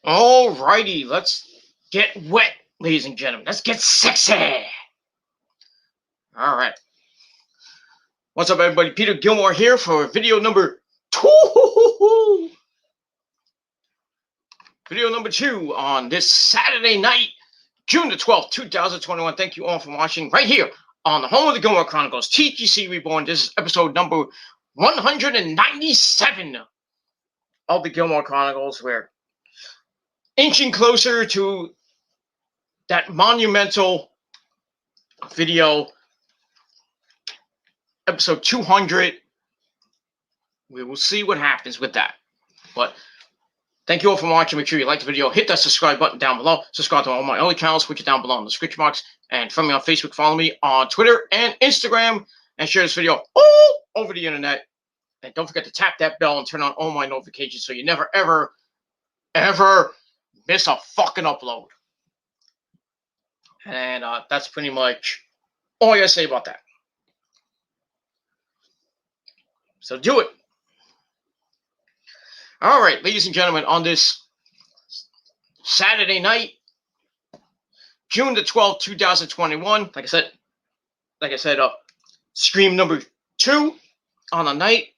Alrighty, let's get wet, ladies and gentlemen. Let's get sexy. Alright. What's up, everybody? Peter Gilmore here for video number 2. Video number 2 on this Saturday night, June the 12th, 2021. Thank you all for watching right here on the home of the Gilmore Chronicles, TGC Reborn. This is episode number 197 of the Gilmore Chronicles. We're inching closer to that monumental video, episode 200. We will see what happens with that. But thank you all for watching. Make sure you like the video. Hit that subscribe button down below. Subscribe to all my other channels, which are down below in the description box. And from me on Facebook, follow me on Twitter and Instagram. And share this video all over the internet. And don't forget to tap that bell and turn on all my notifications so you never, ever, ever miss a fucking upload. And that's pretty much all I gotta say about that. So do it. All right, ladies and gentlemen, on this Saturday night, June the 12th, 2021, like I said, stream number 2 on the night,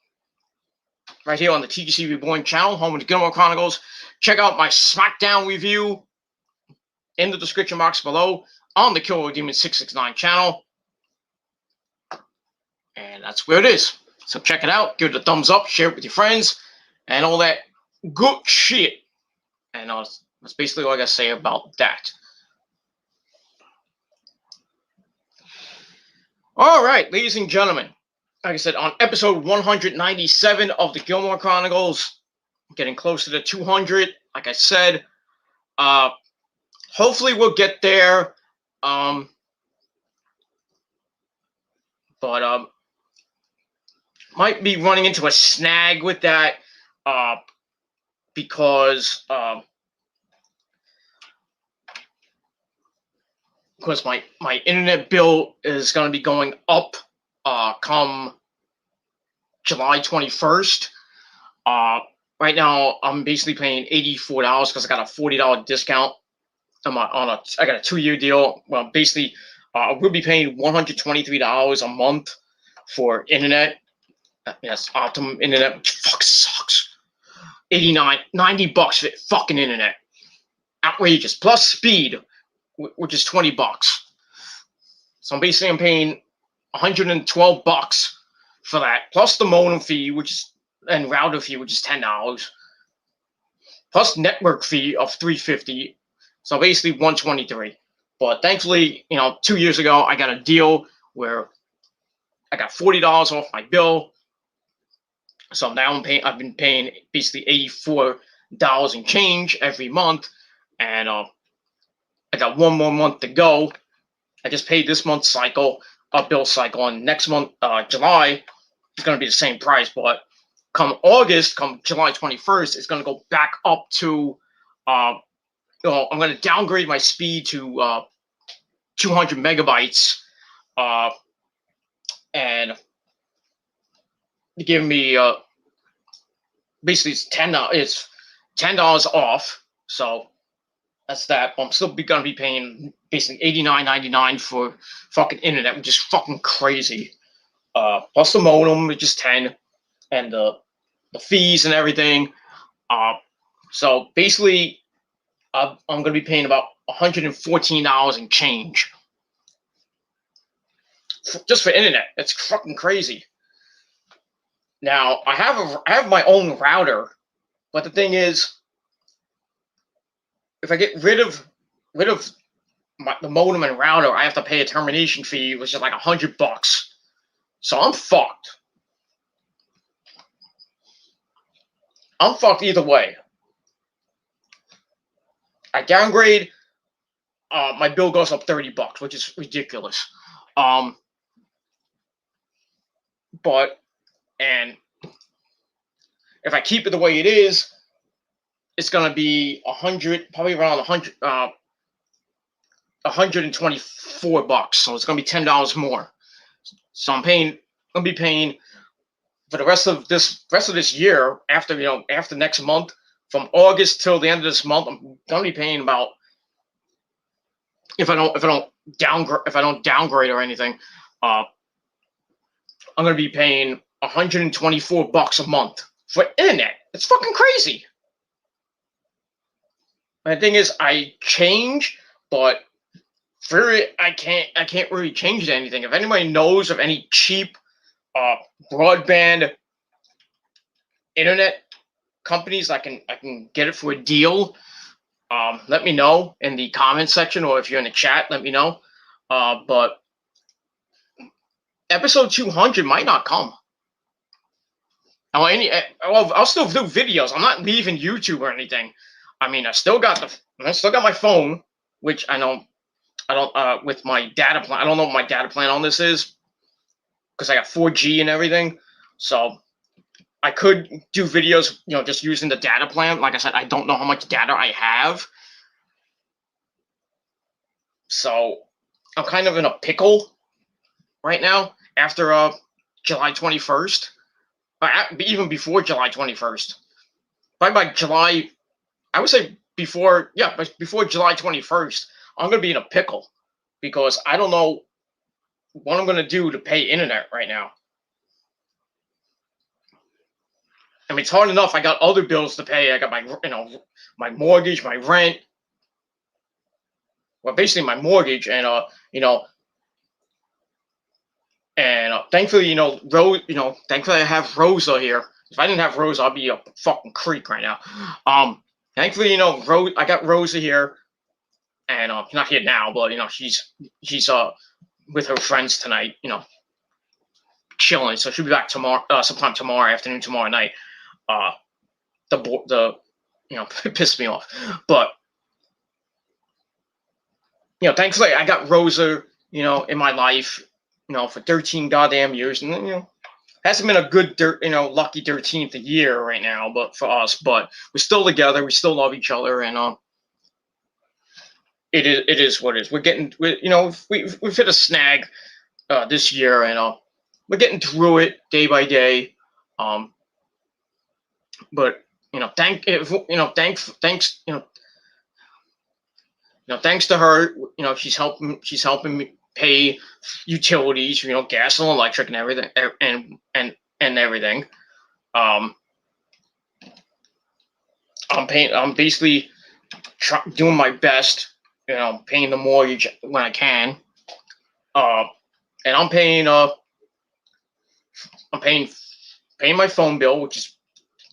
right here on the TGC Reborn channel, home of the Gilmore Chronicles. Check out my SmackDown review in the description box below on the Killer Demon 669 channel. And that's where it is. So check it out. Give it a thumbs up. Share it with your friends. And all that good shit. And that's basically all I got to say about that. All right, ladies and gentlemen. Like I said, on episode 197 of the Gilmore Chronicles, getting closer to 200. Like I said, hopefully we'll get there. But might be running into a snag with that because my internet bill is going to be going up come July 21st. Right now I'm basically paying $84 because I got a $40 discount. I got a 2-year deal. Well, basically, we'll be paying $123 a month for internet. Yes, Optimum internet, which fucking sucks. $90 for fucking internet. Outrageous. Plus speed, which is $20. So I'm paying $112 for that. Plus the modem fee, and router fee, which is $10. Plus network fee of $350. So basically $123. But thankfully, 2 years ago, I got a deal where I got $40 off my bill. So now I've been paying basically $84 and change every month. And I got one more month to go. I just paid this month's bill cycle. And next month, July, it's going to be the same price. But come July 21st, it's going to go back up to... I'm going to downgrade my speed to 200 megabytes, and give me basically it's $10 off. So that's that. I'm still going to be paying basically $89.99 for fucking internet, which is fucking crazy. Plus the modem, which is $10, and the fees and everything. So basically, I'm going to be paying about $114 and change just for internet. It's fucking crazy. Now I have my own router, but the thing is, if I get rid of the modem and router, I have to pay a termination fee, which is like $100. So I'm fucked. I'm fucked either way. I downgrade, my bill goes up $30, which is ridiculous. And if I keep it the way it is, it's gonna be probably around $124. So it's gonna be $10 more. So I'm gonna be paying for the rest of this year after next month from August till the end of this month, I'm gonna be paying about, if I don't downgrade or anything, I'm gonna be paying $124 a month for internet. It's fucking crazy. And the thing is, I change, but I can't really change to anything. If anybody knows of any cheap broadband internet companies, I can get it for a deal. Let me know in the comment section, or if you're in the chat, let me know. But episode 200 might not come. I'll still do videos. I'm not leaving YouTube or anything. I mean, I still got my phone, which I don't with my data plan. I don't know what my data plan on this is, because I got 4G and everything. So I could do videos, just using the data plan. Like I said, I don't know how much data I have. So I'm kind of in a pickle right now after July 21st. Even before July 21st. By July, I would say before July 21st, I'm going to be in a pickle, because I don't know what I'm going to do to pay internet right now. I mean, it's hard enough. I got other bills to pay. I got my mortgage, my rent. Well, basically my mortgage, and thankfully, thankfully I have Rosa here. If I didn't have Rosa, I'd be a fucking creep right now. Thankfully, I got Rosa here, and not here now, but she's with her friends tonight, chilling. So she'll be back tomorrow, sometime tomorrow afternoon, tomorrow night. The it pissed me off, but thankfully I got Rosa, in my life, for 13 goddamn years, and hasn't been a good lucky 13th year right now, but for us, but we're still together, we still love each other, and it is what it is. We've hit a snag this year, and we're getting through it day by day. But thanks to her, she's helping me pay utilities, gas and electric and everything, and everything. I'm basically doing my best, paying the mortgage when I can. And I'm paying my phone bill, which is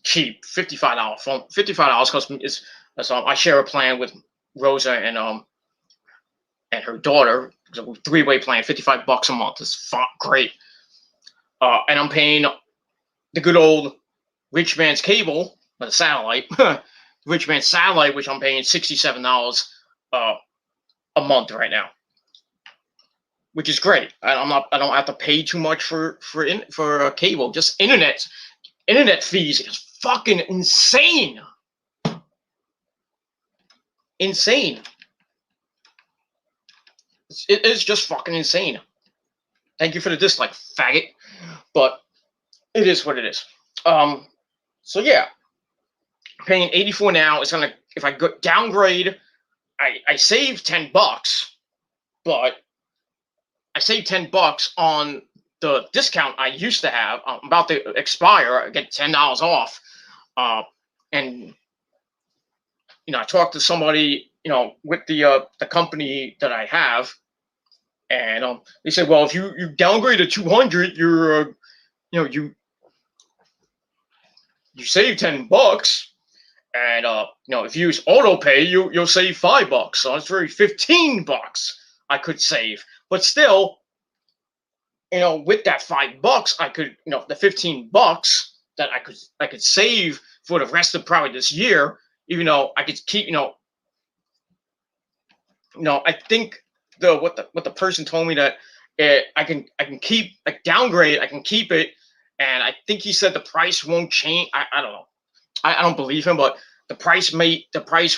cheap, $55 phone, $55, because I share a plan with Rosa and her daughter. It's a 3-way plan, $55 a month. It's great. And I'm paying the good old rich man's cable, the satellite, rich man's satellite, which I'm paying $67 a month right now, which is great. I don't have to pay too much for cable. Just internet fees is fucking insane. Insane. It is just fucking insane. Thank you for the dislike, faggot. But it is what it is. So yeah, paying 84 now. It's gonna, if I go downgrade, I save $10, but I save $10 on the discount I used to have. I'm about to expire. I get $10 off. And I talked to somebody, with the company that I have, and they said, well, if you downgrade to 200, you're you save $10, and if you use auto pay, you'll save $5. So it's really $15 I could save. But still, with that $5, I could, the $15 that I could save for the rest of probably this year, even though I could keep, I think what the person told me that I can keep, like, downgrade, I can keep it, and I think he said the price won't change. I don't know. I don't believe him, but the price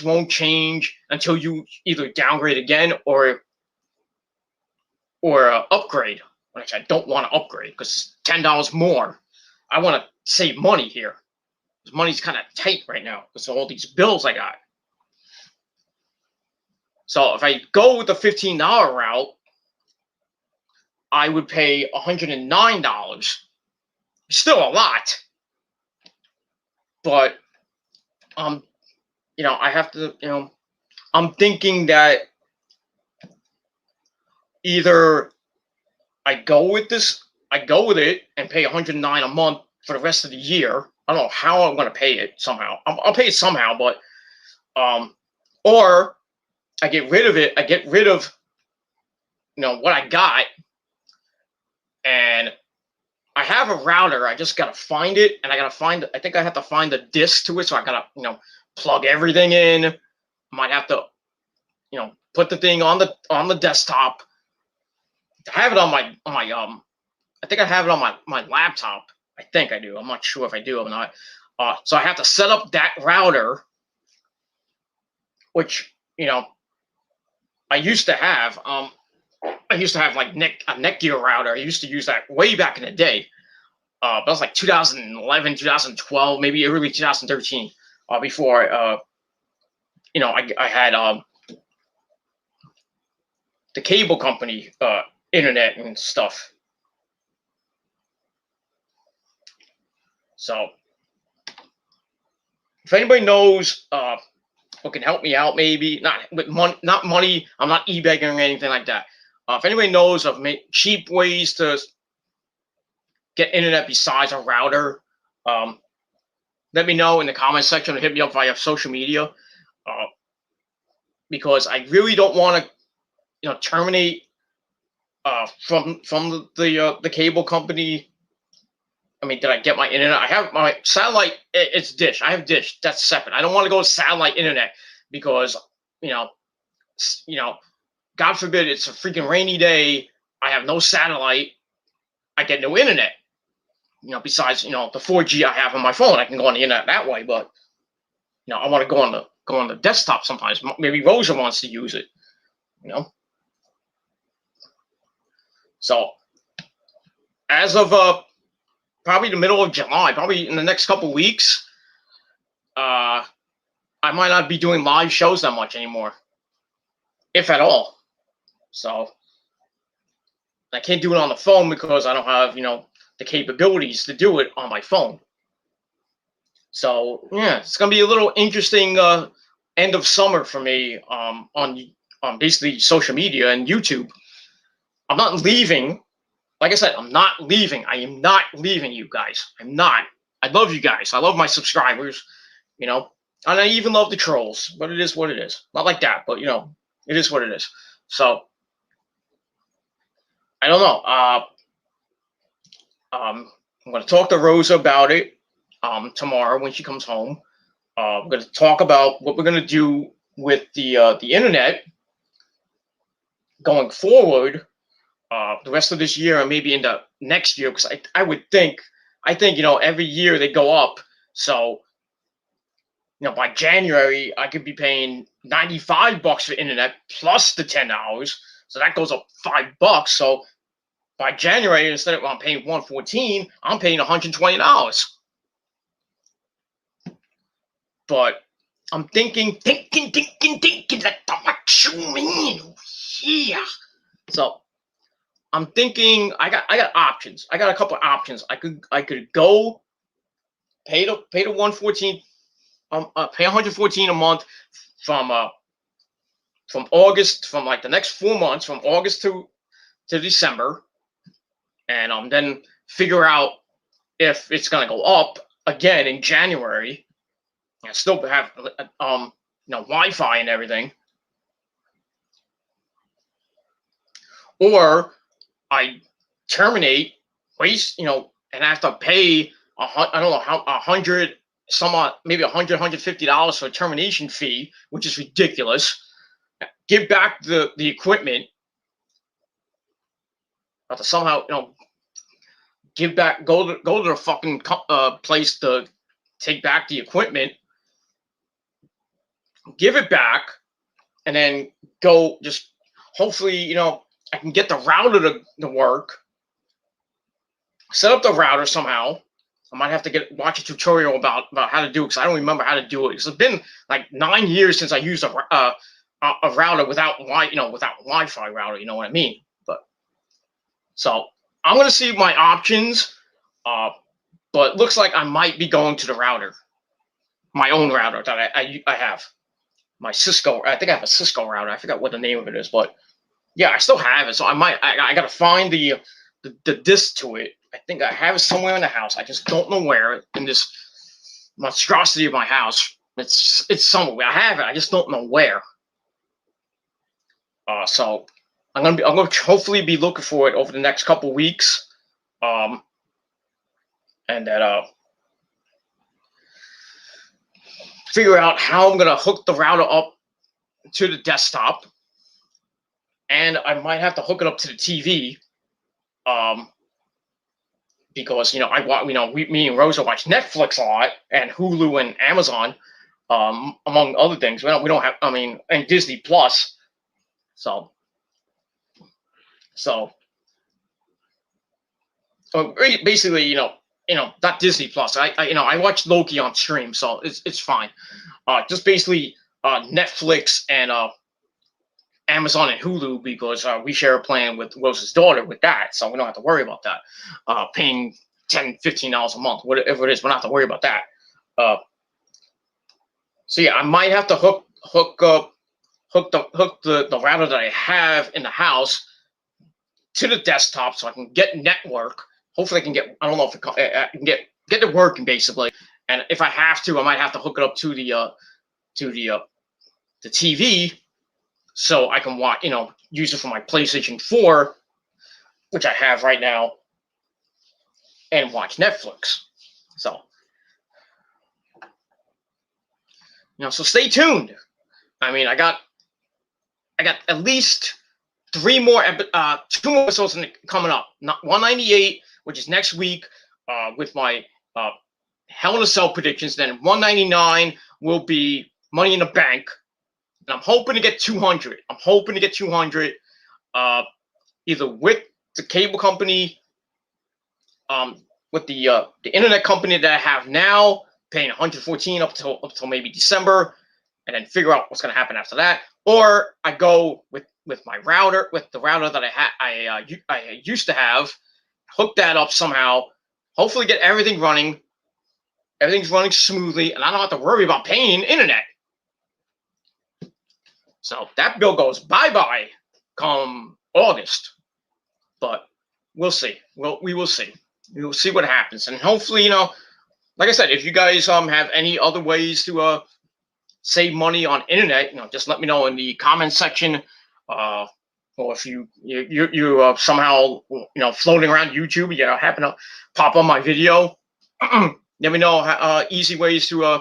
won't change until you either downgrade again or upgrade. Which I don't want to upgrade, because $10 more. I want to save money here. money's kind of tight right now because of all these bills I got. So if I go with the $15 route, I would pay $109. Still a lot, but I have to, I'm thinking that either I go with it and pay $109 a month for the rest of the year. I don't know how I'm going to pay it somehow. I'll pay it somehow, but or I get rid of it. I get rid of what I got, and I have a router. I just gotta find it, and I think I have to find the disk to it. So I gotta plug everything in. Might have to put the thing on the desktop. I have it on my I think I have it on my laptop. I think I do. I'm not sure if I do or not. So I have to set up that router, which I used to have. I used to have like a Netgear router. I used to use that way back in the day. That was like 2011, 2012, maybe early 2013. Before I had the cable company internet and stuff. So if anybody knows who can help me out, maybe not with not money. I'm not eBaying or anything like that. If anybody knows of cheap ways to get internet besides a router, let me know in the comment section or hit me up via social media, because I really don't want to terminate from the cable company. I mean, did I get my internet? I have my satellite. It's Dish. I have Dish. That's separate. I don't want to go to satellite internet because God forbid it's a freaking rainy day. I have no satellite. I get no internet. Besides the 4G I have on my phone, I can go on the internet that way. But I want to go on the desktop sometimes. Maybe Rosa wants to use it. So as of probably the middle of July, probably in the next couple weeks, I might not be doing live shows that much anymore, if at all. So I can't do it on the phone because I don't have the capabilities to do it on my phone. So yeah, it's gonna be a little interesting end of summer for me on basically social media and YouTube. I'm not leaving. Like I said, I'm not leaving. I am not leaving you guys. I'm not. I love you guys. I love my subscribers, and I even love the trolls, but it is what it is. Not like that, but it is what it is. So I don't know. I'm going to talk to Rosa about it tomorrow when she comes home. We're going to talk about what we're going to do with the internet going forward. The rest of this year and maybe into next year, because I think every year they go up. So by January I could be paying $95 for internet plus the $10, so that goes up $5. So by January, instead of I'm paying $114, I'm paying $120. But I'm thinking like what you mean? Yeah. So I'm thinking I got options. I got a couple of options. I could go pay the 114, pay 114 a month from August, from like the next 4 months, from August to December, and then figure out if it's gonna go up again in January. I still have Wi-Fi and everything, or I terminate, waste, and I have to pay I don't know how maybe $150 for a termination fee, which is ridiculous. Give back the equipment, but to somehow give back, go to the fucking place to take back the equipment, give it back, and then go just hopefully I can get the router to work. Set up the router somehow, I might have to watch a tutorial about how to do it, because I don't remember how to do it. Because it's been like 9 years since I used a router without without Wi-Fi router. You know what I mean? But so I'm gonna see my options. But looks like I might be going to the router, my own router that I have. My Cisco. I think I have a Cisco router. I forgot what the name of it is, but yeah, I still have it. So I gotta find the disk to it. I think I have it somewhere in the house. I just don't know where in this monstrosity of my house. It's somewhere. I have it. I just don't know where. So I'm gonna hopefully be looking for it over the next couple weeks. And that figure out how I'm gonna hook the router up to the desktop, and I might have to hook it up to the TV. Because me and Rosa watch Netflix a lot, and Hulu and Amazon, among other things. We don't have, and Disney Plus. So basically, not Disney Plus. I watch Loki on stream, so it's fine. Just basically Netflix and Amazon and Hulu, because we share a plan with Rosa's daughter with that, so we don't have to worry about that. Paying $10-15 a month, whatever it is, we don't have to worry about that. So yeah, I might have to hook the router that I have in the house to the desktop, so I can get network. Hopefully, I can get. I don't know if I can get it working basically. And if I have to, I might have to hook it up to the TV, so I can watch. Use it for my PlayStation 4, which I have right now, and watch Netflix. So, so stay tuned. I got at least 2 more episodes coming up. Not 198, which is next week, with my Hell in a Cell predictions. Then 199 will be Money in the Bank, and I'm hoping to get 200. I'm hoping to get 200, either with the cable company, with the internet company that I have now, paying 114 up till maybe December, and then figure out what's going to happen after that. Or I go with my router, with the router that I used to have, hook that up somehow, hopefully get everything running. Everything's running smoothly, and I don't have to worry about paying internet. So that bill goes bye-bye come August. But we'll see. We will see. We will see what happens. And hopefully, like I said, if you guys have any other ways to save money on internet, just let me know in the comment section. Or if you're somehow floating around YouTube, happen to pop on my video, let me know easy ways to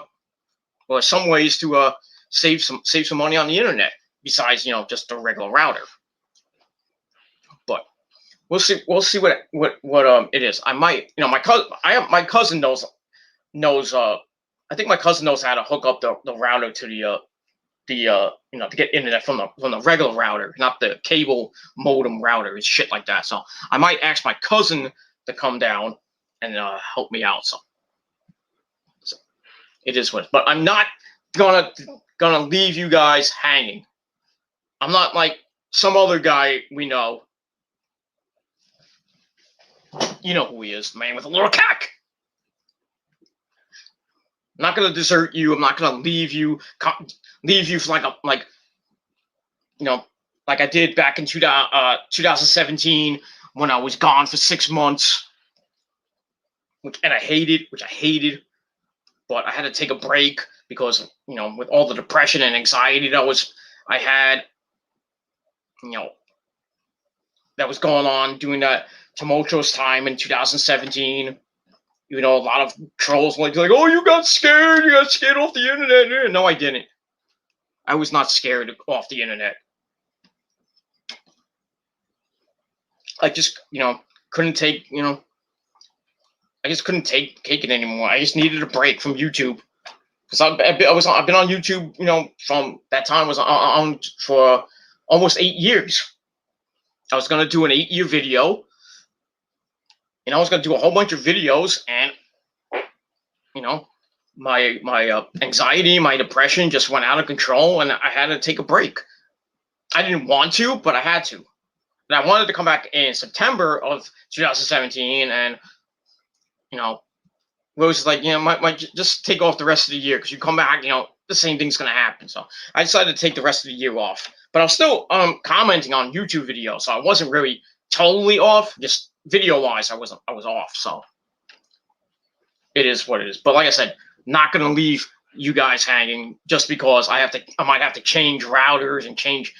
or some ways to save some money on the internet besides just a regular router. But we'll see what it is. I might my cousin knows. I think my cousin knows how to hook up the router to to get internet from the regular router, not the cable modem router and shit like that. So I might ask my cousin to come down and help me out. So it is what. But I'm not gonna leave you guys hanging. I'm not like some other guy we know. You know who he is, the man with a little cock. I'm not gonna desert you. I'm not gonna leave you for like I did back in 2017 when I was gone for 6 months, which I hated. But I had to take a break because with all the depression and anxiety that I had, that was going on during that tumultuous time in 2017. A lot of trolls like, oh, you got scared off the internet. No, I didn't. I was not scared off the internet. I just, couldn't take, I just couldn't take it anymore. I just needed a break from YouTube, because I've been on YouTube, from that time. I was on for almost 8 years. I was gonna do an 8-year video. I was gonna do a whole bunch of videos, and my anxiety, my depression just went out of control, and I had to take a break. I didn't want to, but I had to. And I wanted to come back in September of 2017, and Rose is like, just take off the rest of the year, because you come back, the same thing's gonna happen. So I decided to take the rest of the year off. But I was still commenting on YouTube videos, so I wasn't really totally off. Just video wise, I was off. So it is what it is. But like I said, not gonna leave you guys hanging just because I might have to change routers and change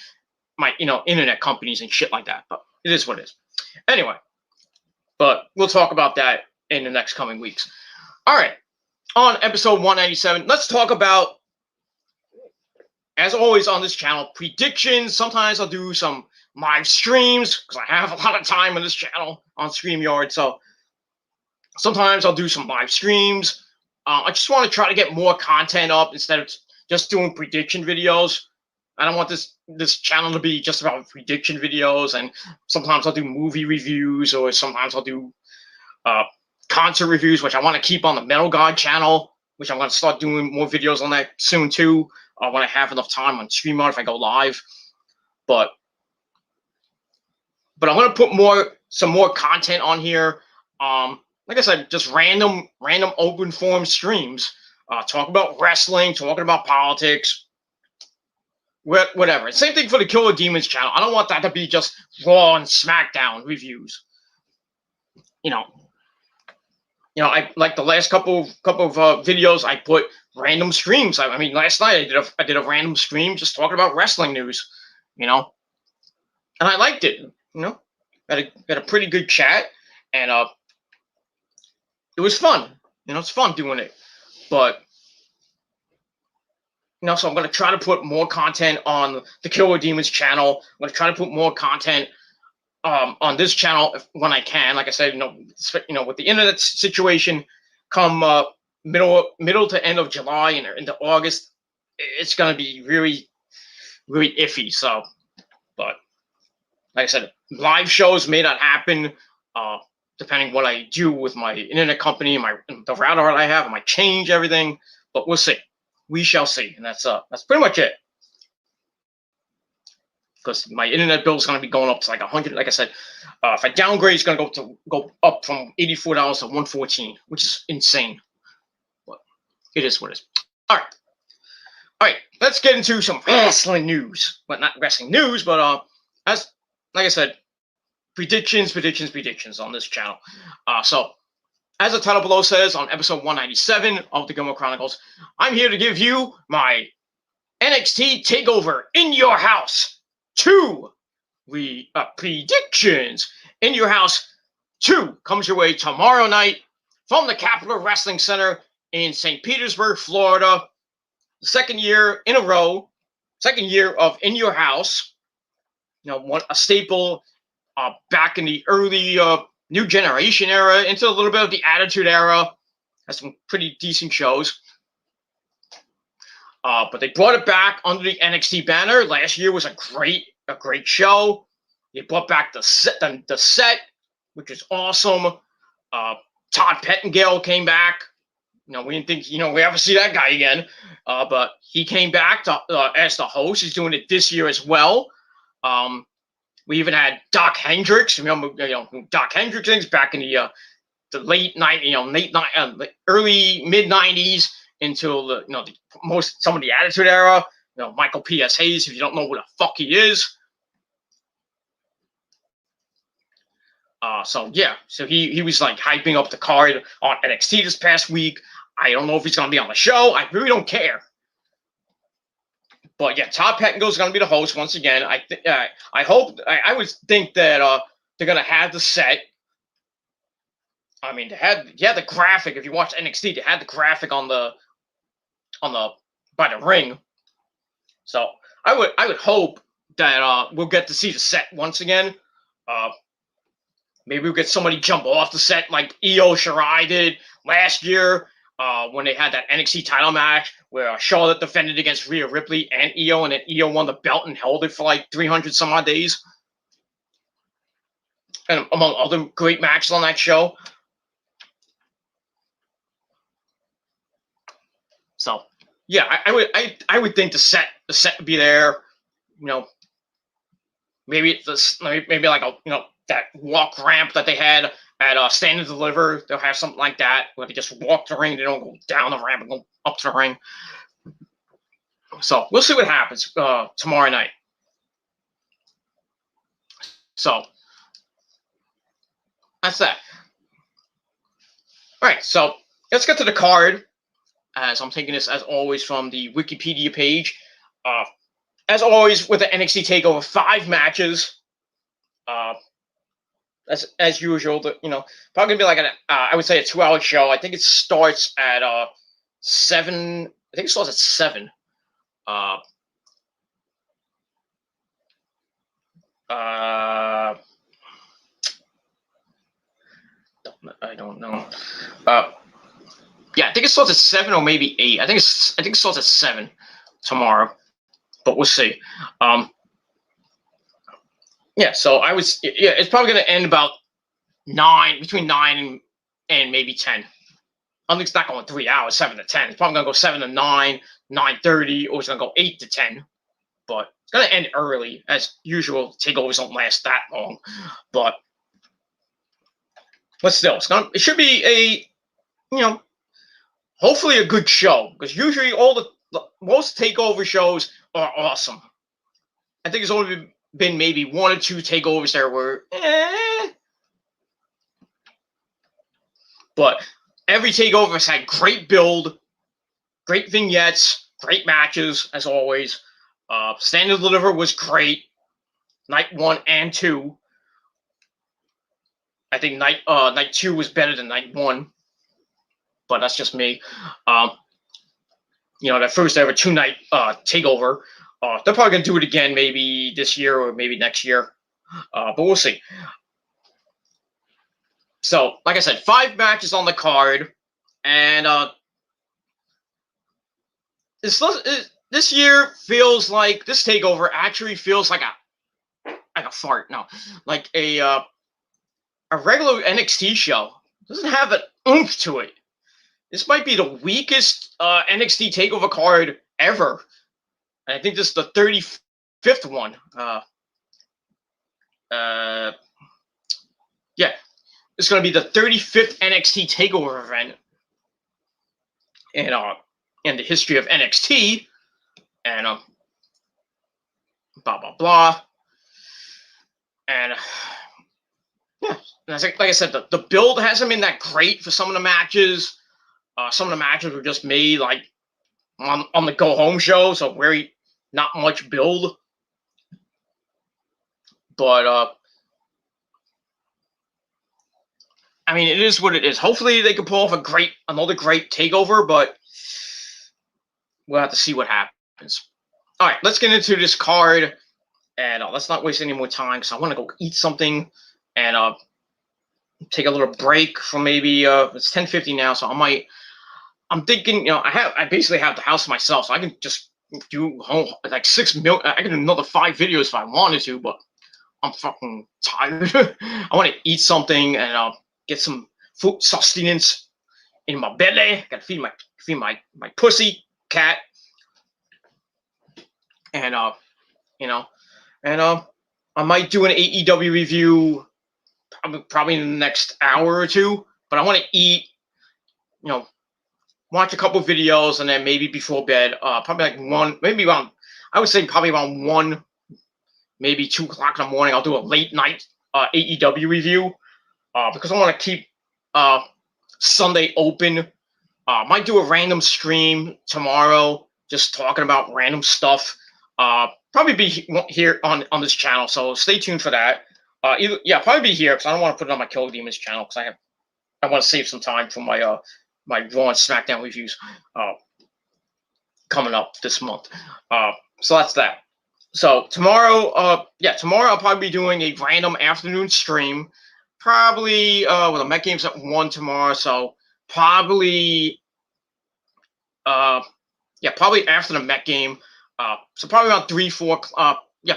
my internet companies and shit like that. But it is what it is. Anyway, but we'll talk about that in the next coming weeks. All right, on episode 197, let's talk about, as always on this channel, predictions. Sometimes I'll do some live streams because I have a lot of time on this channel on StreamYard. So sometimes I'll do some live streams. I just want to try to get more content up instead of just doing prediction videos. I don't want this channel to be just about prediction videos. And sometimes I'll do movie reviews, or sometimes I'll do concert reviews, which I want to keep on the Metal God channel, which I'm going to start doing more videos on that soon too, when I have enough time on StreamYard if I go live. But I'm going to put some more content on here. Like I said, just random open forum streams. Talk about wrestling, talking about politics, whatever. Same thing for the Killer Demons channel. I don't want that to be just Raw and SmackDown reviews. I like the last couple of videos, I put random streams. I mean, last night I did a random stream just talking about wrestling news, and I liked it. Had a pretty good chat, and it was fun. It's fun doing it, but so I'm gonna try to put more content on the Killer Demons channel. I'm gonna try to put more content on this channel when I can. Like I said, with the internet situation, come middle to end of July and into August, it's gonna be really, really iffy. So, but like I said, live shows may not happen, depending what I do with my internet company, the router that I have. I might change everything, but we'll see. We shall see, and that's pretty much it. Because my internet bill is going to be going up to like 100. Like I said, if I downgrade, it's going to go up from $84 to $114, which is insane. But it is what it is. All right. Let's get into some wrestling news. Well, not wrestling news, but like I said, predictions on this channel. So, as the title below says, on episode 197 of the Gilmore Chronicles, I'm here to give you my NXT Takeover in your house 2 predictions. In your house 2 comes your way tomorrow night from the Capitol Wrestling Center in St. Petersburg, Florida. The second year in a row, second year of In Your House. A staple back in the early New Generation era into a little bit of the Attitude Era. Has some pretty decent shows. But they brought it back under the NXT banner. Last year was a great show. They brought back the set, which is awesome. Todd Pettengill came back. We didn't think we ever see that guy again. But he came back as the host. He's doing it this year as well. We even had Doc Hendricks. Remember, who Doc Hendricks is back in the early mid '90s until some of the Attitude Era. Michael P.S. Hayes, if you don't know who the fuck he is. So he was like hyping up the card on NXT this past week. I don't know if he's gonna be on the show. I really don't care. But yeah, Todd Pettengill is going to be the host once again. I would think that they're going to have the set. I mean, they had the graphic. If you watch NXT, they had the graphic by the ring. So I would hope that we'll get to see the set once again. Maybe we'll get somebody jump off the set like Io Shirai did last year. When they had that NXT title match where Charlotte defended against Rhea Ripley and Io, and then Io won the belt and held it for like 300 some odd days. And among other great matches on that show. So yeah, I would think the set would be there. You know, maybe maybe like that walk ramp that they had at Stand and Deliver. They'll have something like that where they just walk the ring. They don't go down the ramp and go up to the ring. So we'll see what happens tomorrow night. So that's that. All right, so let's get to the card. As I'm taking this, as always, from the Wikipedia page. As always, with the NXT Takeover, 5 matches. As usual, probably gonna be like I would say a 2-hour show. I think it starts at 7. I think it starts at 7. I don't know. Yeah, I think it starts at 7 or maybe 8. I think it starts at 7 tomorrow, but we'll see. Yeah, so it's probably gonna end about 9, between 9 and maybe 10. I think it's not going 3 hours, 7 to 10. It's probably gonna go 7 to 9, 9:30, or it's gonna go 8 to 10. But it's gonna end early, as usual. Takeovers don't last that long, but still, it should be hopefully a good show, because usually most takeover shows are awesome. I think there's only been maybe 1 or 2 takeovers there were but every takeover has had great build, great vignettes, great matches, as always. Stand and Deliver was great. Night 1 and 2. I think night 2 was better than night 1, but that's just me. That first ever 2-night takeover. They're probably gonna do it again, maybe this year or maybe next year, but we'll see. So, like I said, 5 matches on the card, and this year feels like this takeover actually feels like a fart. No, like a regular NXT show. It doesn't have an oomph to it. This might be the weakest NXT takeover card ever. And I think this is the 35th one. Yeah, it's going to be the 35th NXT takeover event in the history of NXT, and blah blah blah. And yeah, and like I said, the build hasn't been that great for some of the matches. Some of the matches were just made like on the go home show, so very not much build. But I mean, it is what it is. Hopefully, they can pull off another great takeover, but we'll have to see what happens. All right, let's get into this card, and let's not waste any more time, because I want to go eat something and take a little break from maybe it's 10:50 now, so I'm thinking, I basically have the house to myself, so I can just do like 6 million. I can do another 5 videos if I wanted to, but I'm fucking tired. I want to eat something and get some food sustenance in my belly. Gotta feed my pussy cat, and I might do an AEW review probably in the next hour or 2. But I want to eat, watch a couple videos, and then maybe before bed, probably like 1, maybe around, I would say probably around 1, maybe 2 o'clock in the morning, I'll do a late night AEW review, because I want to keep Sunday open. Might do a random stream tomorrow, just talking about random stuff. Probably be here on this channel, so stay tuned for that. Probably be here, because I don't want to put it on my Kill Demons channel, because I want to save some time for my my Raw and SmackDown reviews coming up this month. So that's that. So tomorrow, I'll probably be doing a random afternoon stream. Probably the Met game's at 1 tomorrow, so probably probably after the Met game. So probably around 3, 4.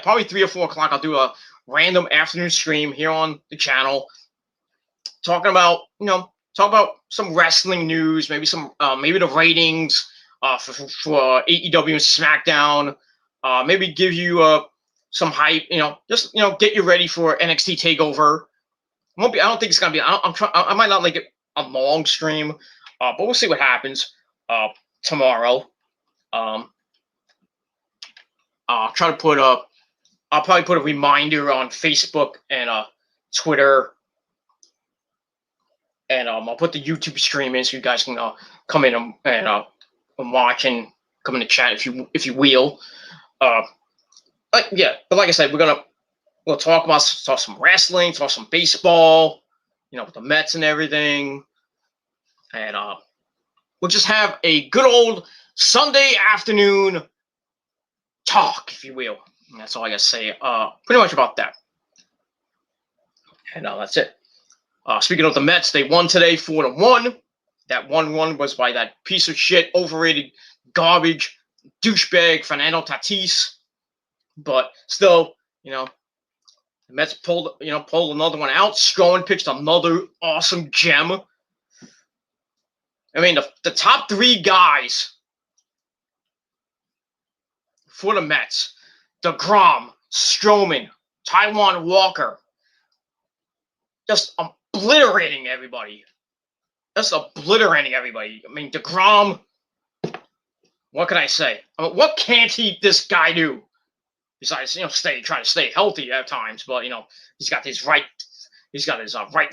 Probably 3 or 4 o'clock. I'll do a random afternoon stream here on the channel, talking about some wrestling news, maybe maybe the ratings for AEW and SmackDown. Maybe give you some hype. Just get you ready for NXT Takeover. Won't be. I don't think it's gonna be. I might not like it a long stream, but we'll see what happens tomorrow. I'll try to put a. I'll probably put a reminder on Facebook and Twitter, and I'll put the YouTube stream in so you guys can come in and watch and come in the chat if you will. But like I said, we'll talk some wrestling, talk some baseball, with the Mets and everything, and we'll just have a good old Sunday afternoon talk, if you will. And that's all I gotta say. Pretty much about that. And that's it. Speaking of the Mets, they won today 4-1. That 1-1 was by that piece of shit, overrated, garbage, douchebag Fernando Tatis. But still, the Mets pulled another one out. Strowman pitched another awesome gem. I mean, the top three guys for the Mets: DeGrom, Strowman, Taijuan Walker, just obliterating everybody. I mean, DeGrom, what can I say? I mean, what can't this guy do? Besides, try to stay healthy at times, but he's got his right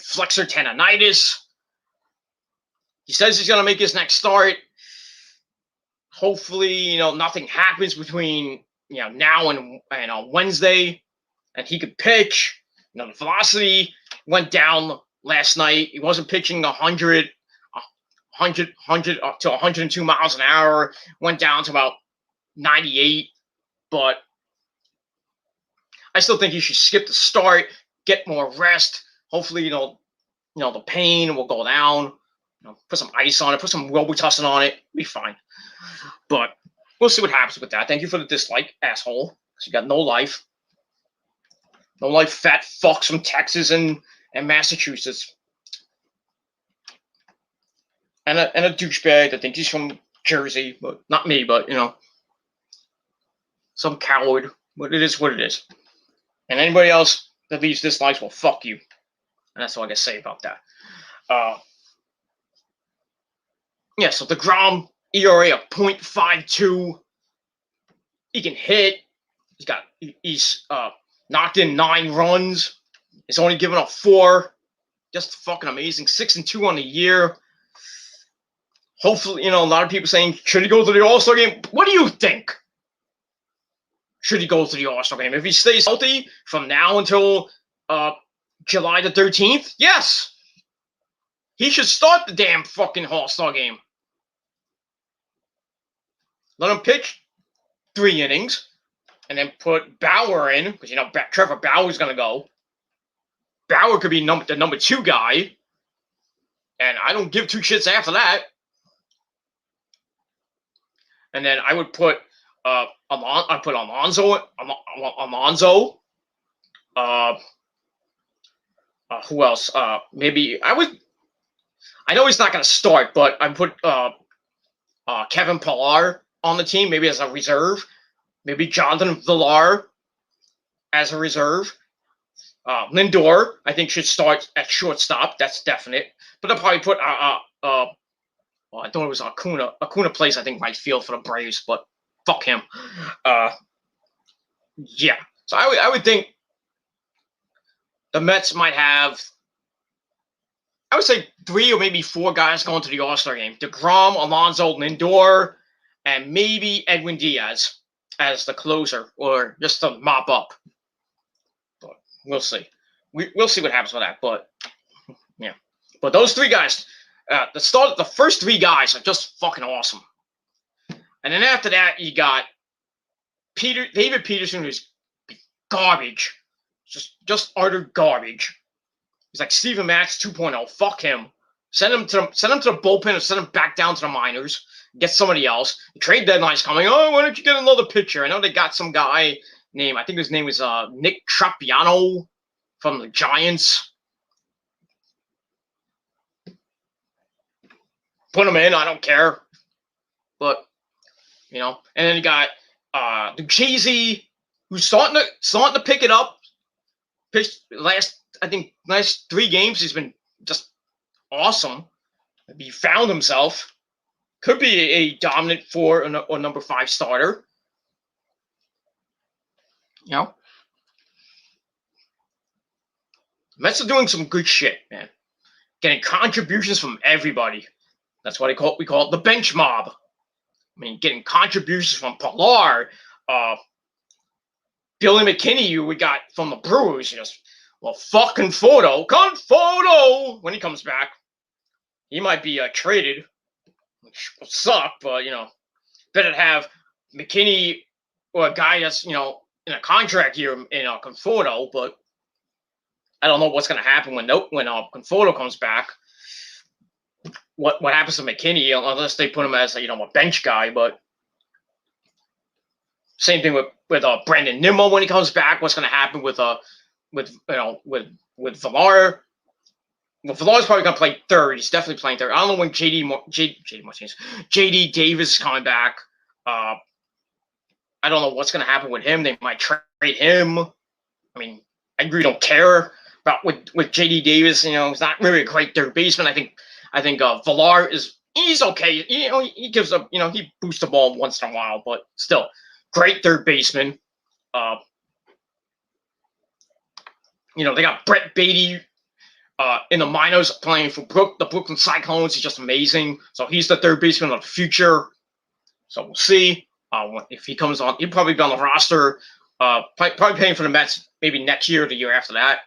flexor tendonitis. He says he's gonna make his next start. Hopefully, nothing happens between now and Wednesday, and he could pitch. The velocity went down last night. He wasn't pitching 100 to 102 miles an hour. Went down to about 98, but I still think he should skip the start, get more rest. Hopefully, the pain will go down. Put some ice on it, put some Robitussin on it, be fine. But we'll see what happens with that. Thank you for the dislike, asshole. Because you got no life. No life, fat fucks from Texas and Massachusetts. And a douchebag that thinks he's from Jersey, but not me, but some coward. But it is what it is. And anybody else that leaves dislikes, well, fuck you. And that's all I gotta say about that. So DeGrom, ERA of .52. He can hit. He's knocked in 9 runs. He's only given up 4. Just fucking amazing. 6-2 on the year. Hopefully, a lot of people saying, should he go to the All-Star game? What do you think? Should he go to the All-Star game? If he stays healthy from now until July the 13th, yes. He should start the damn fucking All-Star game. Let him pitch 3 innings, and then put Bauer in, because Trevor Bauer's going to go. Bauer could be the number 2 guy, and I don't give 2 shits after that. And then I would put Alonso. Who else? Maybe I know he's not going to start, but I put Kevin Pillar on the team, maybe as a reserve. Maybe Jonathan Villar as a reserve. Lindor, I think, should start at shortstop. That's definite. But I'll probably put I thought it was Acuna. Acuna plays, I think, right field for the Braves, but fuck him. So I would think the Mets might have, I would say, 3 or maybe 4 guys going to the All-Star game. DeGrom, Alonso, Lindor, and maybe Edwin Diaz as the closer, or just to mop up. But we'll see. We'll see what happens with that. But yeah, but those 3 guys, the first 3 guys are just fucking awesome. And then after that, you got David Peterson, who's garbage, just utter garbage. He's like Steven Matz 2.0. Fuck him. Send him to the bullpen or send him back down to the minors. Get somebody else. The trade deadline's coming. Oh, why don't you get another pitcher? I know they got some guy named, I think his name was Nick Trapiano from the Giants. Put him in. I don't care. But And then you got Lucchese, who's starting to pick it up. Pitched last 3 games, he's been just awesome. He found himself. Could be a dominant 4 or number 5 starter. Mets are doing some good shit, man. Getting contributions from everybody. That's what we call it the bench mob. I mean, getting contributions from Pilar, Billy McKinney, who we got from the Brewers. Fucking Conforto, when he comes back. He might be traded, which will suck, but, better to have McKinney or a guy that's, in a contract here in Conforto, but I don't know what's going to happen when Conforto comes back. What happens to McKinney unless they put him as a bench guy? But same thing with Brandon Nimmo when he comes back. What's going to happen with Villar? Well, Villar's probably going to play third. He's definitely playing third. I don't know when JD Davis is coming back. I don't know what's going to happen with him. They might trade him. I mean, I really don't care about with JD Davis. He's not really a great third baseman. I think Villar he's okay. He gives up. He boosts the ball once in a while, but still, great third baseman. They got Brett Beatty in the minors playing for the Brooklyn Cyclones. He's just amazing. So he's the third baseman of the future. So we'll see if he comes on. He'll probably be on the roster. Probably playing for the Mets maybe next year or the year after that.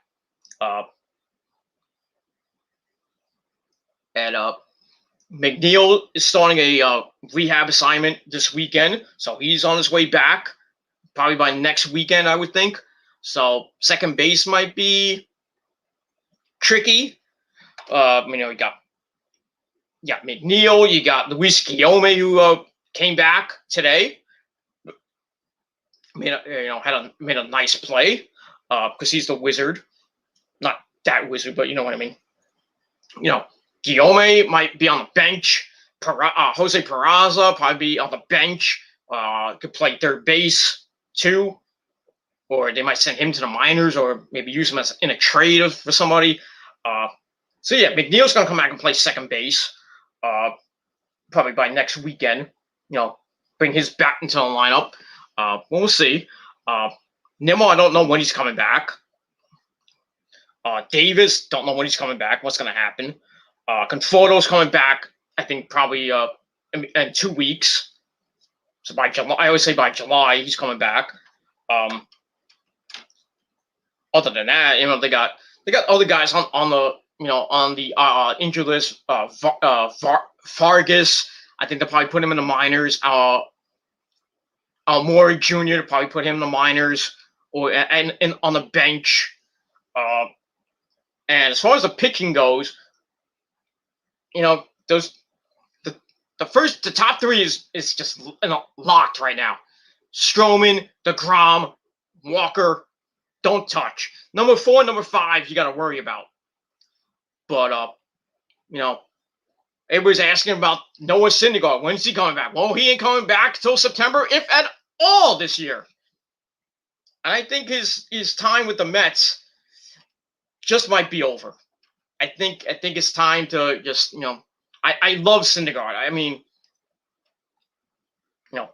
And McNeil is starting a rehab assignment this weekend, so he's on his way back. Probably by next weekend, I would think. So second base might be tricky. You got McNeil, you got Luis Guillaume, who came back today. Made a nice play because he's the wizard. Not that wizard, but you know what I mean. Guillaume might be on the bench. Jose Peraza probably be on the bench. Could play third base too, or they might send him to the minors, or maybe use him as in a trade for somebody. So yeah, McNeil's gonna come back and play second base, probably by next weekend. Bring his back into the lineup. We'll see. Nimmo, I don't know when he's coming back. Davis, don't know when he's coming back. What's gonna happen? Conforto's coming back, I think probably in 2 weeks. So by July, I always say by July he's coming back. Other than that, they got other guys on the injured list. Vargas, I think they'll probably put him in the minors. Maury Jr. probably put him in the minors or and on the bench. And as far as the pitching goes, the top 3 is just locked right now. Stroman, DeGrom, Walker, don't touch. Number 4, number 5, you got to worry about. But everybody's asking about Noah Syndergaard. When's he coming back? Well, he ain't coming back till September, if at all, this year. And I think his time with the Mets just might be over. I think it's time to just, I love Syndergaard. I mean,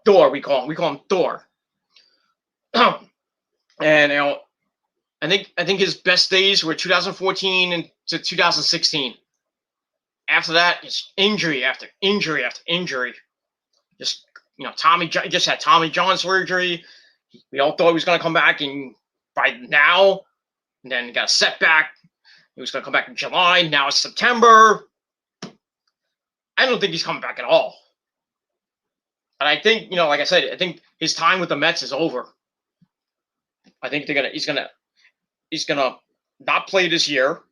Thor, we call him Thor. And I think his best days were 2014 and to 2016. After that, it's injury after injury after injury. Just Tommy just had Tommy John surgery. We all thought he was going to come back by now, and then he got a setback. He was going to come back in July. Now it's September. I don't think he's coming back at all. And I think, like I said, I think his time with the Mets is over. I think he's gonna not play this year,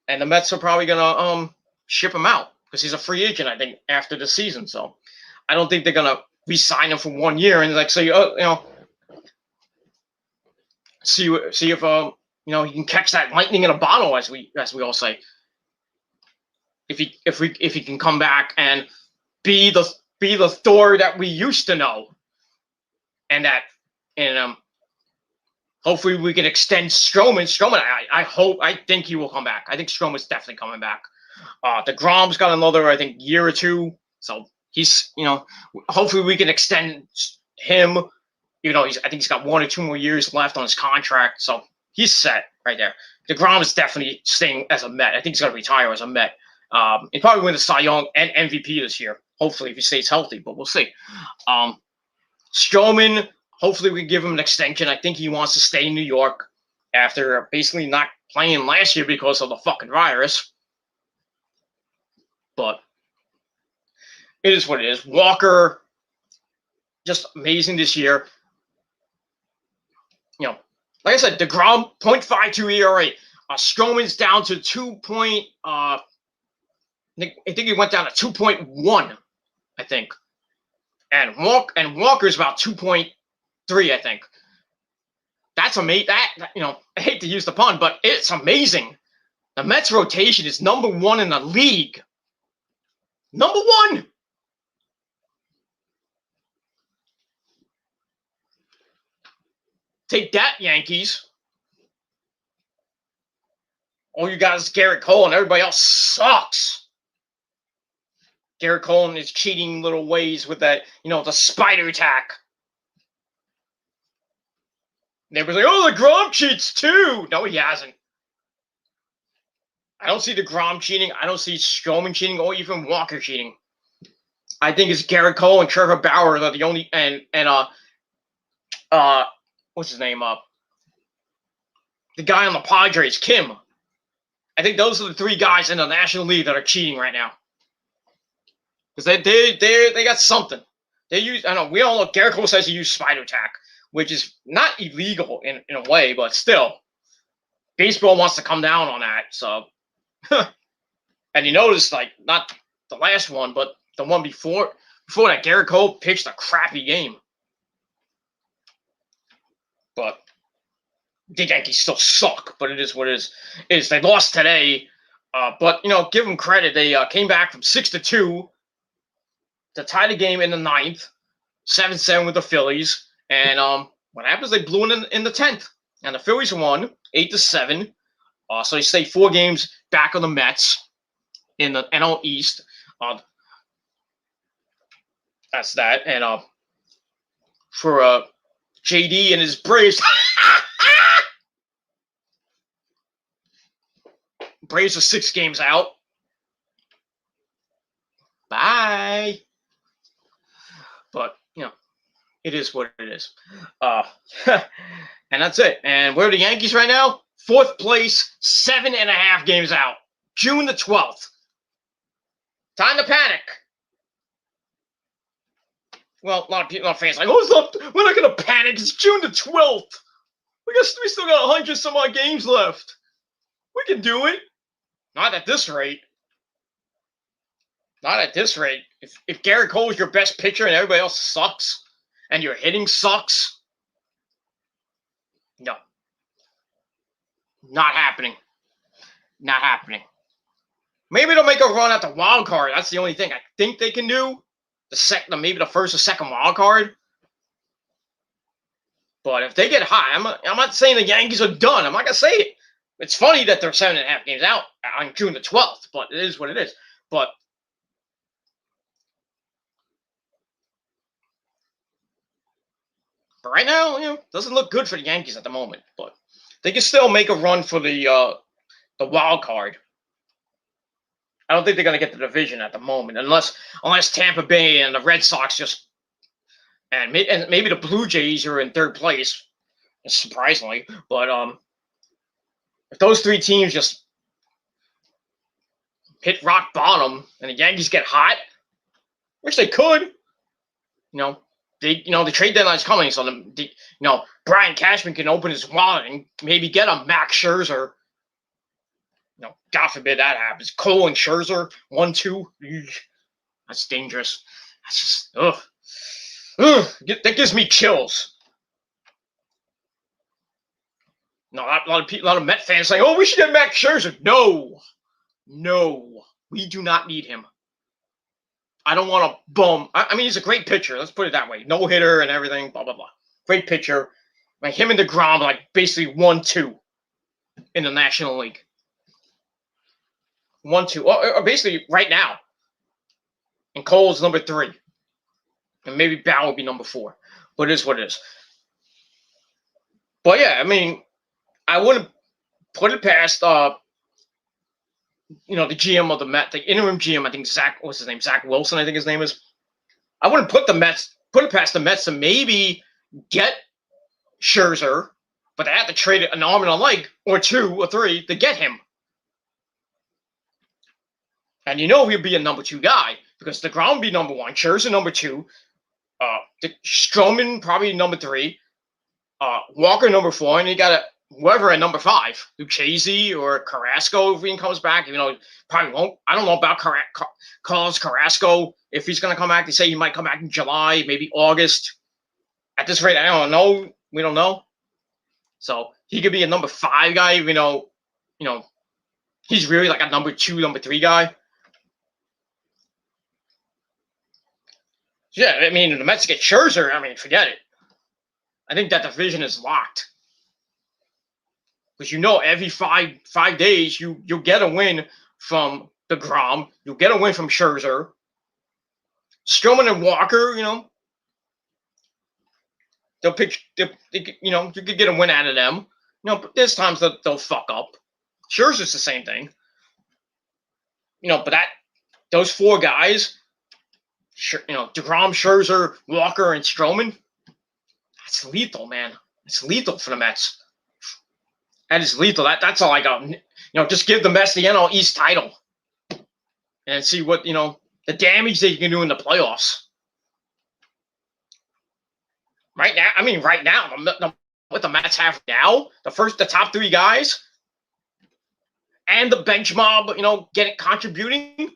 and the Mets are probably gonna ship him out because he's a free agent, I think, after the season. So I don't think they're gonna re-sign him for 1 year and see if he can catch that lightning in a bottle, as we all say. If he can come back and be the be the Thor that we used to know, and hopefully we can extend Strowman. I think he will come back. I think Strowman's definitely coming back. DeGrom's got another, I think, year or two, so he's, hopefully we can extend him. Even though I think he's got 1 or 2 more years left on his contract, so he's set right there. DeGrom is definitely staying as a Met. I think he's going to retire as a Met. He'll probably win the Cy Young and MVP this year, hopefully, if he stays healthy, but we'll see. Strowman, hopefully we can give him an extension. I think he wants to stay in New York after basically not playing last year because of the fucking virus. But it is what it is. Walker, just amazing this year. Like I said, DeGrom, 0.52 ERA. Strowman's down to 2. I think he went down to 2.1, I think. And Walker's about 2.3, I think. That's amazing. I hate to use the pun, but it's amazing. The Mets rotation is number 1 in the league. Number 1. Take that, Yankees. All you got is Garrett Cole, and everybody else sucks. Garrett Cole and his cheating little ways with that, the spider attack. And everybody's like, oh, the Grom cheats too. No, he hasn't. I don't see the Grom cheating. I don't see Strowman cheating or even Walker cheating. I think it's Garrett Cole and Trevor Bauer that are the only, and what's his name? The guy on the Padres, Kim. I think those are the 3 guys in the National League that are cheating right now. Because they got something. They use, I know, we all know Garrett Cole says he used spider attack, which is not illegal in a way, but still. Baseball wants to come down on that, so. And you notice, not the last one, but the one before that, Garrett Cole pitched a crappy game. But the Yankees still suck, but it is what it is. They lost today, but give them credit. They came back from 6-2 to tie the game in the 9th, 7-7 with the Phillies, and what happens? They blew it in the 10th, and the Phillies won 8-7. So they stay 4 games back on the Mets in the NL East. That's that, and for JD and his Braves. Braves are 6 games out. Bye. But, it is what it is. And that's it. And where are the Yankees right now? 4th place, 7.5 games out. June the 12th. Time to panic. Well, a lot of fans are like, we're not going to panic. It's June the 12th. We still got 100 some odd games left. We can do it. Not at this rate. Not at this rate. If Garrett Cole is your best pitcher and everybody else sucks, and your hitting sucks, no. Not happening. Not happening. Maybe they'll make a run at the wild card. That's the only thing I think they can do. Maybe the first or second wild card. But if they get high, I'm not saying the Yankees are done. I'm not gonna say it. It's funny that they're 7.5 games out on June the 12th, but it is what it is. But right now, doesn't look good for the Yankees at the moment. But they can still make a run for the wild card. I don't think they're going to get the division at the moment, unless Tampa Bay and the Red Sox and maybe the Blue Jays are in 3rd place, surprisingly. But if those 3 teams just hit rock bottom and the Yankees get hot, which they could, the trade deadline's coming, so Brian Cashman can open his wallet and maybe get a Max Scherzer. God forbid that happens. Cole and Scherzer, 1-2. That's dangerous. That's just that gives me chills. A lot of Met fans saying, "Oh, we should get Max Scherzer." No, we do not need him. I don't want to bum. I mean, he's a great pitcher. Let's put it that way. No hitter and everything. Blah blah blah. Great pitcher. Like him and DeGrom, like basically 1-2 in the National League. 1-2, or basically right now. And Cole's number 3, and maybe Bow will be number 4. But it is what it is. But yeah, I mean, I wouldn't put it past the GM of the Mets, the interim GM. I think what's his name? Zach Wilson, I think his name is. I wouldn't put it past the Mets to maybe get Scherzer, but they have to trade an arm and a leg or 2 or 3 to get him. And he'll be a number 2 guy because DeGrom will be number 1, Scherzer number 2, Stroman probably number 3, Walker number 4, and you got whoever at number 5, Lucchesi or Carrasco if he comes back. Probably won't. I don't know about Carlos Carrasco if he's going to come back. They say he might come back in July, maybe August. At this rate, I don't know. We don't know. So he could be a number 5 guy. He's really like a number 2, number 3 guy. Yeah, I mean, the Mets get Scherzer. I mean, forget it. I think that division is locked. Because every five days you'll get a win from DeGrom. You'll get a win from Scherzer. Stroman and Walker, they'll pitch. You could get a win out of them. But there's times that they'll fuck up. Scherzer's the same thing. But those 4 guys, DeGrom, Scherzer, Walker, and Stroman, that's lethal, man. It's lethal for the Mets. That is lethal. That's all I got. Just give the Mets the NL East title and see what, the damage they can do in the playoffs. Right now, what the Mets have now, the top 3 guys and the bench mob, contributing.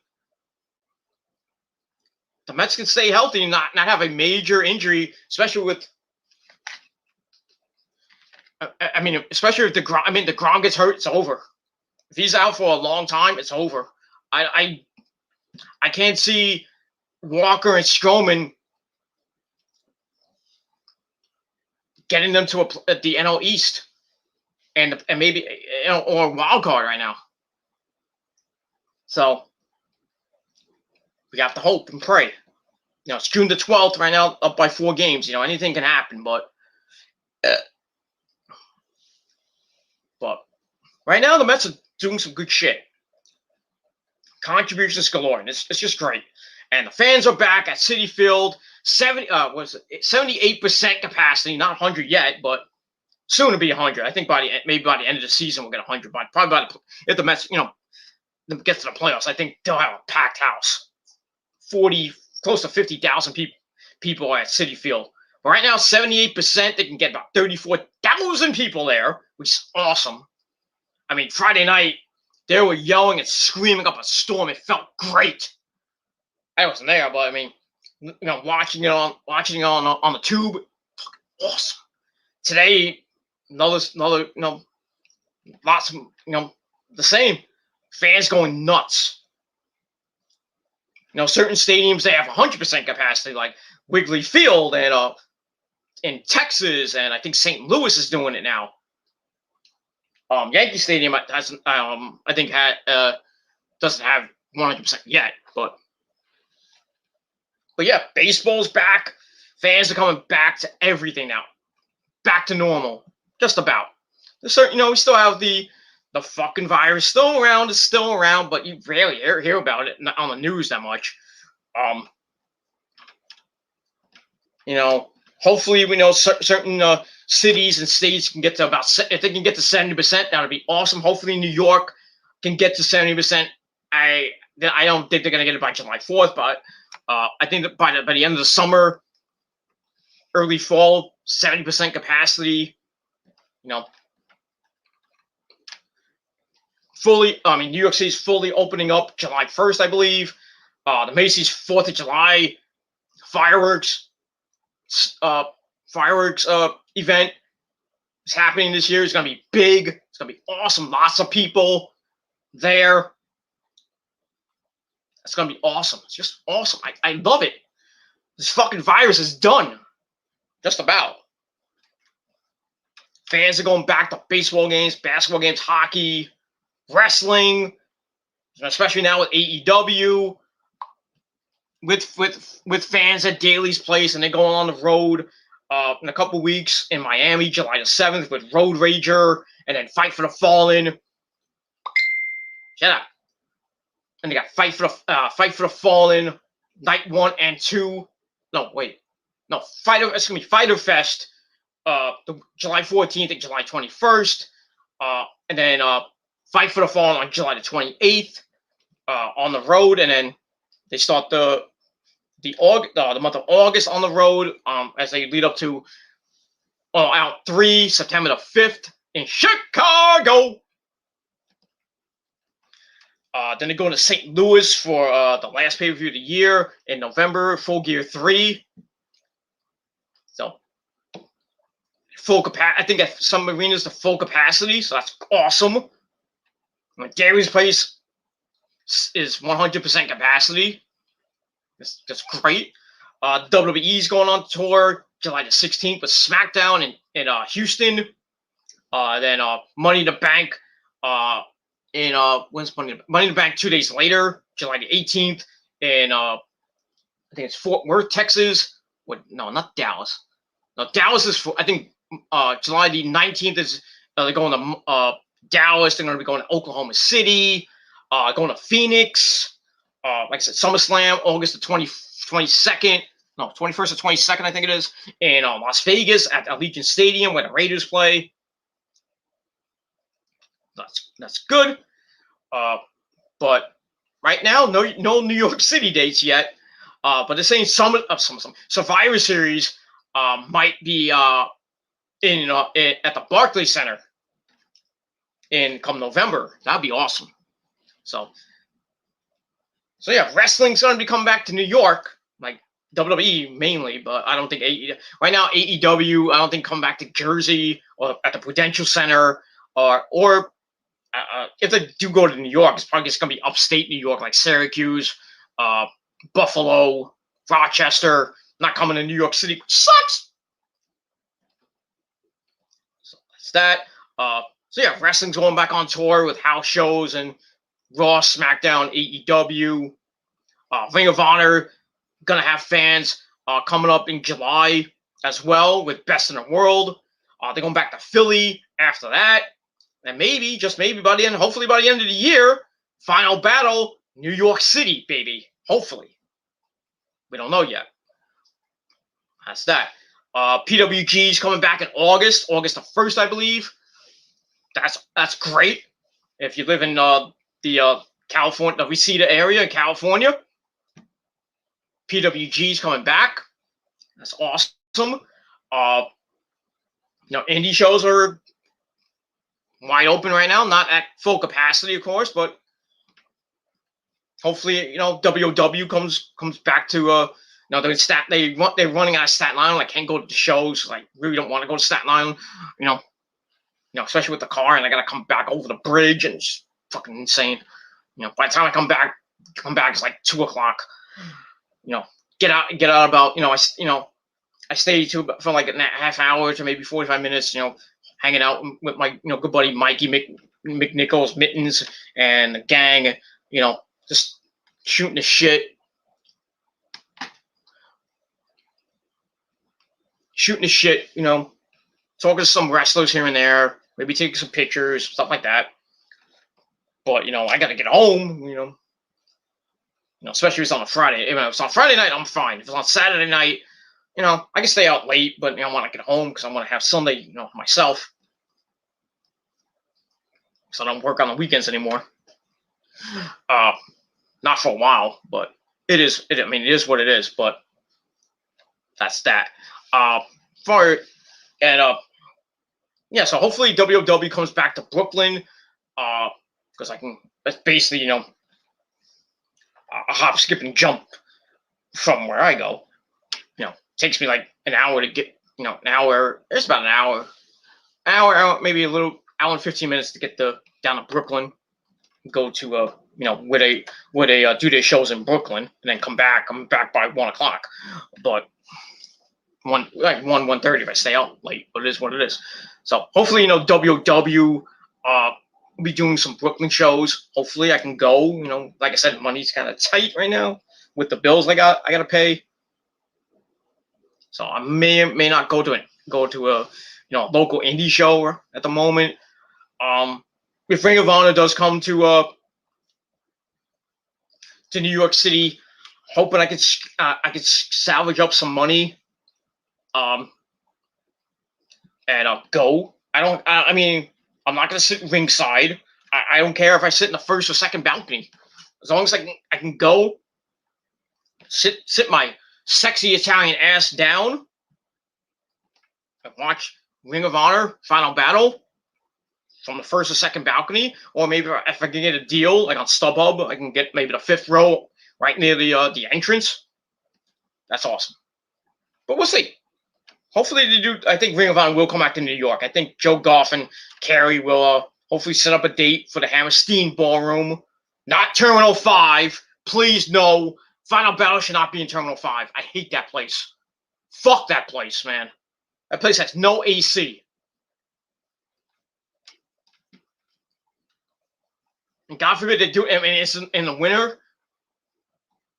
The Mets can stay healthy and not have a major injury, especially with. Especially if DeGrom gets hurt, it's over. If he's out for a long time, it's over. I can't see Walker and Stroman getting them to the NL East and maybe or a wild card right now. So we have to hope and pray. It's June the 12th right now, up by 4 games. Anything can happen, but right now the Mets are doing some good shit. Contributions galore. It's just great. And the fans are back at Citi Field. 78% capacity, not 100 yet, but soon to be 100. I think maybe by the end of the season we'll get 100. But probably if the Mets, gets to the playoffs, I think they'll have a packed house. Close to 50,000 people at Citi Field. But right now, 78%. They can get about 34,000 people there, which is awesome. I mean, Friday night they were yelling and screaming up a storm. It felt great. I wasn't there, but I mean, watching it on the tube, awesome. Today, lots of the same. Fans going nuts. Certain stadiums they have 100% capacity, like Wrigley Field and in Texas, and I think St. Louis is doing it now. Yankee Stadium hasn't, I think doesn't have 100% yet, but yeah, baseball's back. Fans are coming back to everything now, back to normal, just about. We still have the fucking virus still around. It's still around, but you rarely hear about it on the news that much. Hopefully we know certain cities and states can get to if they can get to 70%, that would be awesome. Hopefully New York can get to 70%. I don't think they're going to get it by July 4th, but I think that by the end of the summer, early fall, 70% capacity, fully. I mean, New York City's fully opening up July 1st, I believe. The Macy's 4th of July fireworks event is happening this year. It's going to be big. It's going to be awesome. Lots of people there. It's gonna be awesome. It's just awesome. I love it. This fucking virus is done. Just about. Fans are going back to baseball games, basketball games, hockey, wrestling, especially now with AEW, with fans at Daly's Place, and they're going on the road in a couple weeks in Miami, July the 7th, with Road Rager, and then Fight for the Fallen. Shut up. And they got Fight for the Fallen, Night 1 and 2. No, wait. No, it's gonna be Fighter Fest, July 14th and July 21st, and then Fight for the Fallen on July the 28th on the road, and then they start the month of August on the road as they lead up to All Out 3, September the 5th in Chicago. Then they go to St. Louis for the last pay-per-view of the year in November, Full Gear 3. So, full capacity. I think at some arenas, the full capacity, so that's awesome. Gary's Place is 100% capacity. That's great. WWE's going on tour July the 16th with SmackDown in Houston. Then Money in the Bank when's Money in the Bank 2 days later, July the 18th in I think it's Fort Worth, Texas. No, not Dallas. No, Dallas is I think July the 19th is they're going to Dallas. They're going to be going to Oklahoma City, going to Phoenix. Like I said, SummerSlam, August the 22nd. No, 21st or 22nd, I think it is, in Las Vegas at Allegiant Stadium where the Raiders play. That's good. But right now, no New York City dates yet. But they're saying some Survivor Series might be at the Barclays Center come November. That'd be awesome. So yeah, wrestling's going to be coming back to New York, like WWE mainly, but I don't think right now AEW. I don't think come back to Jersey or at the Prudential Center or if they do go to New York, it's probably just going to be upstate New York, like Syracuse, Buffalo, Rochester. Not coming to New York City, which sucks. So that's that. So yeah, wrestling's going back on tour with house shows and Raw, SmackDown, AEW. Ring of Honor gonna have fans coming up in July as well with Best in the World. They're going back to Philly after that. And maybe, just maybe hopefully by the end of the year, Final Battle, New York City, baby. Hopefully. We don't know yet. That's that. PWG's coming back in August the 1st, I believe. That's great. If you live in the California, the Reseda area in California, PWG's coming back. That's awesome. Indie shows are wide open right now, not at full capacity, of course, but hopefully, WOW comes back to they're running out of Staten Island. I can't go to the shows. Like, really don't want to go to Staten Island, especially with the car, and I gotta come back over the bridge, and it's fucking insane. By the time I come back it's like 2:00. Get out about I stay for like a half hour to maybe 45 minutes. Hanging out with my good buddy Mikey McNichols Mittens and the gang. Just shooting the shit. Talking to some wrestlers here and there, maybe taking some pictures, stuff like that. But I gotta get home, especially if it's on a Friday. If it's on Friday night, I'm fine. If it's on Saturday night, I can stay out late, but I want to get home because I want to have Sunday, myself. So I don't work on the weekends anymore. Not for a while, but it is what it is. But that's that. So hopefully WOW comes back to Brooklyn, because I can. That's basically a hop, skip, and jump from where I go. Takes me like an hour to get. An hour. It's about an hour, maybe a little hour and 15 minutes to get down to Brooklyn. Go to where they do their shows in Brooklyn and then come back. I'm back by 1 o'clock, but 1:30 if I stay out late. But it is what it is. So hopefully, WW will be doing some Brooklyn shows. Hopefully, I can go. Like I said, money's kind of tight right now with the bills I got to pay. So I may or may not go to a local indie show at the moment. If Ring of Honor does come to New York City, hoping I could salvage up some money, and go. I mean, I'm not gonna sit ringside. I don't care if I sit in the first or second balcony, as long as I can go, sit my sexy Italian ass down, and watch Ring of Honor Final Battle from the first or second balcony, or maybe if I can get a deal like on StubHub, I can get maybe the fifth row right near the entrance. That's awesome. But we'll see. Hopefully they do. I think Ring of Honor will come back to New York. I think Joe Goff and Carrie will hopefully set up a date for the Hammerstein Ballroom, not Terminal 5. Please, no. Final Battle should not be in Terminal 5. I hate that place. Fuck that place, man. That place has no AC. And God forbid they do. I mean, it's in the winter.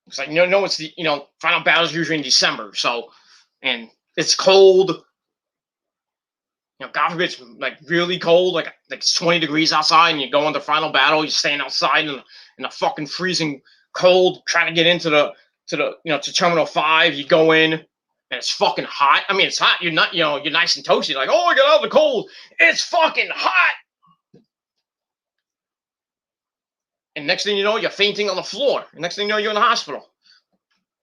It's like it's the Final Battle is usually in December, so and it's cold. God forbid it's like really cold, like it's 20 degrees outside, and you go into Final Battle. You're staying outside in the fucking freezing cold, trying to get into to Terminal 5. You go in, and it's fucking hot. I mean, it's hot. You're not you're nice and toasty, like, oh, I got out of the cold. It's fucking hot. And next thing you know, you're fainting on the floor. And next thing you know, you're in the hospital.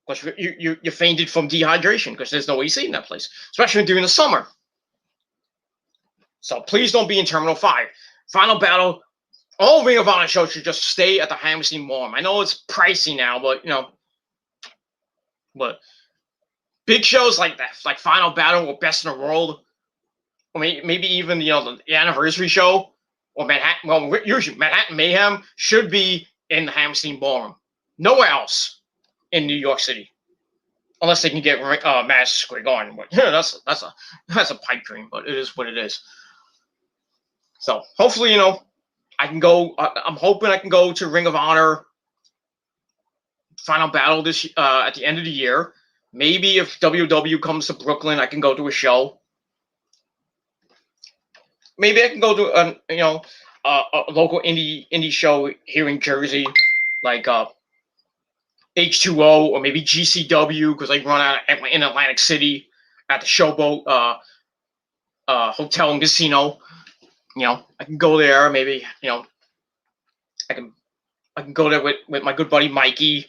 Because you fainted from dehydration because there's no AC in that place, especially during the summer. So please don't be in Terminal 5. Final Battle, all Ring of Honor shows should just stay at the Hammerstein Ballroom. I know it's pricey now, but but big shows like that, like Final Battle or Best in the World, or maybe even the anniversary show, or Manhattan. Well, usually Manhattan Mayhem should be in the Hammerstein Ballroom. Nowhere else in New York City, unless they can get Madison Square Garden. But that's a pipe dream. But it is what it is. So hopefully, I can go. I'm hoping I can go to Ring of Honor Final Battle this at the end of the year. Maybe if WW comes to Brooklyn, I can go to a show. Maybe I can go to a local indie show here in Jersey, like H2O or maybe GCW, because I run out in Atlantic City at the Showboat Hotel and Casino. I can go there. Maybe I can go there with my good buddy Mikey.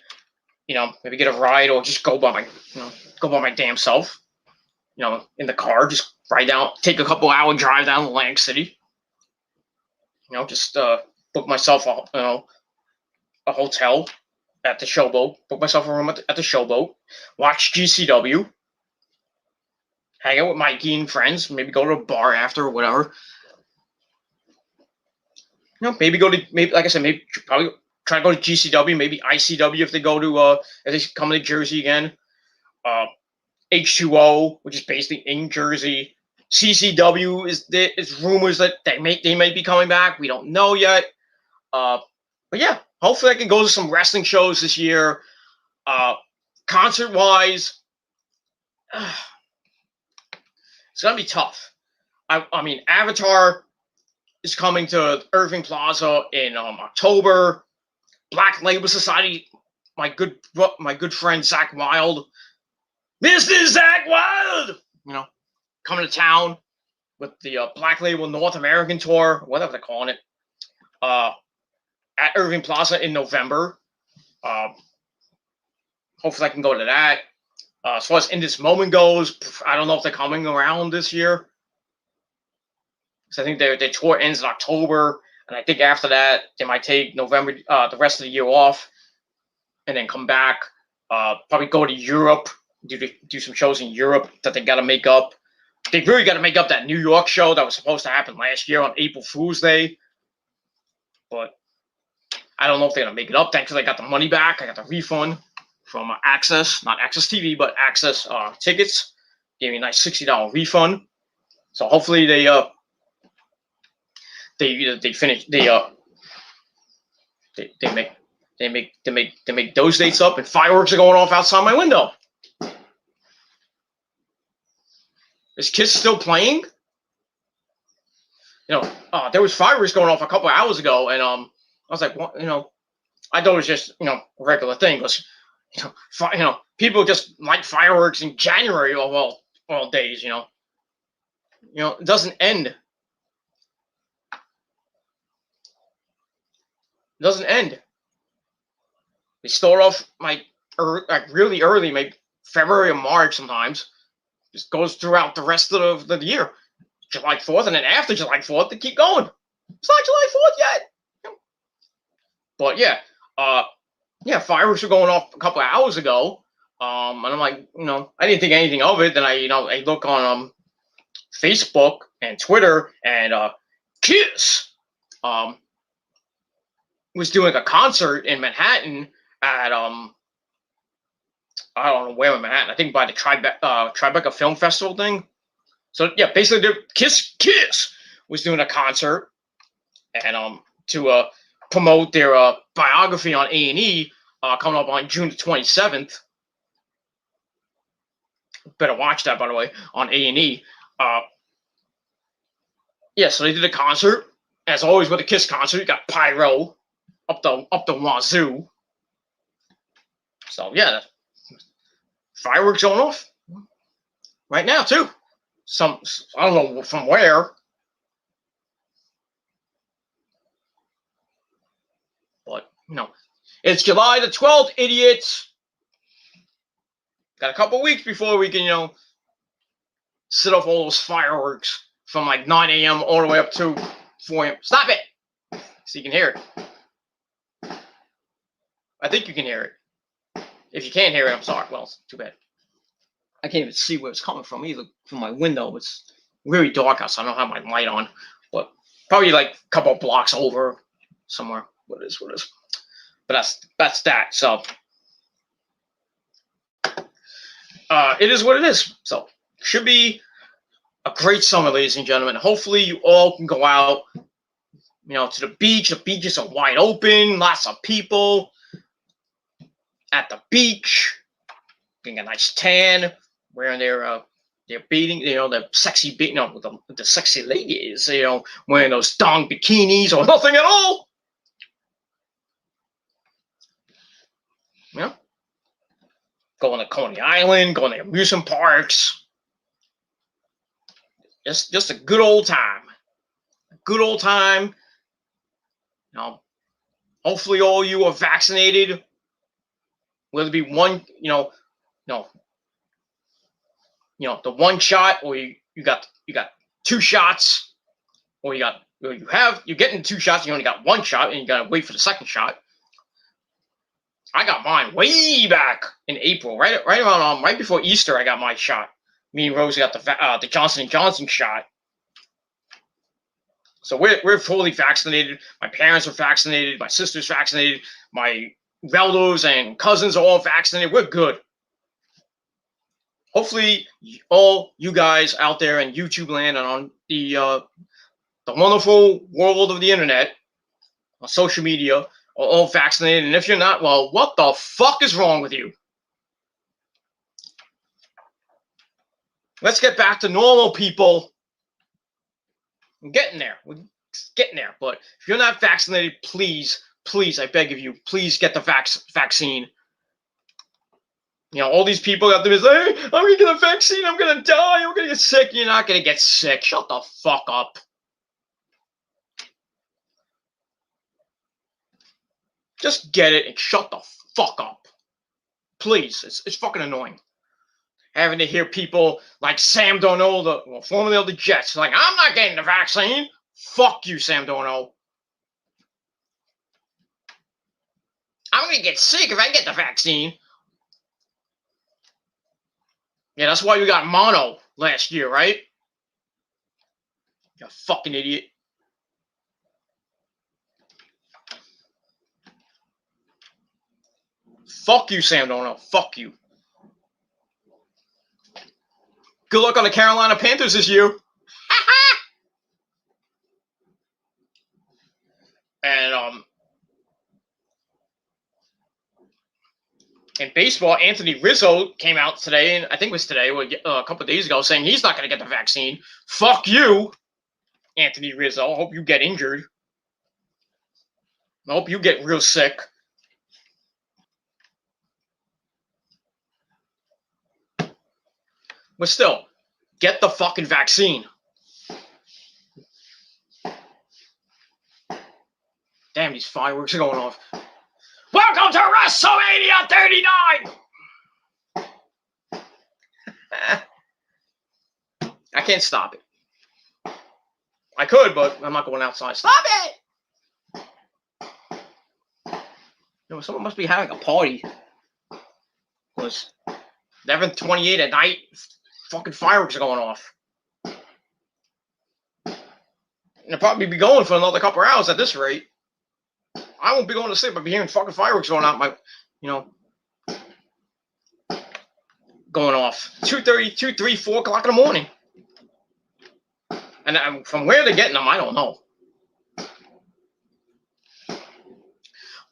Maybe get a ride or just go by my damn self. In the car, just ride down, take a couple hour drive down to Atlantic City. Just book myself a hotel at the Showboat. Book myself a room at the Showboat. Watch GCW. Hang out with Mikey and friends. Maybe go to a bar after or whatever. Maybe like I said, maybe probably try to go to GCW, maybe ICW if they go to if they come to Jersey again. H2O, which is basically in Jersey. CCW is rumors that they may be coming back. We don't know yet. But yeah, hopefully I can go to some wrestling shows this year. Concert wise, it's gonna be tough. I mean, Avatar is coming to Irving Plaza in October. Black Label Society, my good friend Zach Wilde, Mr. Zach Wilde, coming to town with the Black Label North American tour, whatever they're calling it, at Irving Plaza in November. Hopefully I can go to that. As far as In This Moment goes, I don't know if they're coming around this year. So I think their tour ends in October, and I think after that they might take November, the rest of the year off, and then come back. Probably go to Europe, do some shows in Europe that they got to make up. They really got to make up that New York show that was supposed to happen last year on April Fool's Day. But I don't know if they're gonna make it up. Thankfully, I got the money back. I got the refund from Access, not Access TV, but Access tickets. Gave me a nice $60 refund. So hopefully they finish they make those dates up, and fireworks are going off outside my window. Is Kiss still playing? There was fireworks going off a couple of hours ago, and I was like, well, I thought it was just a regular thing, because people just like fireworks in January of all days. It doesn't end. It doesn't end. They start off like really early, maybe February or March sometimes. Just goes throughout the rest of the year. July 4th, and then after July 4th, they keep going. It's not July 4th yet. But yeah, fireworks were going off a couple of hours ago. And I'm like, I didn't think anything of it. Then I look on Facebook and Twitter, and Kiss was doing a concert in Manhattan at I don't know where in Manhattan. I think by the Tribeca Film Festival thing. So yeah, basically, Kiss was doing a concert, and to promote their biography on A&E coming up on June the 27th. Better watch that, by the way, on A&E. Yeah, so they did a concert. As always with a Kiss concert, you got pyro up the wazoo. So yeah, fireworks going off right now too. I don't know from where, but it's July the 12th, idiots. Got a couple weeks before we can set off all those fireworks from like 9 a.m. all the way up to 4 a.m. Stop it! So you can hear it. I think you can hear it. If you can't hear it, I'm sorry. Well, it's too bad. I can't even see where it's coming from either from my window. It's really dark outside. I don't have my light on, but probably like a couple of blocks over somewhere. What is? But that's that. So it is what it is. So should be a great summer, ladies and gentlemen. Hopefully you all can go out, to the beach. The beaches are wide open. Lots of people at the beach, getting a nice tan, wearing their beating, the sexy with the sexy ladies, wearing those thong bikinis or nothing at all. Going to Coney Island, going to amusement parks. Just a good old time. A good old time. Hopefully all you are vaccinated. Whether it be one, the one shot, or you got 2 shots, or you're getting 2 shots, you only got 1 shot, and you gotta wait for the second shot. I got mine way back in April, right around right before Easter. I got my shot. Me and Rosie got the Johnson & Johnson shot. So we're fully vaccinated. My parents are vaccinated. My sister's vaccinated. My relatives and cousins are all vaccinated. We're good. Hopefully, all you guys out there in YouTube land and on the wonderful world of the internet, on social media, are all vaccinated. And if you're not, well, what the fuck is wrong with you? Let's get back to normal, people. We're getting there. But if you're not vaccinated, please, I beg of you, please get the vaccine. All these people out there is like, hey, I'm going to get a vaccine, I'm going to die, I'm going to get sick. You're not going to get sick. Shut the fuck up. Just get it and shut the fuck up. Please. It's fucking annoying. Having to hear people like Sam Darnold, formerly of the Jets, like, I'm not getting the vaccine. Fuck you, Sam Darnold. I'm going to get sick if I get the vaccine. Yeah, that's why you got mono last year, right? You fucking idiot. Fuck you, Sam Darnold. Fuck you. Good luck on the Carolina Panthers this year. And in baseball, Anthony Rizzo came out today, and I think it was today, or a couple of days ago, saying he's not going to get the vaccine. Fuck you, Anthony Rizzo. I hope you get injured. I hope you get real sick. But still, get the fucking vaccine. Damn, these fireworks are going off. Welcome to WrestleMania 39! I can't stop it. I could, but I'm not going outside. Stop it! Someone must be having a party. It was 11:28 at night. Fucking fireworks are going off. And they'll probably be going for another couple of hours at this rate. I won't be going to sleep. I'll be hearing fucking fireworks going out going off. 2:30, 2, 3, 4 o'clock in the morning. And from where they're getting them, I don't know.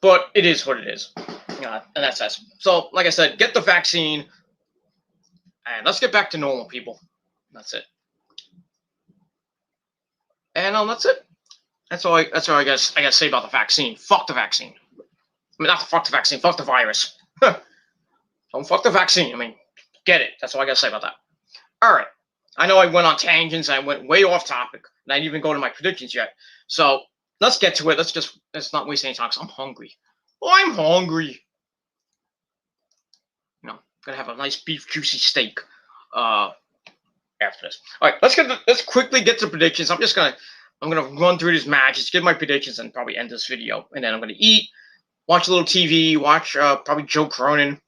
But it is what it is. And that's that. So, like I said, get the vaccine. And let's get back to normal, people. That's it. And that's it. That's all I guess I gotta say about the vaccine. Fuck the vaccine. I mean, not fuck the vaccine. Fuck the virus. Don't fuck the vaccine. I mean, get it. That's all I gotta say about that. All right. I know I went on tangents. I went way off topic, and I didn't even go to my predictions yet. So let's get to it. Let's not waste any time. Cause I'm hungry. Oh, I'm hungry. Gonna have a nice beef juicy steak. After this. All right. Let's quickly get to predictions. I'm gonna run through these matches, give my predictions, and probably end this video. And then I'm gonna eat, watch a little TV, watch probably Joe Cronin,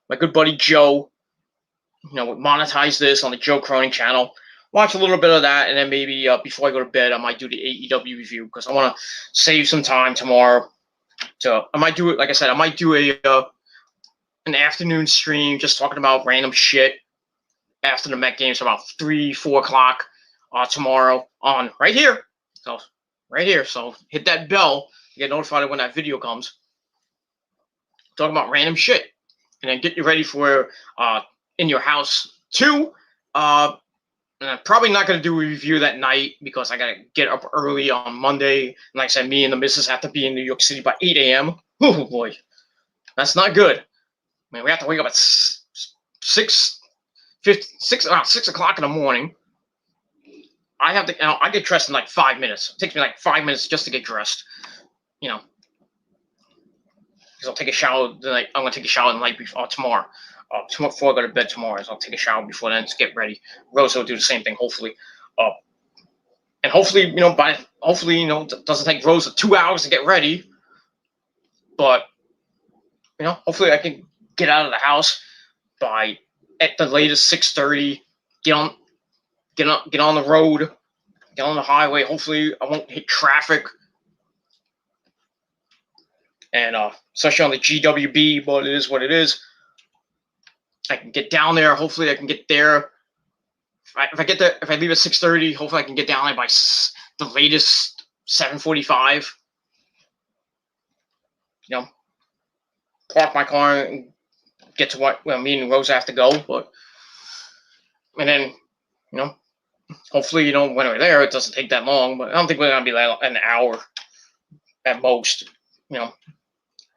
my good buddy Joe. Monetize this on the Joe Cronin channel. Watch a little bit of that, and then maybe before I go to bed, I might do the AEW review because I want to save some time tomorrow. So I might do it. Like I said, I might do an afternoon stream just talking about random shit after the Met games, about 3, 4 o'clock tomorrow on right here. So right here. So hit that bell to get notified when that video comes. Talking about random shit. And then get you ready for In Your House 2. And I'm probably not going to do a review that night because I got to get up early on Monday. And like I said, me and the missus have to be in New York City by 8 a.m. Oh, boy. That's not good. I mean, we have to wake up at 6 o'clock in the morning. I have to. I get dressed in like 5 minutes. It takes me like 5 minutes just to get dressed. Because I'll take a shower. I'm gonna take a shower the night before tomorrow. Before I go to bed tomorrow, so I'll take a shower before then to get ready. Rosa will do the same thing, hopefully. And hopefully, it doesn't take Rosa 2 hours to get ready. But hopefully I can get out of the house by at the latest 6:30. Get on the road, get on the highway. Hopefully I won't hit traffic. And especially on the GWB, but it is what it is. I can get down there. Hopefully I can get there. If I leave at 6:30, hopefully I can get down there by the latest 7:45. Park my car and get to where me and Rosa have to go. And then, hopefully, when we're there, it doesn't take that long. But I don't think we're gonna be like an hour at most.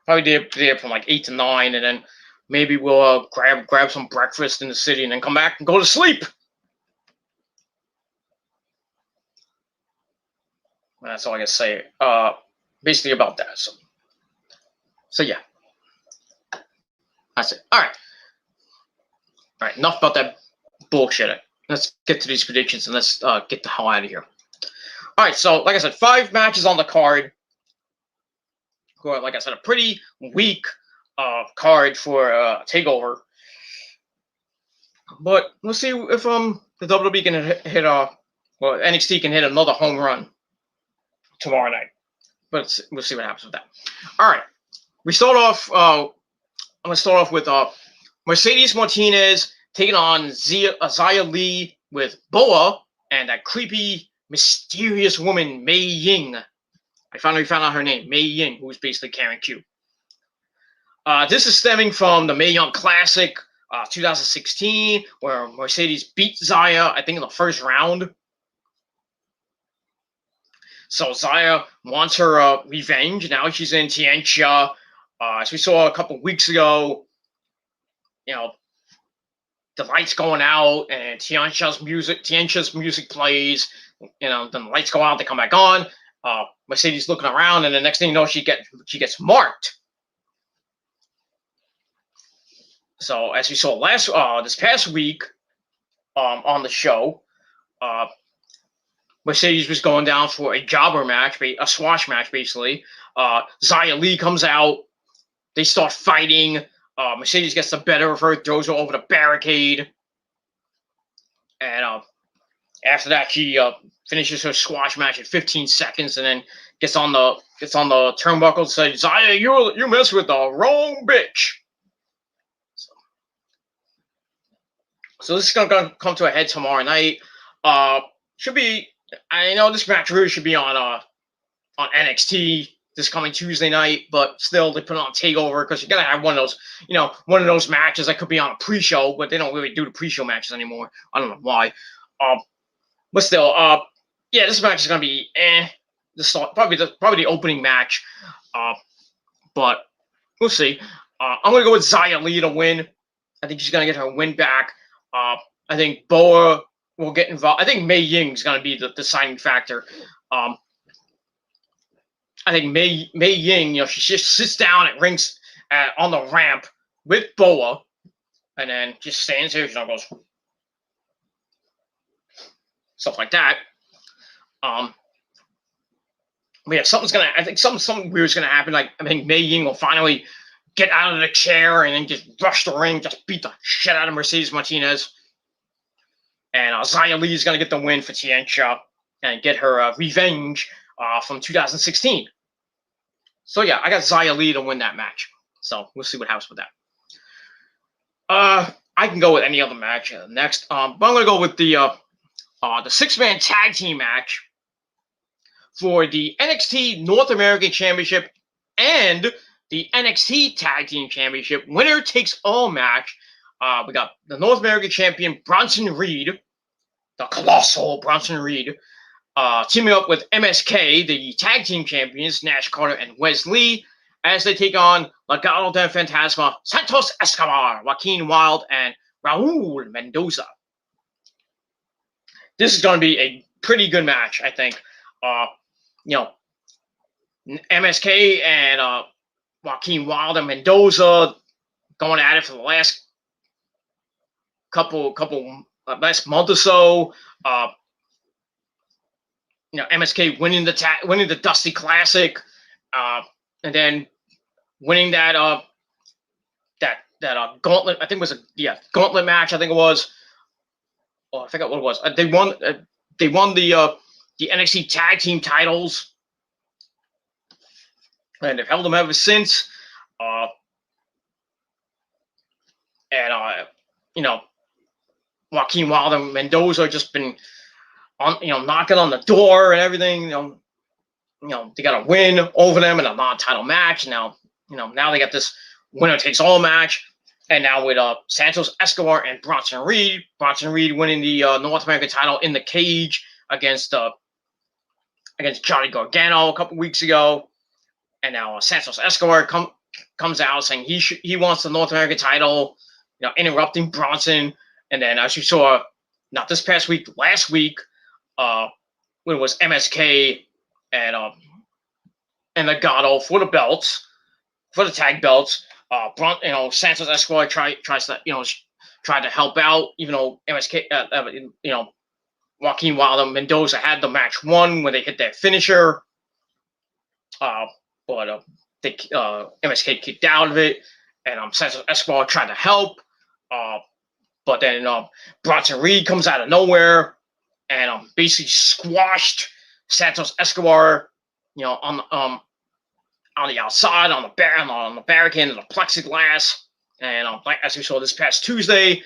Probably there from like 8 to 9, and then maybe we'll grab some breakfast in the city, and then come back and go to sleep. And that's all I gotta say. Basically about that. So yeah, that's it. All right. Enough about that bullshit. Let's get to these predictions and let's get the hell out of here. All right. So like I said, 5 matches on the card. Like I said, a pretty weak card for Takeover. But we'll see if the WWE can hit NXT can hit another home run tomorrow night. But we'll see what happens with that. All right. We start off I'm gonna start off with Mercedes Martinez taking on Xia Li with Boa and that creepy, mysterious woman Mei Ying. I finally found out her name, Mei Ying, who's basically Karen Q. This is stemming from the Mae Young Classic 2016, where Mercedes beat Xia, I think, in the first round. So Xia wants her revenge. Now she's in Tianxia. As we saw a couple weeks ago, you know, the lights going out and Tianxia's music plays. Then the lights go out, they come back on. Mercedes looking around, and the next thing you know, she gets marked. So as we saw this past week on the show, Mercedes was going down for a jobber match, a squash match, basically. Xia Li comes out. They start fighting. Mercedes gets the better of her, throws her over the barricade. And after that, she finishes her squash match in 15 seconds, and then gets on the turnbuckle and says, "Xia, you mess with the wrong bitch." So this is gonna come to a head tomorrow night. Should be. I know this match really should be on NXT this coming Tuesday night, but still they put it on Takeover because you gotta have one of those matches that could be on a pre-show, but they don't really do the pre-show matches anymore. I don't know why. But still, yeah, this match is gonna be probably the opening match. But we'll see. I'm gonna go with Xia Li to win. I think she's gonna get her win back. I think Boa will get involved. I think Mei Ying's gonna be the deciding factor. I think Mei Ying, she just sits down at rings on the ramp with Boa, and then just stands there, goes stuff like that. But yeah, I think something weird's gonna happen. Like, I think Mei Ying will finally get out of the chair and then just rush the ring, just beat the shit out of Mercedes Martinez. And Xia Li is going to get the win for Tianxia and get her revenge from 2016. So yeah, I got Xia Li to win that match. So we'll see what happens with that. I can go with any other match next. But I'm going to go with the 6-man tag team match for the NXT North American Championship and the NXT Tag Team Championship. Winner takes all match. We got the North American champion, Bronson Reed, the colossal Bronson Reed, teaming up with MSK, the tag team champions, Nash Carter and Wes Lee, as they take on Legado del Fantasma, Santos Escobar, Joaquin Wilde, and Raul Mendoza. This is going to be a pretty good match, I think. MSK and Joaquin Wilde and Mendoza going at it for the last last month or so. MSK winning the Dusty Classic, and then winning that gauntlet. I think it was gauntlet match. I think it was. Oh, I forgot what it was. They won the NXT Tag Team titles, and they've held them ever since. Joaquin Wilde and Mendoza just been knocking on the door and everything. They got a win over them in a non-title match. Now they got this winner takes all match, and now with Santos Escobar and Bronson Reed. Bronson Reed winning the North American title in the cage against Johnny Gargano a couple weeks ago, and now Santos Escobar comes out saying he wants the North American title, interrupting Bronson. And then as you saw, not this past week, last week, when it was MSK and Legado for the belts, for the tag belts, Santos Escobar tried to help out, even though MSK, Joaquin Wilde and Mendoza had the match won when they hit their finisher, but MSK kicked out of it, and Santos Escobar tried to help. But then Bronson Reed comes out of nowhere and basically squashed Santos Escobar, on the outside, on the barricade, and the plexiglass. And like as we saw this past Tuesday,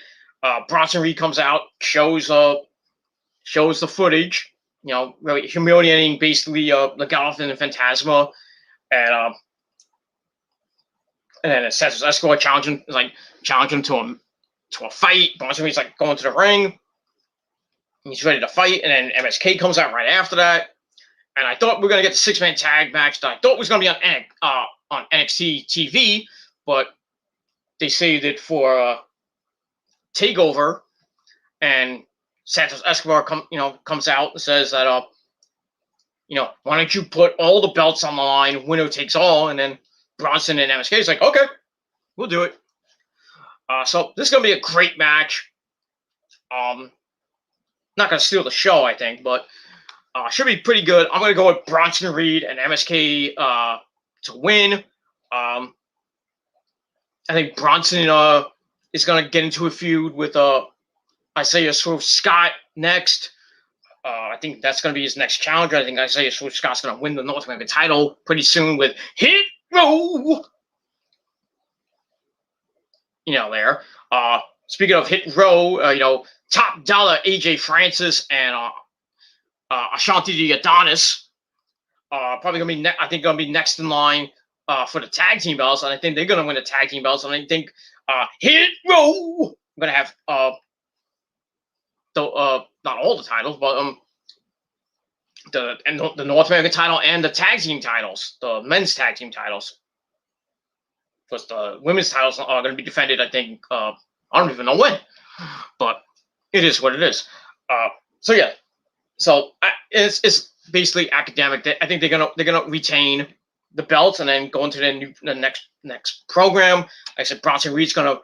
Bronson Reed comes out, shows the footage, really humiliating basically Legalith and Phantasma, and then Santos Escobar challenging him to a fight. Bronson Reed's like going to the ring. He's ready to fight, and then MSK comes out right after that. And I thought we were gonna get the 6-man tag match that I thought was gonna be on NXT TV, but they saved it for Takeover. And Santos Escobar comes out and says that why don't you put all the belts on the line, winner takes all, and then Bronson and MSK is like, okay, we'll do it. So this is gonna be a great match. Not gonna steal the show, I think, but should be pretty good. I'm gonna go with Bronson Reed and MSK to win. I think Bronson is gonna get into a feud with Isaiah Swerve Scott next. I think that's gonna be his next challenger. I think Isaiah Swerve Scott's gonna win the North American title pretty soon with Hit Row. There. Speaking of Hit Row, Top Dollar AJ Francis and Ashanti the Adonis probably gonna be I think gonna be next in line for the tag team belts, and I think they're gonna win the tag team belts. And I think Hit Row I'm gonna have not all the titles, but the North American title and the tag team titles, the men's tag team titles. Because the women's titles are going to be defended, I think, I don't even know when, but it is what it is. So yeah, it's basically academic. I think they're gonna retain the belts and then go into the next program. Like I said, Bronson Reed's gonna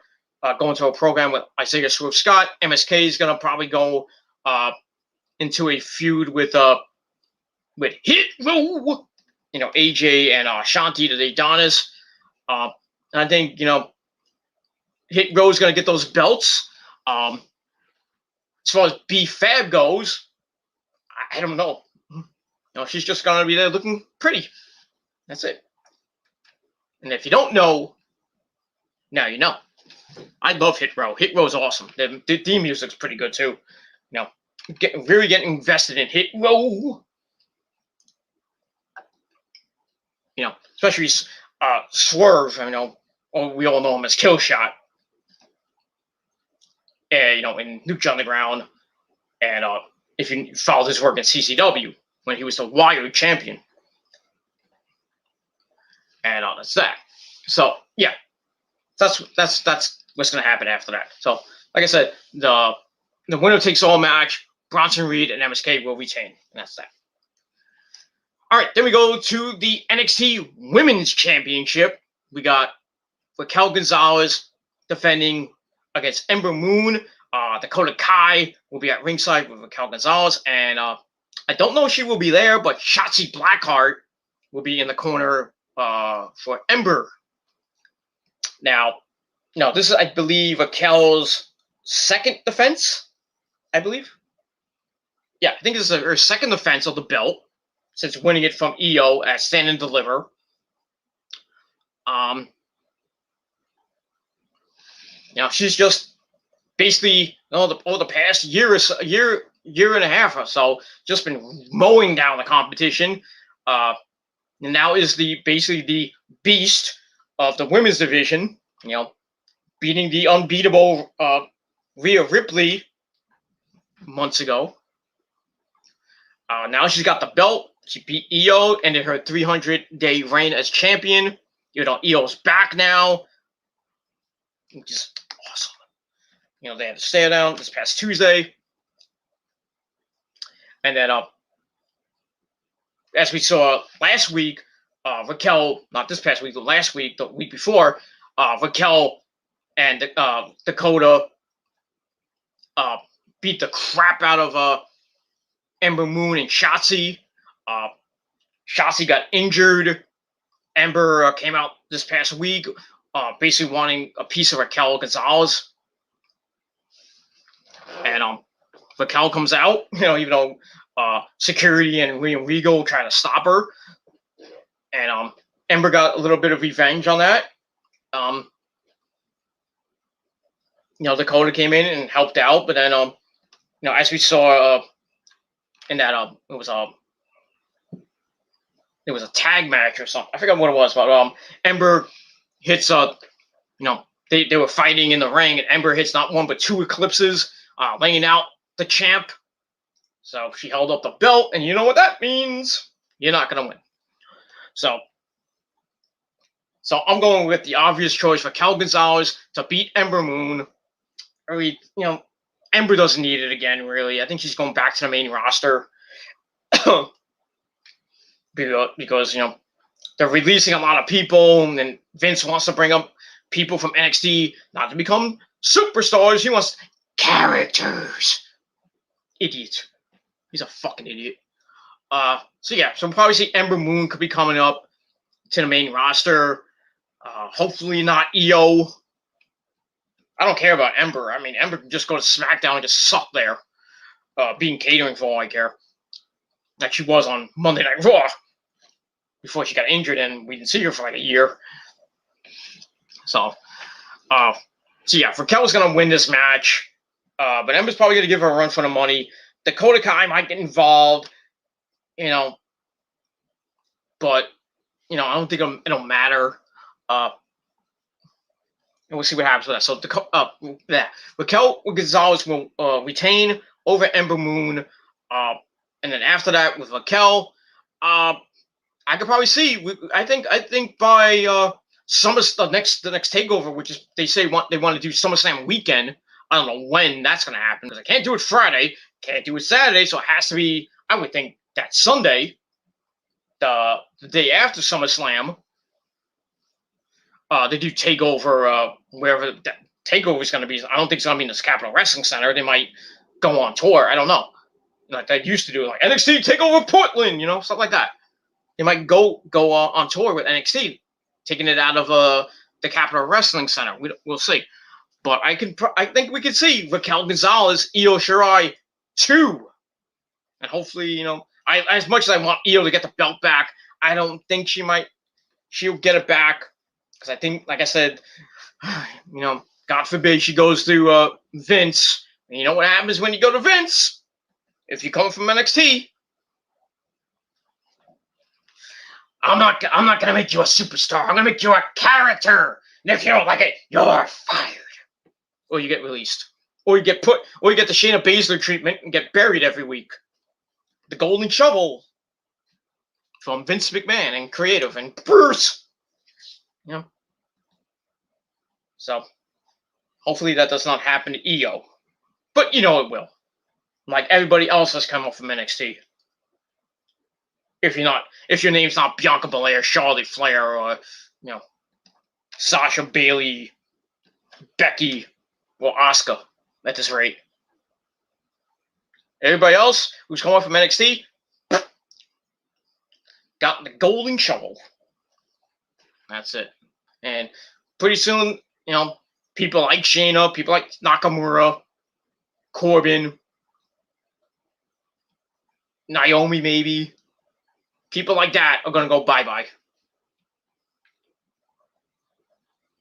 go into a program with Isaiah Swerve Scott. MSK is gonna probably go into a feud with Hit Row, AJ and Shanti the Adonis. And I think, Hit Row's going to get those belts. As far as B-Fab goes, I don't know. She's just going to be there looking pretty. That's it. And if you don't know, now you know. I love Hit Row. Hit Row's awesome. The theme music's pretty good, too. Really getting invested in Hit Row. Especially Swerve, we all know him as Killshot. In Nuke Underground, and if you followed his work in CCW when he was the Wired champion, and that's that. So yeah, that's what's going to happen after that. So like I said, the winner takes all match. Bronson Reed and MSK will retain, and that's that. All right, then we go to the NXT Women's Championship. We got Raquel Gonzalez defending against Ember Moon. Dakota Kai will be at ringside with Raquel Gonzalez. And I don't know if she will be there, but Shotzi Blackheart will be in the corner for Ember. Now, this is, I believe, Raquel's second defense, I believe. Yeah, I think this is her second defense of the belt since winning it from EO at Stand and Deliver. She's just basically over the past year and a half or so, just been mowing down the competition. And now is basically the beast of the women's division. Beating the unbeatable Rhea Ripley months ago. Now she's got the belt. She beat EO, ended her 300-day reign as champion. EO's back now, which is awesome. They had to stare down this past Tuesday. And then, as we saw last week, Raquel, not this past week, but last week, the week before, Raquel and Dakota beat the crap out of Ember Moon and Shotzi. Shotzi got injured. Ember came out this past week basically wanting a piece of Raquel Gonzalez. And Raquel comes out, even though security and William Regal try to stop her. And Ember got a little bit of revenge on that. Dakota came in and helped out, but then as we saw in that it was a tag match or something. I forgot what it was, but Ember hits they were fighting in the ring, and Ember hits not one but two eclipses, laying out the champ. So she held up the belt, and you know what that means? You're not gonna win. So I'm going with the obvious choice, Raquel Gonzalez to beat Ember Moon. Really, Ember doesn't need it again, really. I think she's going back to the main roster because they're releasing a lot of people, and Vince wants to bring up people from NXT not to become superstars. He wants characters. Idiot. He's a fucking idiot. So we'll probably see Ember Moon could be coming up to the main roster. Hopefully not Io. I don't care about Ember. I mean, Ember can just go to SmackDown and just suck there, being catering for all I care. Like she was on Monday Night Raw before she got injured, and we didn't see her for like a year. So Raquel's gonna win this match, but Ember's probably gonna give her a run for the money. Dakota Kai might get involved, but I don't think it'll matter. And we'll see what happens with that. So Raquel Gonzalez will retain over Ember Moon, and then after that with Raquel, I could probably see. I think by the next Takeover, which is they want to do SummerSlam weekend. I don't know when that's going to happen because I can't do it Friday, can't do it Saturday, so it has to be. I would think that Sunday, the day after SummerSlam. They do Takeover wherever that Takeover is going to be. I don't think it's going to be in this Capitol Wrestling Center. They might go on tour. I don't know. Like they used to do, like NXT Takeover Portland, something like that. They might go on tour with NXT, taking it out of the Capitol Wrestling Center. We'll see. But I think we could see Raquel Gonzalez, Io Shirai 2. And hopefully, as much as I want Io to get the belt back, I don't think she'll get it back. Because I think, like I said, God forbid she goes to Vince. And you know what happens when you go to Vince? If you come from NXT, I'm not gonna make you a superstar. I'm gonna make you a character. And if you don't like it, you're fired. Or you get released. Or you get the Shayna Baszler treatment and get buried every week. The golden shovel from Vince McMahon and creative and Bruce. So hopefully that does not happen to Io. But it will. Like everybody else has come up from NXT. If your name's not Bianca Belair, Charlotte Flair, or Sasha, Bayley, Becky, or Asuka at this rate. Everybody else who's come up from NXT got the golden shovel. That's it. And pretty soon, people like Shayna, people like Nakamura, Corbin, Naomi maybe, people like that are going to go bye-bye.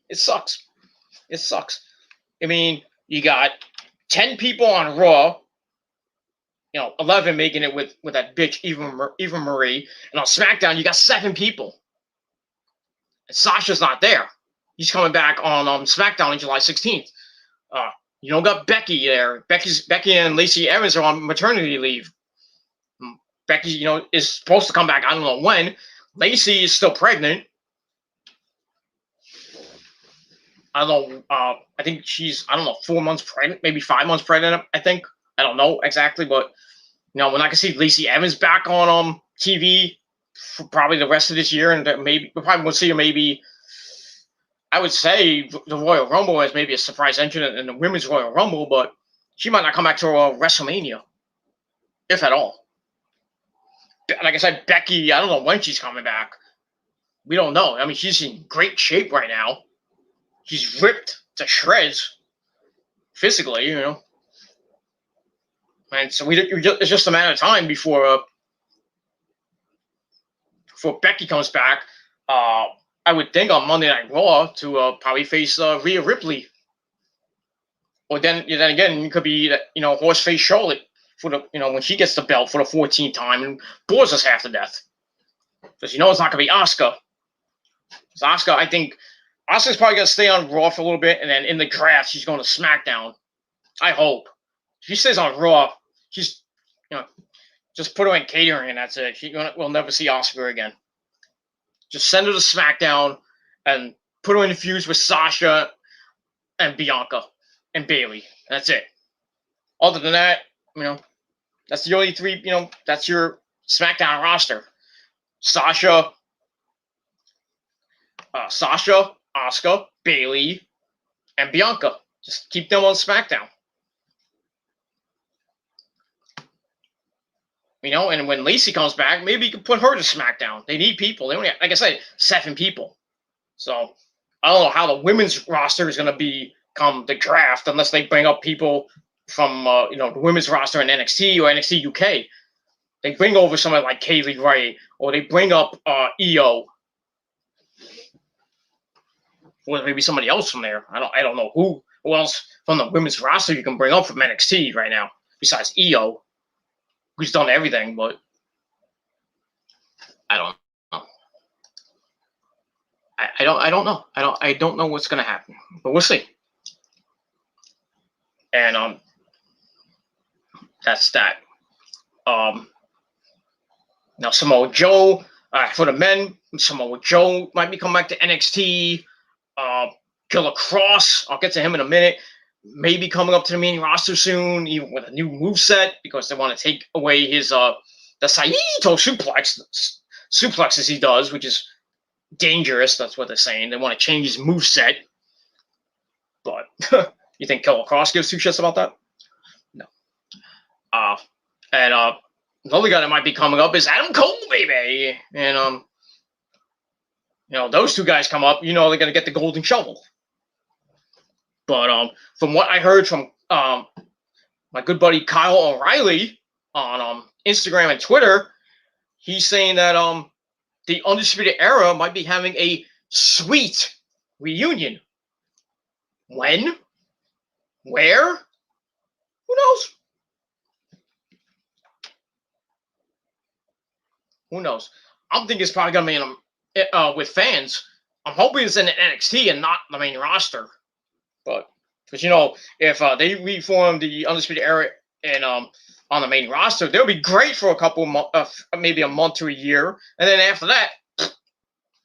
It sucks. I mean, you got 10 people on Raw, 11 making it with that bitch Eva Marie, and on SmackDown you got 7 people. And Sasha's not there. He's coming back on SmackDown on July 16th. You don't got Becky there. Becky and Lacey Evans are on maternity leave. Becky, is supposed to come back. I don't know when. Lacey is still pregnant. I don't know. I think she's 4 months pregnant, maybe 5 months pregnant. I think. I don't know exactly, but we're not gonna see Lacey Evans back on TV for probably the rest of this year, and maybe we'll probably see her maybe. I would say the Royal Rumble as maybe a surprise entrant in the Women's Royal Rumble, but she might not come back to WrestleMania, if at all. Like I said, Becky, I don't know when she's coming back. We don't know. I mean, she's in great shape right now. She's ripped to shreds physically, And so it's just a matter of time before Becky comes back. I would think on Monday Night Raw to probably face Rhea Ripley. Or then again, it could be that, Horseface Charlotte for the, when she gets the belt for the 14th time and bores us half to death. Because it's not going to be Asuka. Because Asuka, I think Asuka's probably going to stay on Raw for a little bit, and then in the draft, she's going to SmackDown. I hope. If she stays on Raw, she's, just put her in catering and that's it. We'll never see Asuka again. Just send her to SmackDown and put her in the feuds with Sasha and Bianca and Bayley. That's it. Other than that, that's the only three, that's your SmackDown roster. Sasha, Asuka, Bayley, and Bianca. Just keep them on SmackDown. And when Lacey comes back, maybe you can put her to SmackDown. They need people. They only have, like I said, 7 people. So I don't know how the women's roster is going to be come the draft unless they bring up people from the women's roster in NXT or NXT UK. They bring over somebody like Kaylee Ray, or they bring up Io, or maybe somebody else from there. I don't know who else from the women's roster you can bring up from NXT right now besides Io, who's done everything. But I don't know. I don't know. I don't know what's gonna happen, but we'll see. And that's that. Now Samoa Joe, for the men, Samoa Joe might be coming back to NXT. Killer Cross, I'll get to him in a minute. Maybe coming up to the main roster soon, even with a new moveset, because they want to take away his the Saito suplexes he does, which is dangerous. That's what they're saying. They want to change his moveset. But you think Killer Cross gives 2 shits about that? No. And another guy that might be coming up is Adam Cole, baby. And those 2 guys come up, they're gonna get the golden shovel. But from what I heard from my good buddy Kyle O'Reilly on Instagram and Twitter, he's saying that the Undisputed Era might be having a sweet reunion. When? Where? Who knows? Who knows? I'm thinking it's probably gonna be with fans. I'm hoping it's in NXT and not the main roster. But because if they reform the Undisputed Era and on the main roster, they'll be great for a couple months, maybe a month to a year, and then after that,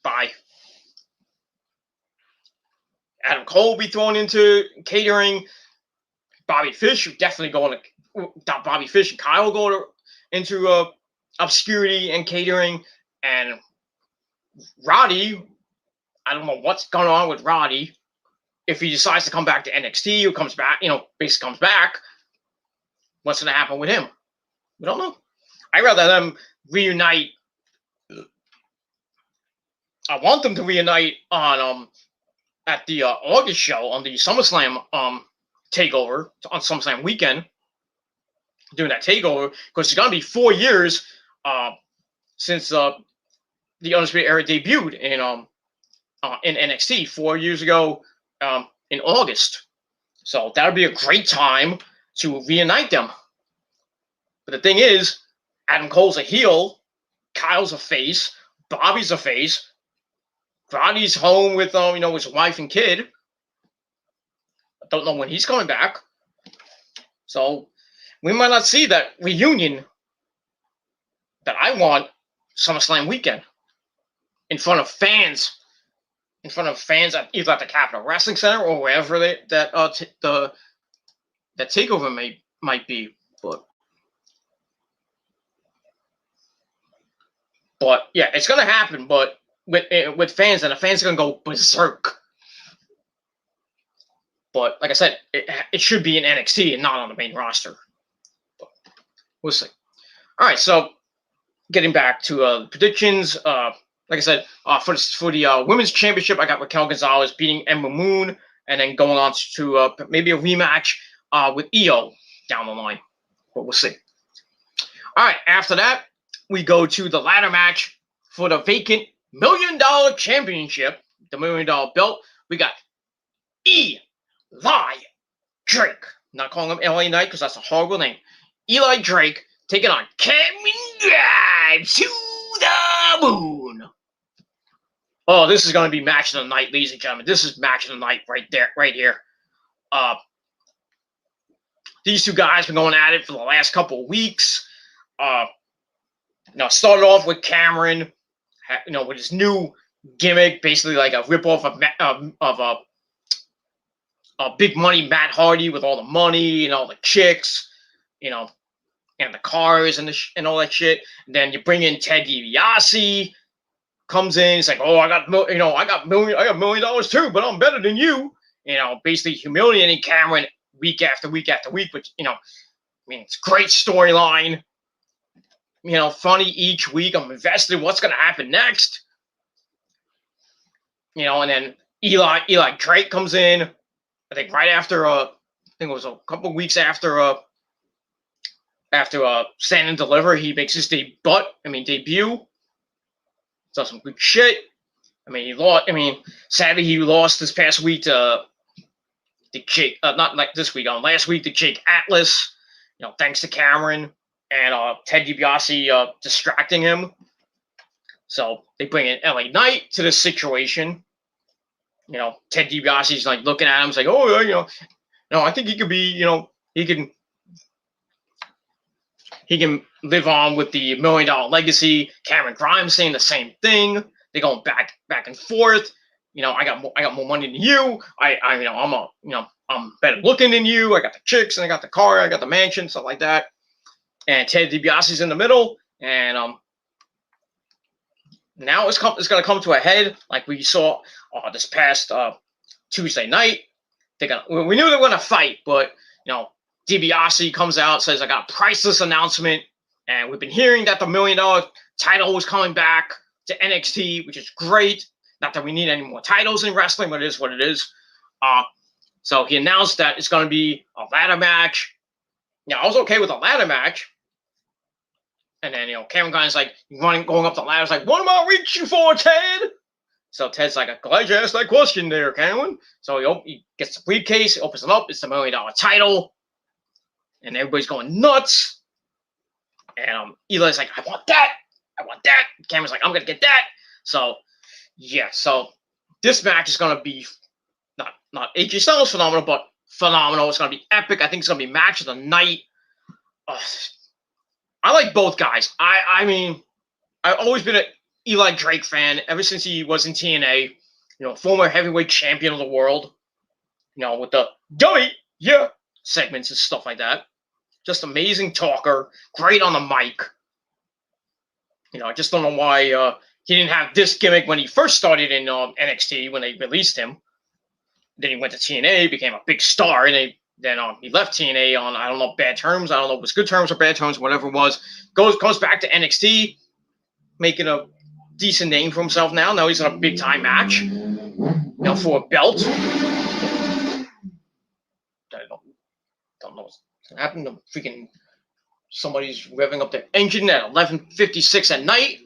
bye. Adam Cole will be thrown into catering. Bobby Fish definitely going to. Bobby Fish and Kyle go into obscurity and catering, and Roddy. I don't know what's going on with Roddy. If he decides to come back to NXT or comes back, basically comes back, what's going to happen with him? We don't know. I'd rather them reunite. I want them to reunite on at the August show on the SummerSlam takeover on SummerSlam weekend, doing that takeover, because it's going to be 4 years since the Undisputed Era debuted in NXT 4 years ago. In August. So that would be a great time to reunite them. But the thing is, Adam Cole's a heel, Kyle's a face, Bobby's a face, Roddy's home with his wife and kid. I don't know when he's coming back. So we might not see that reunion that I want SummerSlam weekend in front of fans. In front of fans at either at the Capitol Wrestling Center or wherever that takeover might be, but yeah, it's gonna happen. But with fans, and the fans are gonna go berserk. But like I said, it should be in NXT and not on the main roster. But we'll see. All right, so getting back to predictions. Like I said, for the women's championship, I got Raquel Gonzalez beating Ember Moon, and then going on to maybe a rematch with Io down the line. But we'll see. All right, after that, we go to the ladder match for the vacant $1 million championship, the $1 million belt. We got Eli Drake. I'm not calling him LA Knight because that's a horrible name. Eli Drake taking on Cameron Grimes to the moon. Oh, this is going to be match of the night, ladies and gentlemen. This is match of the night right there, right here. These two guys have been going at it for the last couple of weeks. Started off with Cameron, with his new gimmick, basically like a ripoff of a big money Matt Hardy with all the money and all the chicks, and the cars and all that shit. And then you bring in Ted DiBiase, comes in, he's like, "Oh, I got $1 million too, but I'm better than you." Basically humiliating Cameron week after week after week. But it's a great storyline. Funny each week. I'm invested in what's going to happen next. And then Eli Drake comes in. I think right after I think it was a couple of weeks after Stand and Deliver, he makes his debut. Does some good shit. He lost. Sadly, he lost this past week to Jake. Not like this week. Last week to Jake Atlas. Thanks to Cameron and Ted DiBiase distracting him. So they bring in LA Knight to this situation. Ted DiBiase's like looking at him, he's like, "Oh, I think he could be, he can live on with the $1 million legacy." Cameron Grimes saying the same thing. They're going back and forth. I got more money than you. I'm better looking than you. I got the chicks and I got the car. I got the mansion, stuff like that. And Ted DiBiase's in the middle, and now it's going to come to a head, like we saw this past Tuesday night. We knew they were going to fight, but DiBiase comes out, says, "I got a priceless announcement," and we've been hearing that the $1 million title was coming back to NXT, which is great. Not that we need any more titles in wrestling, but it is what it is. So he announced that it's going to be a ladder match. I was okay with a ladder match. And then, Cameron Grimes like going up the ladder. It's like, "What am I reaching for, Ted?" So Ted's like, "I'm glad you asked that question there, Cameron." So he gets the briefcase, opens it up. It's the $1 million title. And everybody's going nuts. And Eli's like, "I want that. I want that." Cameron's like, "I'm going to get that." So, yeah. So this match is going to be not AJ Styles phenomenal, but phenomenal. It's going to be epic. I think it's going to be match of the night. I like both guys. I've always been an Eli Drake fan ever since he was in TNA. Former heavyweight champion of the world. With the "yeah" segments and stuff like that. Just amazing talker, great on the mic. I just don't know why he didn't have this gimmick when he first started in NXT when they released him. Then he went to TNA, became a big star, and then he left TNA on, I don't know, bad terms. I don't know if it was good terms or bad terms, whatever it was. Goes back to NXT, making a decent name for himself now. Now he's in a big time match, for a belt. I don't know what's happened to freaking somebody's revving up their engine at 11:56 at night.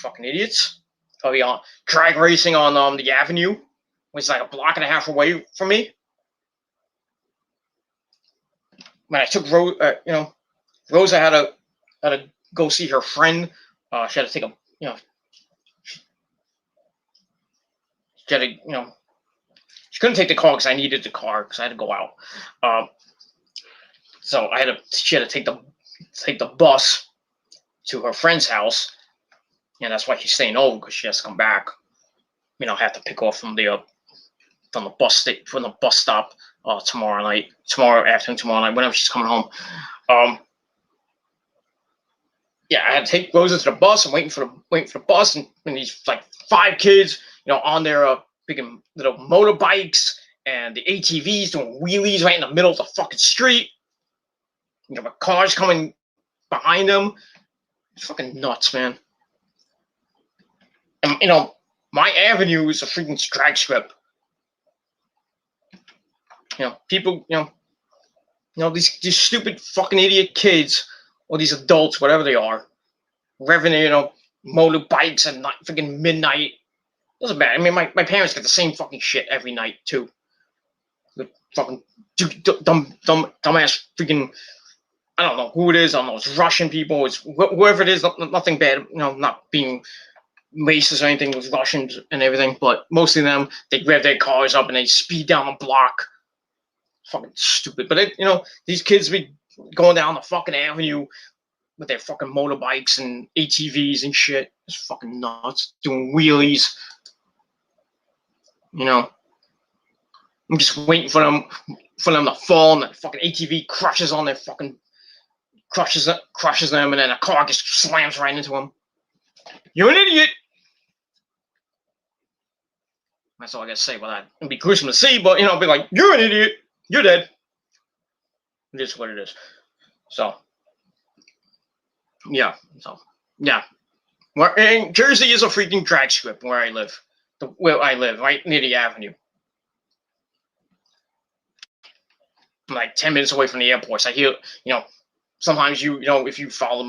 Fucking idiots. Probably on drag racing on the Avenue, which is like a block and a half away from me. When I took Rosa had to go see her friend. She had to take she couldn't take the car because I needed the car because I had to go out. So she had to take the bus to her friend's house, and that's why she's staying over, because she has to come back. Have to pick off from the bus stop tomorrow afternoon, whenever she's coming home. I had to take Rosa to the bus. I'm waiting for the bus, and these like 5 kids, on their big little motorbikes and the ATVs doing wheelies right in the middle of the fucking street. Cars coming behind them. It's fucking nuts, man. And my avenue is a freaking drag strip. People, these stupid fucking idiot kids, or these adults, whatever they are, revving, motorbikes at freaking midnight. Doesn't matter. My parents get the same fucking shit every night too. With fucking dumbass freaking. I don't know who it is. I don't know. It's Russian people. It's whoever it is. Nothing bad. Not being racist or anything with Russians and everything, but most of them, they rev their cars up and they speed down the block. Fucking stupid. But these kids be going down the fucking avenue with their fucking motorbikes and ATVs and shit. It's fucking nuts. Doing wheelies. I'm just waiting for them to fall, and the fucking ATV crushes them, and then a car just slams right into them. You're an idiot. That's all I gotta say about that. It'd be gruesome to see, but be like, you're an idiot. You're dead. It is what it is. So, yeah. Jersey is a freaking drag strip where I live. Right near the avenue. I'm like 10 minutes away from the airport. So I hear, sometimes if you follow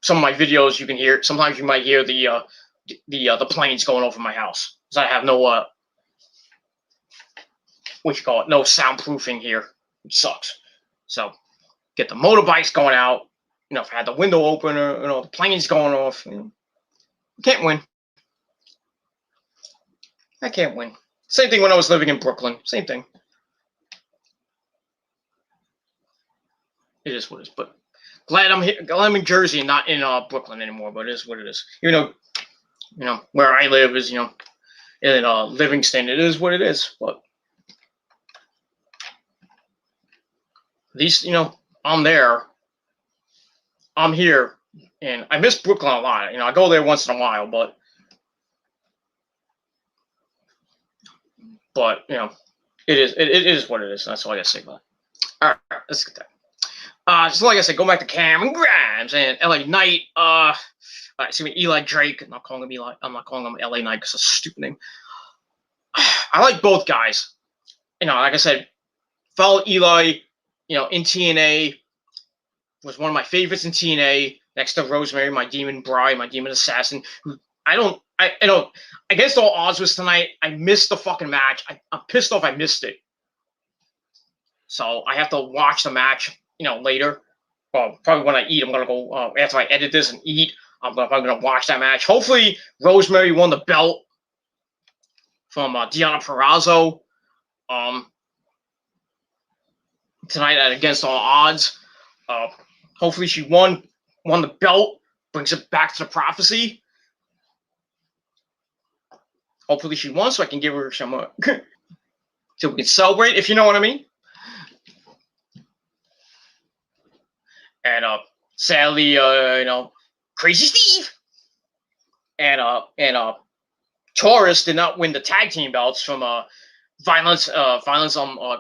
some of my videos, you can hear. Sometimes you might hear the planes going over my house because I have no no soundproofing here. It sucks. So get the motorbikes going out. If I had the window open or the planes going off, can't win. I can't win. Same thing when I was living in Brooklyn. Same thing. It is what it is. But glad I'm here. Glad I'm in Jersey and not in Brooklyn anymore. But it is what it is. Even though where I live is in Livingston. It is what it is. But at least I'm there. I'm here, and I miss Brooklyn a lot. I go there once in a while, but it is what it is. That's all I gotta say about it. All right, let's get that. Just like I said, go back to Cameron Grimes and LA Knight. Eli Drake. I'm not calling him Eli. I'm not calling him LA Knight because it's a stupid name. I like both guys. Like I said, follow Eli. In TNA. Was one of my favorites in TNA, next to Rosemary, my demon bride, my demon assassin. Who against all odds was tonight. I missed the fucking match. I'm pissed off I missed it. So I have to watch the match, later. Well, probably when I eat, I'm gonna go after I edit this and eat. I'm gonna watch that match. Hopefully, Rosemary won the belt from Deonna Purrazzo tonight at Against All Odds. Hopefully she won the belt, brings it back to the prophecy. Hopefully she won, so I can give her some, so we can celebrate, if you know what I mean. And sadly, Crazy Steve and Taurus did not win the tag team belts from Violence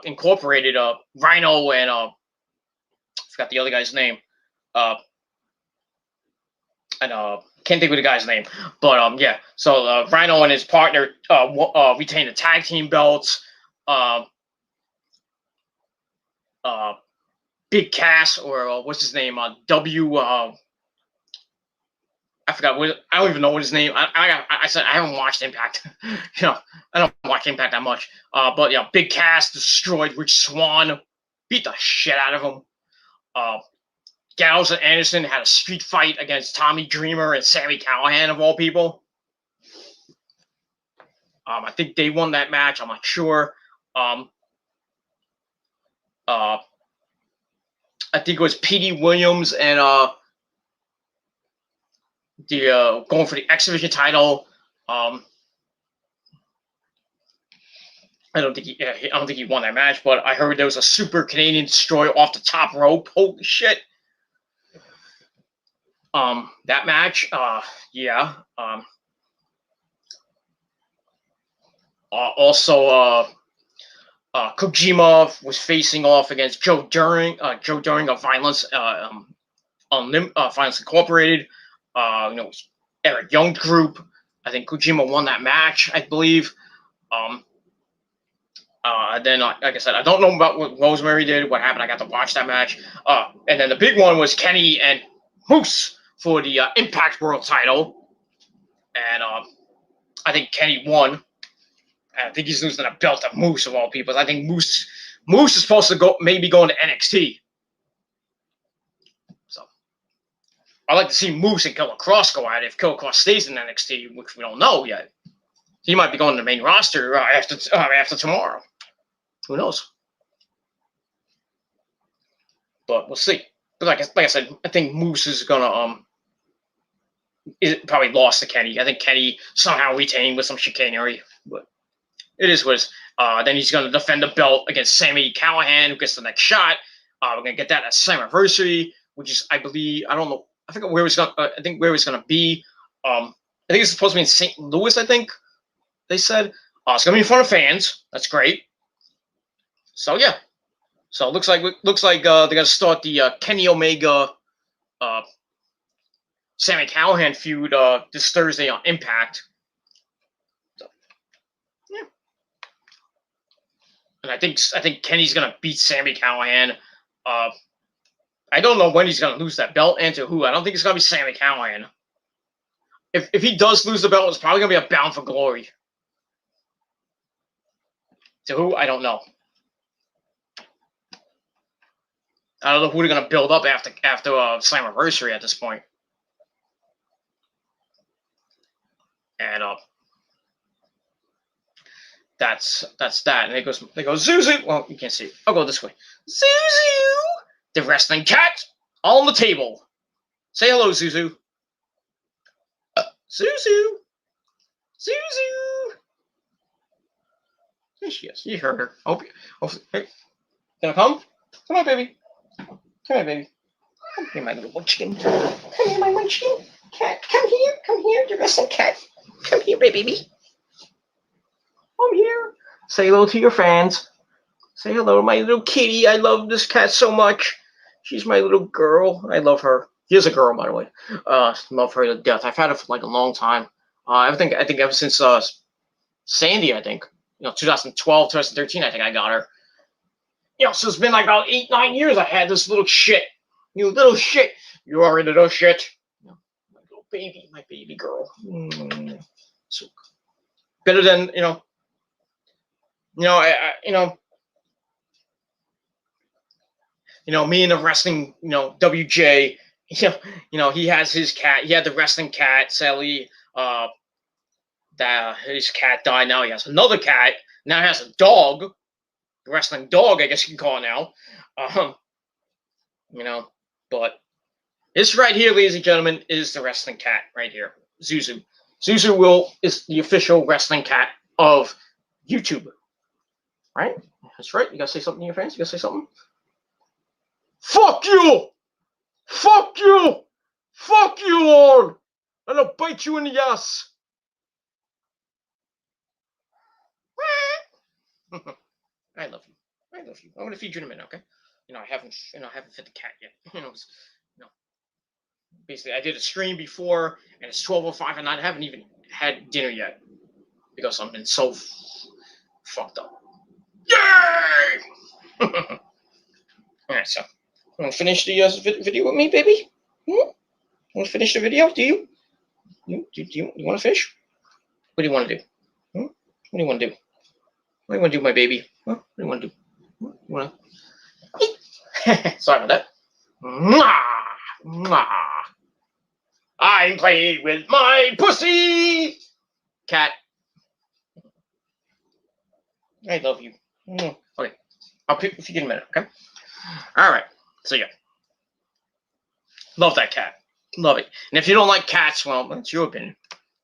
Incorporated. Rhino and I forgot the other guy's name. Can't think of the guy's name, but yeah. So Rhino and his partner retained the tag team belts. Big Cass, or what's his name? I forgot what. I don't even know what his name. I said I haven't watched Impact. I don't watch Impact that much. But yeah, Big Cass destroyed Rich Swann, beat the shit out of him. Gallows and Anderson had a street fight against Tommy Dreamer and Sami Callihan, of all people. I think they won that match. I'm not sure. I think it was P.D. Williams and going for the X Division title. I don't think he won that match, but I heard there was a Super Canadian Destroyer off the top rope. Holy shit! That match, yeah. Also, Kojima was facing off against Joe During of Violence, Violence Incorporated. Eric Young's group. I think Kojima won that match, I believe. Then, like I said, I don't know about what Rosemary did, what happened. I got to watch that match. And then the big one was Kenny and Moose for the Impact World title. And I think Kenny won. And I think he's losing a belt to Moose, of all people. I think Moose Moose is supposed to maybe going to NXT. So I'd like to see Moose and Killer Cross go at it if Killer Cross stays in NXT, which we don't know yet. He might be going to the main roster after tomorrow. Who knows? But we'll see. But like I said, I think Moose is gonna probably lost to Kenny. I think Kenny somehow retained with some chicanery, but it is what it is. Then he's gonna defend the belt against Sami Callihan, who gets the next shot. We're gonna get that at Slammiversary, which is, I believe, I don't know. I think where it's gonna be. I think it's supposed to be in St. Louis. I think they said it's gonna be in front of fans. That's great. So yeah. So it looks like they're gonna start the Kenny Omega, Sami Callihan feud this Thursday on Impact. So, yeah. And I think Kenny's gonna beat Sami Callihan. I don't know when he's gonna lose that belt and to who. I don't think it's gonna be Sami Callihan. If he does lose the belt, it's probably gonna be a Bound for Glory. To who? I don't know. I don't know who they're gonna build up after Slammiversary at this point. And that's that. And they go Zuzu. Well, you can't see it. I'll go this way. Zuzu, the wrestling cat on the table. Say hello, Zuzu. Zuzu. There she is. You heard her. Hey, gonna come? Come on, baby. Come here, baby. Come here, my little munchkin. Come here, my munchkin. Cat, come here, the wrestling cat. Come here, baby. I'm here. Say hello to your fans. Say hello to my little kitty. I love this cat so much. She's my little girl. I love her. She's a girl, by the way. Love her to death. I've had her for like a long time. I think ever since Sandy, I think. 2012, 2013, I think I got her. So it's been like about 8-9 years I had this little shit. You little shit. You are into little shit. My little baby, my baby girl. So better than, me and the wrestling, WJ, he has his cat. He had the wrestling cat, Sally. His cat died. Now he has another cat. Now he has a dog. The wrestling dog, I guess you can call it now. But this right here, ladies and gentlemen, is the wrestling cat right here, Zuzu. Zuzu is the official wrestling cat of YouTube. Right? That's right. You gotta say something to your fans? You gotta say something? Fuck you! Fuck you! Fuck you all! And I'll bite you in the ass. I love you. I love you. I'm gonna feed you in a minute, okay? I haven't fed the cat yet. Basically, I did a stream before, and it's 12:05, and I haven't even had dinner yet because I've been so fucked up. Yay! All right, so you want to finish the video with me, baby? You want to finish the video? Do you? Do you want to finish? What do you want to do? What do you want to do? What do you want to do, my baby? What do you want to do? You want to? Sorry about that. Mwah! Mwah! I'm playing with my pussy! Cat. I love you. Okay. I'll pick with you in a minute, okay? Alright. So, yeah. Love that cat. Love it. And if you don't like cats, well, that's your opinion.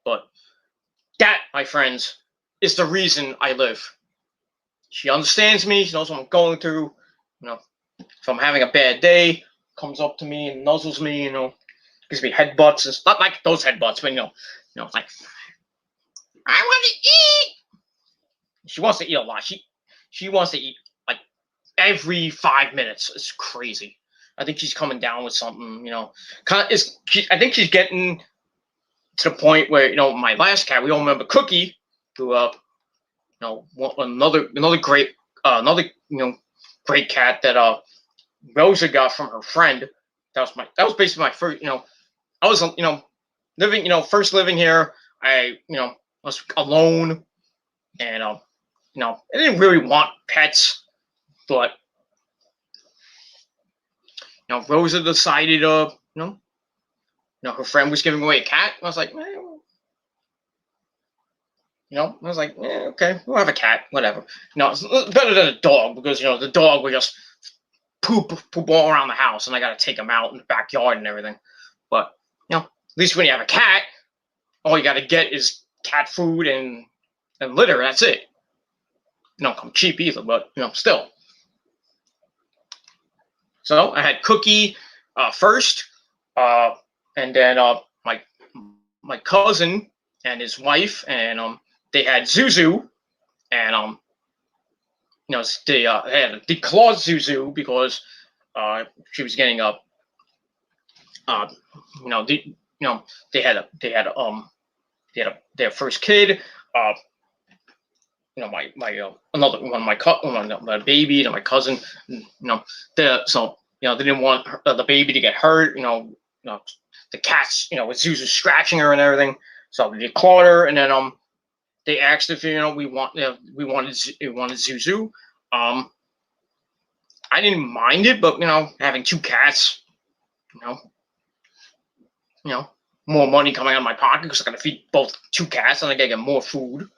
But that, my friends, is the reason I live. She understands me. She knows what I'm going through. If I'm having a bad day, comes up to me and nuzzles me, gives me headbutts. It's not like those headbutts, but it's like, I want to eat. She wants to eat a lot. She wants to eat like every 5 minutes. It's crazy. I think she's coming down with something. I think she's getting to the point where my last cat. We all remember Cookie, who another great great cat that Rosa got from her friend. That was basically my first. I was living first living here. I was alone, and I didn't really want pets. But Rosa decided, her friend was giving away a cat. I was like, okay, we'll have a cat, whatever. It's better than a dog because the dog would just poop all around the house, and I got to take him out in the backyard and everything. But at least when you have a cat, all you got to get is cat food and litter. That's it. Don't come cheap either, but still. So I had Cookie first, and then my cousin and his wife, and they had Zuzu, and they had a declawed Zuzu because she was getting they had their first kid. Another one, my baby and my cousin. They didn't want the baby to get hurt. The cats, with Zuzu scratching her and everything. So they clawed her, and then they asked if we wanted Zuzu. I didn't mind it, but having two cats, more money coming out of my pocket because I got to feed both two cats and I got to get more food.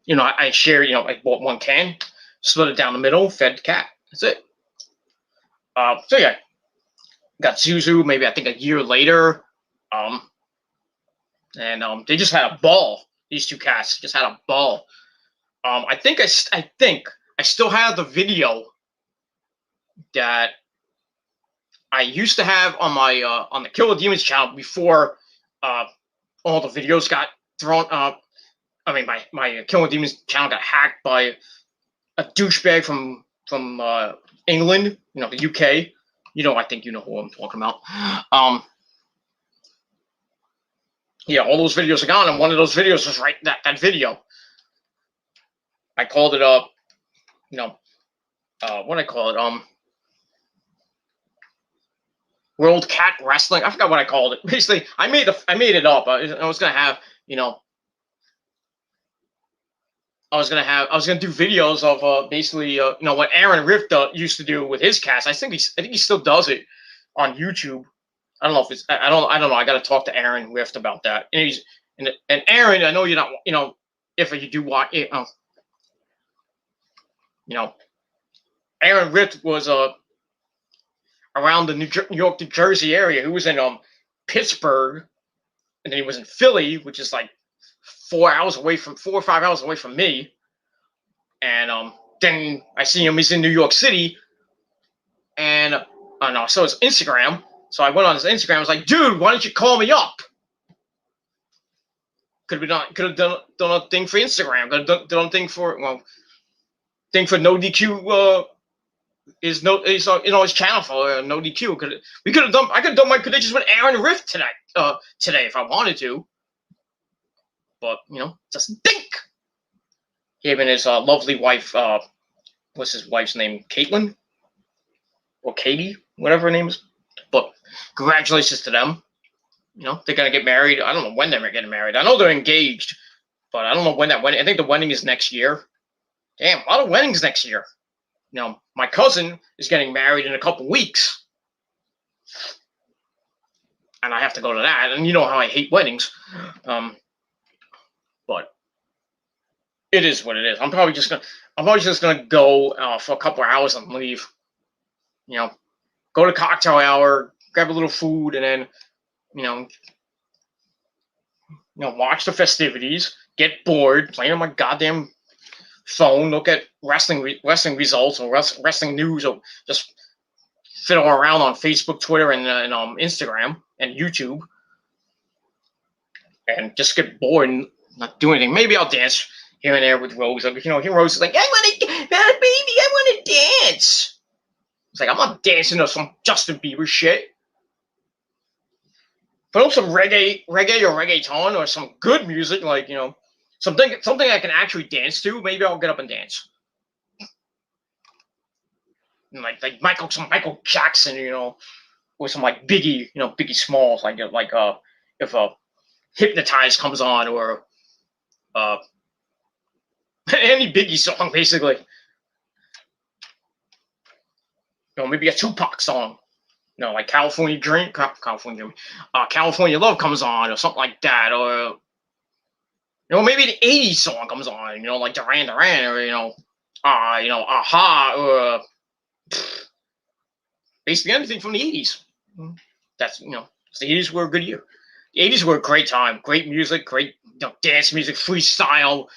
I shared. I bought one can, split it down the middle, fed the cat. That's it. So yeah, got Zuzu maybe I think a year later, and they just had a ball. These two cats just had a ball. I think I still have the video that I used to have on my on the Killer Demons channel before all the videos got thrown up. I mean, my Killer Demons channel got hacked by a douchebag from England, the UK. I think you know who I'm talking about. Yeah, all those videos are gone, and one of those videos was that video. I called it what I call it, World Cat Wrestling. I forgot what I called it. Basically, I made it up. I was gonna have, I was gonna do videos of basically what Aaron Rift used to do with his cats. I think he still does it on YouTube. I don't know if it's I don't know. I got to talk to Aaron Rift about that. And Aaron, I know you're not if you do watch it, Aaron Rift was around the New York, New Jersey area. He was in Pittsburgh, and then he was in Philly, which is like 4 or 5 hours away from me. And then I see him. He's in New York City, and I saw his Instagram. So I went on his Instagram. I was like, dude, why don't you call me up? Could have done a thing for Instagram. Could have done a thing for No DQ. His channel for No DQ. I could have done my predictions with Aaron Rift today if I wanted to. But just think. Him and his lovely wife. What's his wife's name? Caitlin or Katie, whatever her name is. But congratulations to them. They're gonna get married. I don't know when they're getting married. I know they're engaged, but I don't know when that wedding. I think the wedding is next year. Damn, a lot of weddings next year. My cousin is getting married in a couple weeks, and I have to go to that. And you know how I hate weddings, but it is what it is. I'm probably just gonna go for a couple of hours and leave. Go to cocktail hour, grab a little food, and then watch the festivities. Get bored, playing on my goddamn phone, look at wrestling results or wrestling news, or just fiddle around on Facebook, Twitter, and Instagram and YouTube, and just get bored and not do anything. Maybe I'll dance here and there with Rose. Here Rose is like, I want to dance. It's like, I'm not dancing to some Justin Bieber shit. Put on some reggae or reggaeton or some good music, like something I can actually dance to. Maybe I'll get up and dance. And like some Michael Jackson, or some like Biggie, Biggie Smalls, like if Hypnotize comes on, or any Biggie song, basically. maybe a Tupac song. Like California Dream, California Love comes on, or something like that, or maybe the '80s song comes on, like Duran Duran, or Aha, or basically anything from the '80s. That's the '80s were a good year. The '80s were a great time, great music, great dance music, freestyle.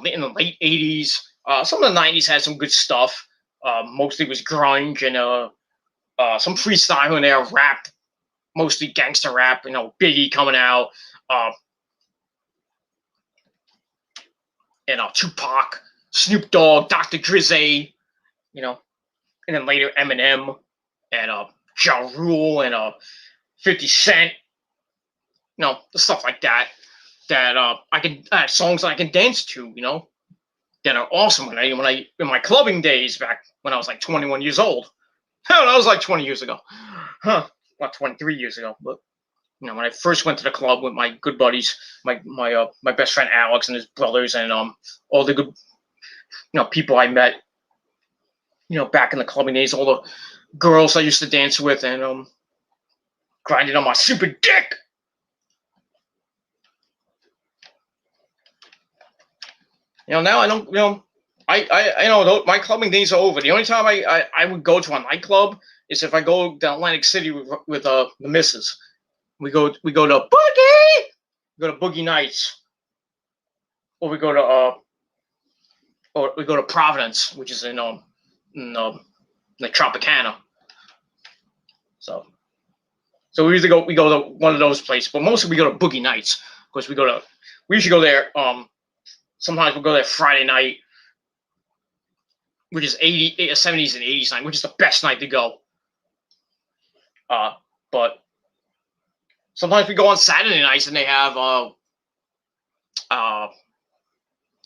In the late '80s, some of the '90s had some good stuff. Mostly was grunge and some freestyle in there, rap, mostly gangster rap. Biggie coming out, and Tupac, Snoop Dogg, Dr. Drizzy, and then later Eminem and Ja Rule and 50 Cent, stuff like that. That I can songs I can dance to, that are awesome. When I in my clubbing days back when I was like 21 years old. Hell, that was like 20 years ago. Not 23 years ago, but when I first went to the club with my good buddies, my best friend Alex and his brothers, and all the good people I met, back in the clubbing days, all the girls I used to dance with, and grinding on my super dick. Now I don't. I know my clubbing days are over. The only time I would go to a nightclub is if I go to Atlantic City with the missus. We go to Boogie. We go to Boogie Nights, or we go to Providence, which is in Tropicana. So we usually we go to one of those places, but mostly we go to Boogie Nights. Of course, we usually go there. Sometimes we'll go there Friday night, which is 70s and 80s night, which is the best night to go. But sometimes we go on Saturday nights and they have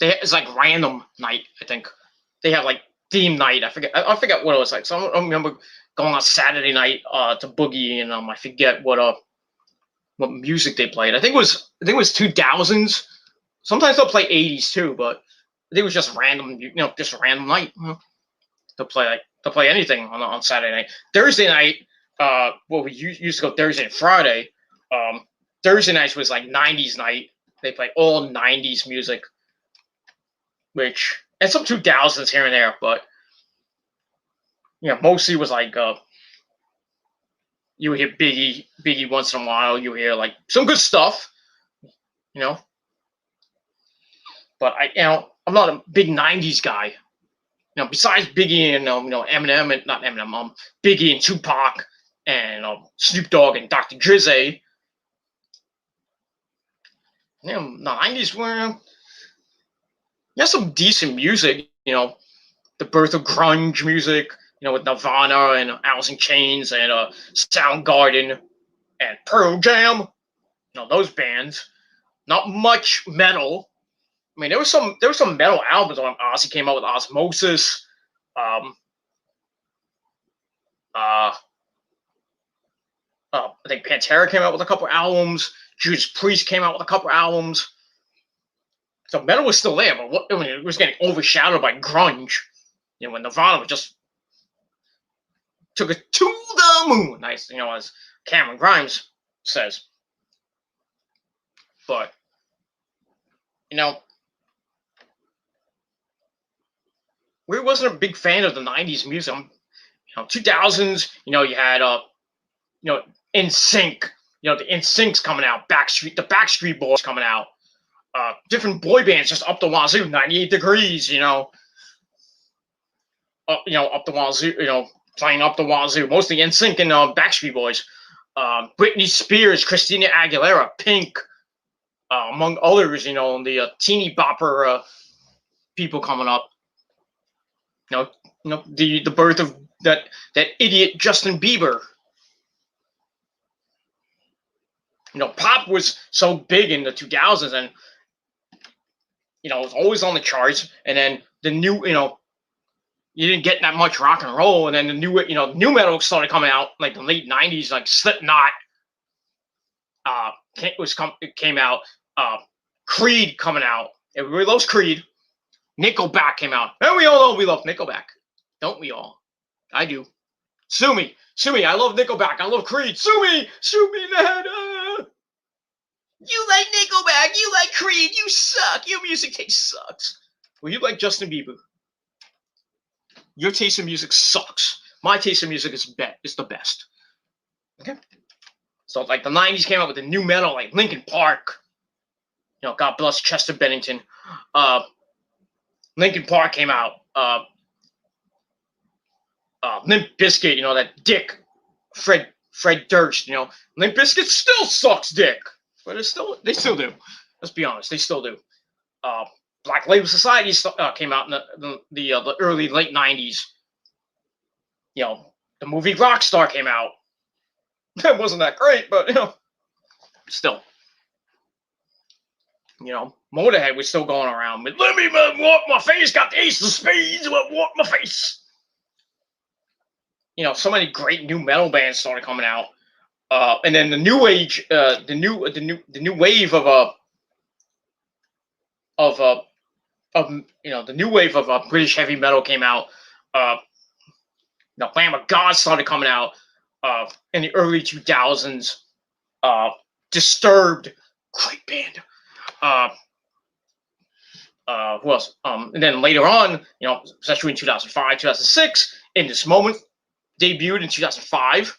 it's like random night. I think they have like theme night. I forget what it was like. So I don't remember going on Saturday night to Boogie, and I forget what music they played. I think it was 2000s. Sometimes they'll play 80s too, but I think it was just random, just a random night. They'll play anything on Saturday night. Thursday night, we used to go Thursday and Friday. Thursday nights was like 90s night. They play all 90s music, and some 2000s here and there, but mostly was like you would hear Biggie once in a while. You hear like some good stuff, But I'm not a big '90s guy. Besides Biggie and Eminem and not Eminem, Biggie and Tupac and Snoop Dogg and Dr. Drizzy. The '90s were some decent music. The birth of grunge music. With Nirvana and Alice in Chains and Soundgarden and Pearl Jam. Those bands. Not much metal. I mean, there was some metal albums on Ozzy came out with Osmosis. I think Pantera came out with a couple albums. Judas Priest came out with a couple albums. So metal was still there, but it was getting overshadowed by grunge. When Nirvana just took it to the moon. Nice, as Cameron Grimes says. But we wasn't a big fan of the '90s music. 2000s, you had NSYNC, the NSYNC's coming out, the Backstreet Boys coming out, different boy bands just up the wazoo, 98 Degrees, up the wazoo, playing up the wazoo, mostly NSYNC and Backstreet Boys, Britney Spears, Christina Aguilera, Pink, among others, the teeny bopper people coming up. The birth of that idiot Justin Bieber. Pop was so big in the 2000s, and it was always on the charts. And then the new, you didn't get that much rock and roll, and then the new, new metal started coming out like the late '90s, like Slipknot. It came out. Creed coming out. Everybody loves Creed. Nickelback came out. And we all know we love Nickelback. Don't we all? I do. Sue me. Sue me. I love Nickelback. I love Creed. Sue me. Sue me in the head. You like Nickelback. You like Creed. You suck. Your music taste sucks. Well, you like Justin Bieber. Your taste in music sucks. My taste in music is the best. Okay? So, like, the 90s came out with the new metal, like Linkin Park. You know, God bless Chester Bennington. Linkin Park came out. Limp Bizkit, you know, that dick, Fred Durst, you know. Limp Bizkit still sucks dick. But they still do. Let's be honest, they still do. Black Label Society came out in the early, late 90s. You know, the movie Rockstar came out. It wasn't that great, but, you know, still. You know, Motorhead was still going around with, let me walk my face, got the ace of spades, walk my face. You know, so many great new metal bands started coming out. And then the new age, the new wave of you know, the new wave of British heavy metal came out. Lamb of God started coming out in the early 2000s. Disturbed, great band. Who else? And then later on, you know, especially in 2005, 2006, In This Moment debuted in 2005,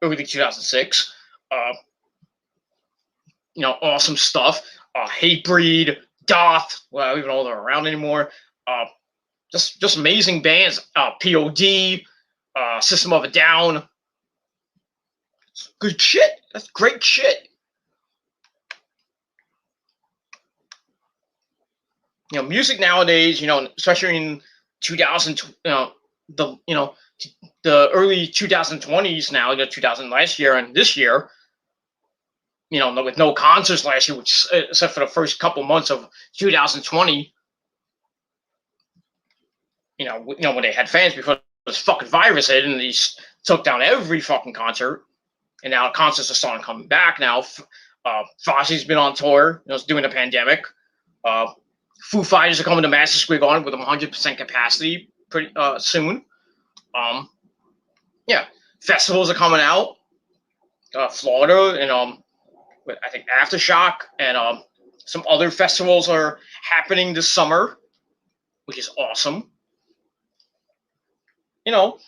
early 2006. You know, awesome stuff. Hatebreed, Doth. Well, I don't even know if they're around anymore. Just amazing bands. POD, System of a Down. It's good shit. That's great shit. You know, music nowadays, you know, especially in 2000, the early 2020s now, you know, 2000 last year and this year, you know, with no concerts last year, which except for the first couple months of 2020, you know, when they had fans before this fucking virus hit and they took down every fucking concert, and now concerts are starting coming back now. Fozzy's been on tour, you know, during the pandemic. Foo Fighters are coming to Madison Square Garden with 100% capacity pretty soon. Yeah, festivals are coming out. Florida and I think Aftershock and some other festivals are happening this summer, which is awesome. You know,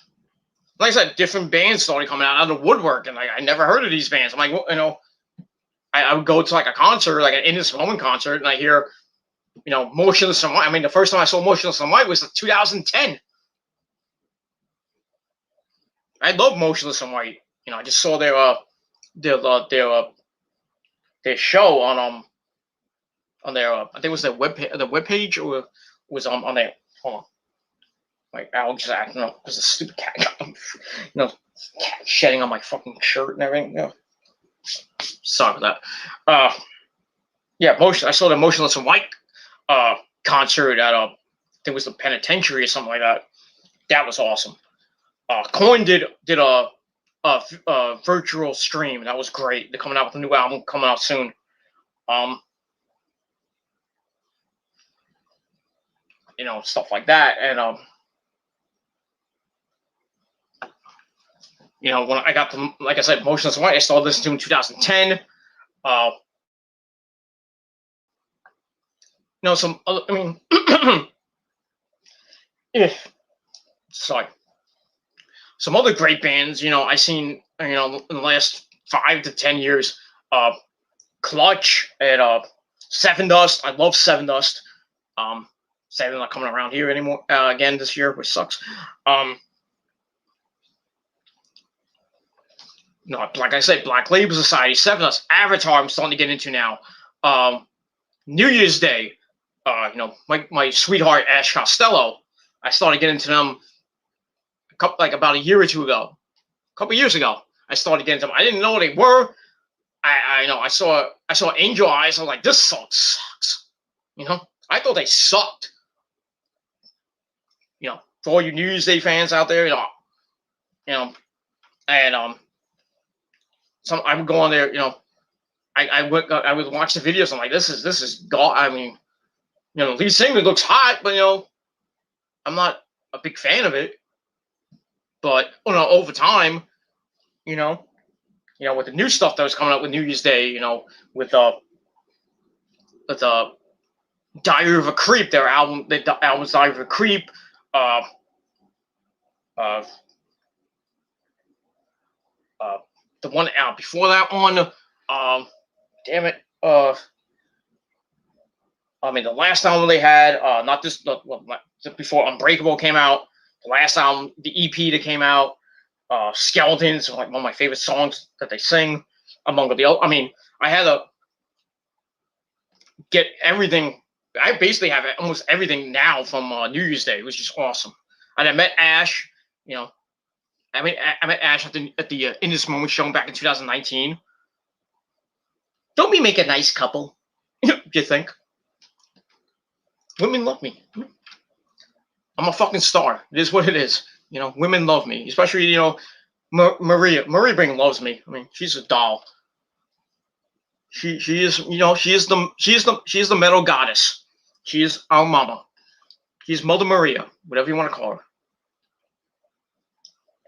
like I said, different bands started coming out of the woodwork, and like, I never heard of these bands. I'm like, you know, I would go to like a concert, like an In This Moment concert, and I hear, you know, Motionless in White. I mean, the first time I saw Motionless in White was 2010. I love Motionless in White. You know, I just saw their show on their I think it was their webpage or was on their, hold on. Like, Alex, I don't know, because the stupid cat got, you know, cat shedding on my fucking shirt and everything. You know. Sorry for that. Yeah, I saw the Motionless in White concert at I think it was the Penitentiary or something like that. That was awesome. Korn did a virtual stream. That was great. They're coming out with a new album coming out soon. You know, stuff like that, and you know, when I got the, like I said, Motionless in White, I started listening to in 2010. You know, some other, I mean, sorry, some other great bands. You know, I seen, you know, in the last 5 to 10 years, Clutch and Seven Dust. I love Seven Dust. Sadly, they're not coming around here anymore again this year, which sucks. No, like I said, Black Label Society, Seven Dust, Avatar. I'm starting to get into now. New Year's Day. You know, my sweetheart Ash Costello. I started getting into them about a year or two ago. A couple years ago, I started getting into them. I didn't know what they were. I know I saw Angel Eyes. I was like, this song sucks. You know, I thought they sucked. You know, for all you New Year's Day fans out there, you know, and I would go on there. You know, I would watch the videos. I'm like, this is God. I mean, you know, lead singer looks hot, but you know, I'm not a big fan of it. But over time, you know, with the new stuff that was coming out with New Year's Day, with Diary of a Creep, the album's Diary of a Creep, uh, uh, uh, the one out before that one, damn it, I mean, the last album they had, not this, before Unbreakable came out, the last album, the EP that came out, Skeletons, like one of my favorite songs that they sing, among the other. I mean, I had to get everything. I basically have almost everything now from New Year's Day, which is awesome. And I met Ash, I met Ash at the In This Moment show back in 2019. Don't we make a nice couple? You think? Women love me. I'm a fucking star. It is what it is. Women love me, especially Maria. Maria Bring loves me. I mean, she's a doll. She is the metal goddess. She is our mama. She's Mother Maria, whatever you want to call her.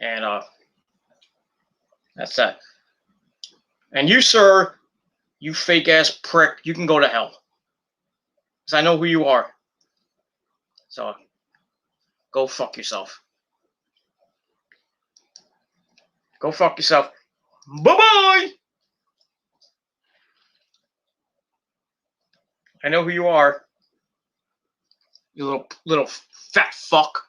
And that's that. And you, sir, you fake ass prick, you can go to hell. Because I know who you are. So go fuck yourself. Go fuck yourself. Bye-bye! I know who you are. You little fat fuck.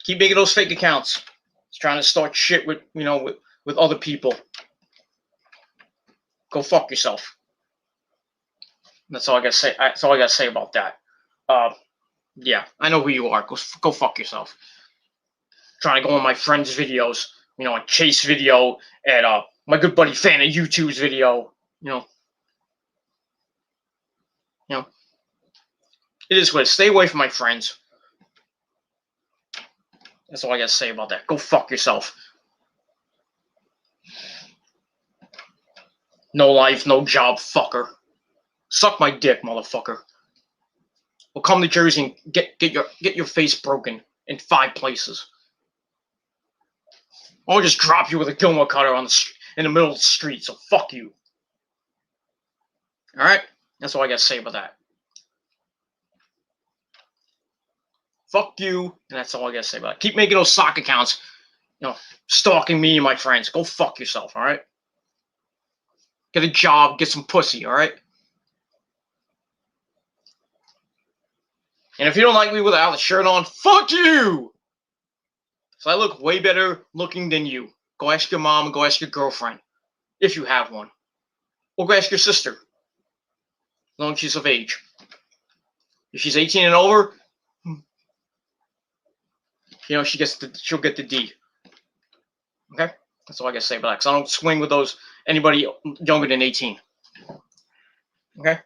Keep making those fake accounts. It's trying to start shit with other people. Go fuck yourself. That's all I gotta say. That's all I gotta say about that. Yeah, I know who you are. Go fuck yourself. Trying to go on my friends' videos, on Chase video and my good buddy Fan of YouTube's video, It is what it is. Stay away from my friends. That's all I gotta say about that. Go fuck yourself. No life, no job, fucker. Suck my dick, motherfucker. We'll come to Jersey and get your face broken in 5 places. Or just drop you with a Gilmore cutter in the middle of the street. So fuck you. All right, that's all I gotta say about that. Fuck you, and that's all I gotta say about it. Keep making those sock accounts, stalking me and my friends. Go fuck yourself, all right? Get a job, get some pussy, all right? And if you don't like me without a shirt on, fuck you! So I look way better looking than you. Go ask your mom and go ask your girlfriend, if you have one. Or go ask your sister, as long as she's of age. If she's 18 and over, she'll get the D. Okay? That's all I gotta say about that. Because I don't swing with anybody younger than 18. Okay?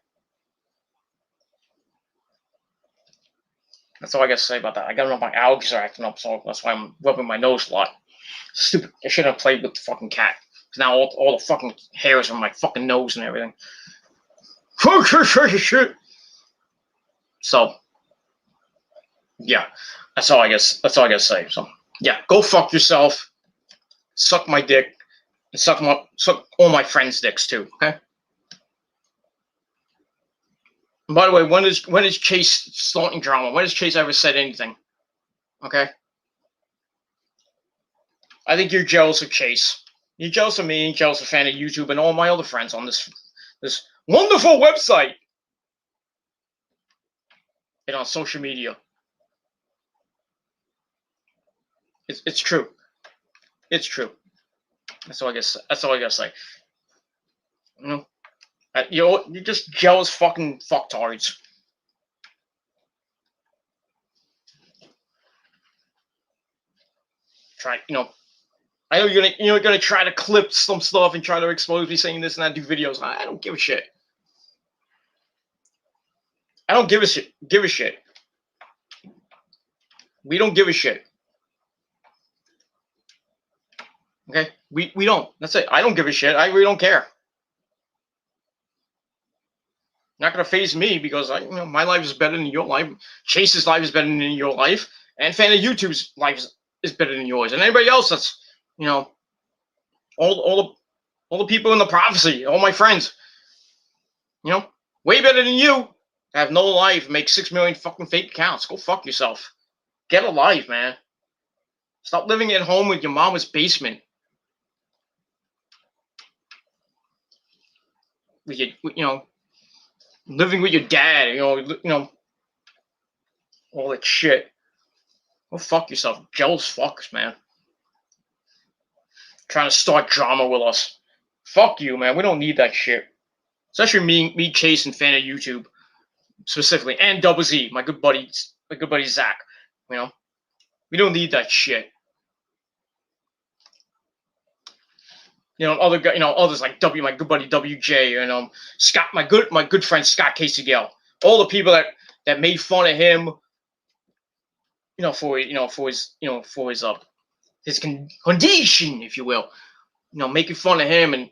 That's all I gotta say about that. I gotta know my allergies are acting up, so that's why I'm rubbing my nose a lot. Stupid. I shouldn't have played with the fucking cat. Because now all the fucking hairs on my fucking nose and everything. So, yeah. That's all I gotta say. So, yeah. Go fuck yourself. Suck my dick. And suck all my friends' dicks, too. Okay? And by the way, when is Chase starting drama? When has Chase ever said anything? Okay? I think you're jealous of Chase. You're jealous of me, jealous of Fan of YouTube, and all my other friends on this wonderful website and on social media. It's true. It's true. That's all I gotta say. You're just jealous fucking fucktards. I know you're gonna try to clip some stuff and try to expose me saying this and that, do videos. I don't give a shit. I don't give a shit. We don't give a shit. Okay? We don't. That's it. I don't give a shit. I really don't care. Not gonna phase me because my life is better than your life. Chase's life is better than your life, and Fan of YouTube's life is better than yours, and anybody else that's, you know, all the people in the prophecy, all my friends, you know, way better than you. Have no life, make 6 million fucking fake accounts. Go fuck yourself. Get a life, man. Stop living at home with your mama's basement. With your, you know, living with your dad, you know, all that shit. Go fuck yourself. Jealous fucks, man. Trying to start drama with us. Fuck you, man. We don't need that shit. Especially me, Chase, and fan of YouTube specifically, and Double Z, my good buddy Zach. You know, we don't need that shit. You know, others like my good buddy WJ, and Scott, my good friend Scott Casey Gale. All the people that made fun of him, for his condition, if you will. Making fun of him and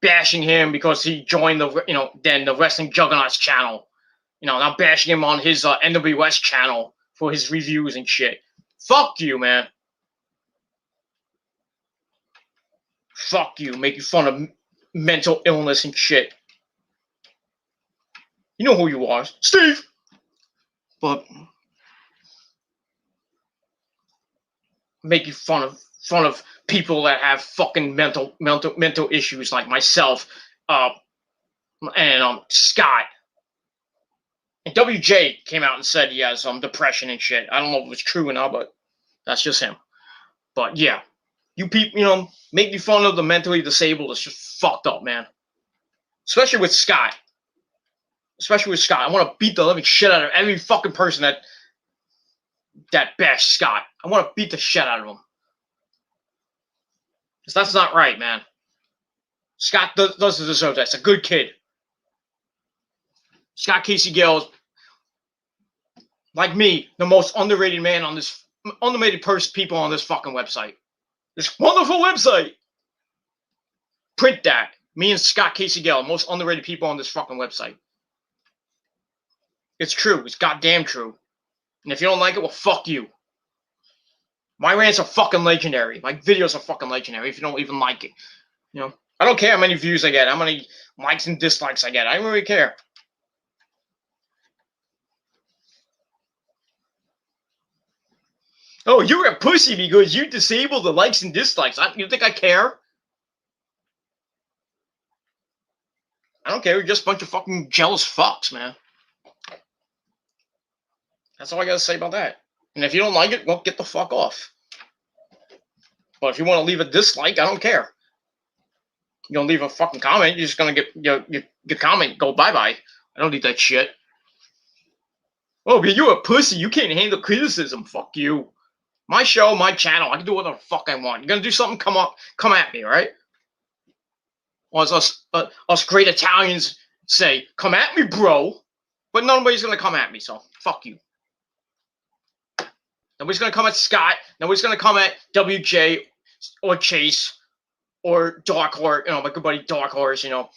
bashing him because he joined the wrestling juggernauts channel. Now bashing him on his NWS channel for his reviews and shit. Fuck you, man. Fuck you, making fun of mental illness and shit. You know who you are, Steve. But making fun of people that have fucking mental issues like myself, and Scott. And WJ came out and said he has depression and shit. I don't know if it's true or not, but that's just him. But yeah, you people, making fun of the mentally disabled is just fucked up, man. Especially with Scott. I want to beat the living shit out of every fucking person that bashed Scott. I want to beat the shit out of him. Because that's not right, man. Scott doesn't deserve that. It's a good kid. Scott Casey Gale is, like me, the most underrated man on this, underrated people on this fucking website. This wonderful website. Print that. Me and Scott Casey Gale, most underrated people on this fucking website. It's true. It's goddamn true. And if you don't like it, well, fuck you. My rants are fucking legendary. My videos are fucking legendary if you don't even like it. I don't care how many views I get, how many likes and dislikes I get. I don't really care. Oh, you're a pussy because you disable the likes and dislikes. You think I care? I don't care. You're just a bunch of fucking jealous fucks, man. That's all I gotta say about that. And if you don't like it, well, get the fuck off. But if you want to leave a dislike, I don't care. You don't leave a fucking comment, you're just gonna get your comment go bye-bye. I don't need that shit. Oh, but you're a pussy. You can't handle criticism. Fuck you. My show, my channel. I can do whatever the fuck I want. You're gonna do something, come at me, right? Or as us great Italians say, come at me, bro. But nobody's gonna come at me, so fuck you. Nobody's gonna come at Scott. Nobody's gonna come at WJ or Chase or Dark Horse. My good buddy Dark Horse. Even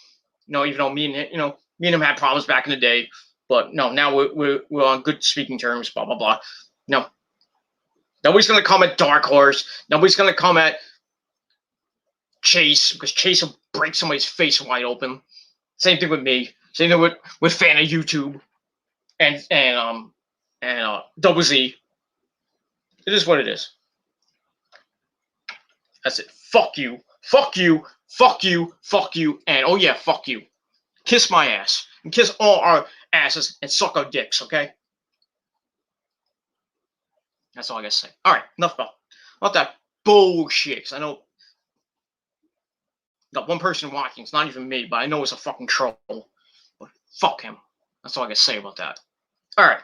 though me and him had problems back in the day, but no, now we're on good speaking terms. Blah blah blah. No, nobody's gonna come at Dark Horse. Nobody's gonna come at Chase because Chase will break somebody's face wide open. Same thing with me. Same thing with fan of YouTube and Double Z. It is what it is. That's it. Fuck you. Fuck you. Fuck you. Fuck you. And oh yeah, fuck you. Kiss my ass. And kiss all our asses and suck our dicks, okay? That's all I gotta say. Alright, enough about that bullshit. Because I know got one person watching. It's not even me, but I know it's a fucking troll. But fuck him. That's all I gotta say about that. Alright.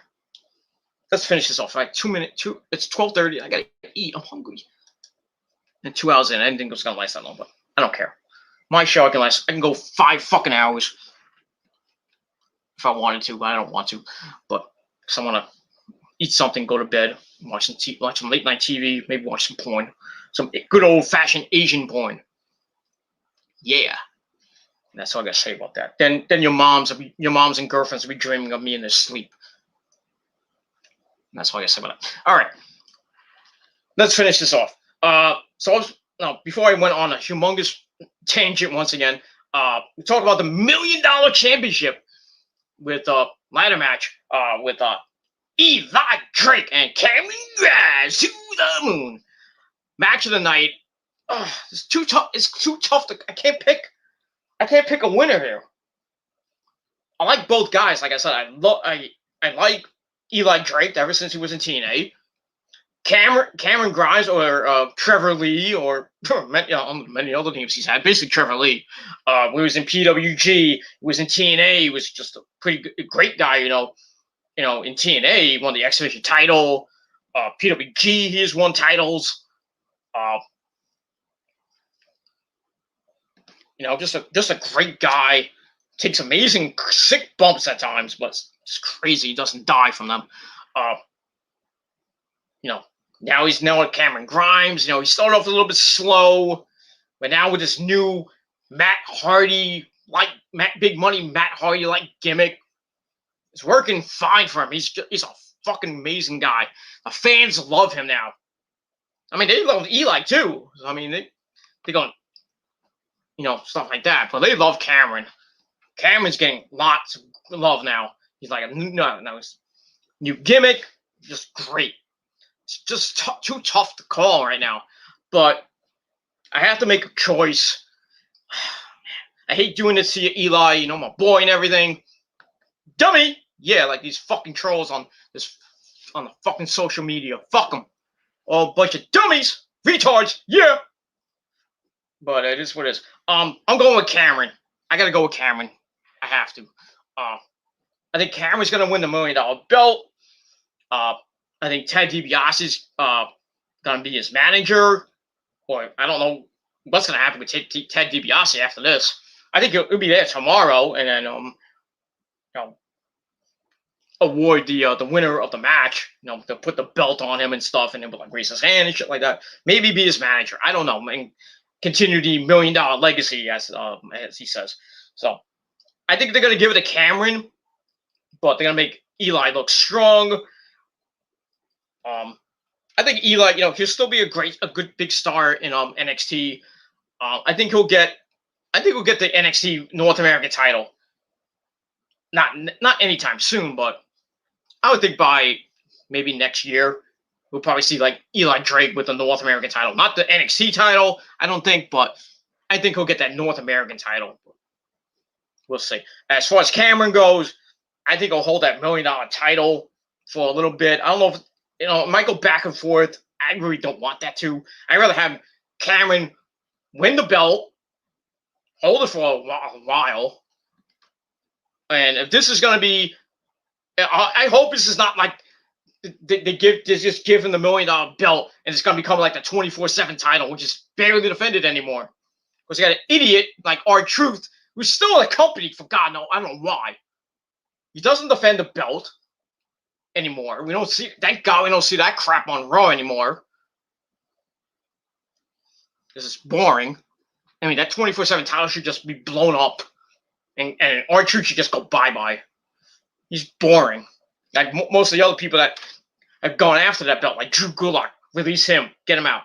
Let's finish this off. Right, 2 minutes. It's 12:30. I gotta eat. I'm hungry. And 2 hours in, I didn't think it was gonna last that long, but I don't care. My show, I can go 5 fucking hours if I wanted to, but I don't want to. But because I want to eat something, go to bed, watch some late night TV, maybe watch some porn, some good old fashioned Asian porn. Yeah. And that's all I gotta say about that. Then your moms and girlfriends will be dreaming of me in their sleep. And that's all I gotta say about it. All right. let's finish this off. Before I went on a humongous tangent once again, we talked about the $1 million championship with ladder match with Eli Drake and Cameron Grimes to the moon. Match of the night. It's too tough. It's too tough to. I can't pick a winner here. I like both guys. Like I said, I like Eli Drake ever since he was in TNA. Cameron Grimes or Trevor Lee or many other teams he's had. Basically, Trevor Lee. When he was in PWG, he was in TNA. He was just a pretty great guy. In TNA, he won the X Division title. PWG, he has won titles. Just a great guy. Takes amazing sick bumps at times, but it's crazy. He doesn't die from them. Now he's at Cameron Grimes. He started off a little bit slow, but now with this new Matt Hardy, Big Money Matt Hardy gimmick, it's working fine for him. He's a fucking amazing guy. The fans love him now. I mean, they love Eli too. I mean, they're going, stuff like that. But they love Cameron. Cameron's getting lots of love now. He's like a new gimmick, just great. It's just too tough to call right now. But I have to make a choice. I hate doing this to you, Eli. My boy and everything. Dummy! Yeah, like these fucking trolls on the fucking social media. Fuck them. All a bunch of dummies. Retards. Yeah. But it is what it is. I'm going with Cameron. I gotta go with Cameron. I have to. I think Cameron's gonna win the $1 million belt. I think Ted DiBiase's gonna be his manager, or I don't know what's gonna happen with Ted DiBiase after this. I think he'll be there tomorrow, and then award the winner of the match. They'll put the belt on him and stuff, and he'll raise his hand and shit like that. Maybe be his manager. I don't know. I mean, continue the $1 million legacy, as he says. So I think they're gonna give it to Cameron, but they're gonna make Eli look strong. I think Eli, he'll still be a good big star in NXT. I think he'll get the NXT North American title. Not anytime soon, but I would think by maybe next year we'll probably see Eli Drake with the North American title, not the NXT title. I don't think, but I think he'll get that North American title. We'll see. As far as Cameron goes, I think he'll hold that $1 million title for a little bit. I don't know if it might go back and forth. I really don't want that to. I'd rather have Cameron win the belt, hold it for a while, and if this is going to be, I hope this is not like they just give him the $1 million belt and it's going to become like the 24/7 title, which is barely defended anymore. Because you got an idiot like R-Truth who's still in the company for God knows, I don't know why. He doesn't defend the belt anymore. Thank God we don't see that crap on Raw anymore. This is boring. I mean, that 24/7 title should just be blown up. And R-Truth should just go bye-bye. He's boring. Like most of the other people that have gone after that belt, like Drew Gulak, release him, get him out.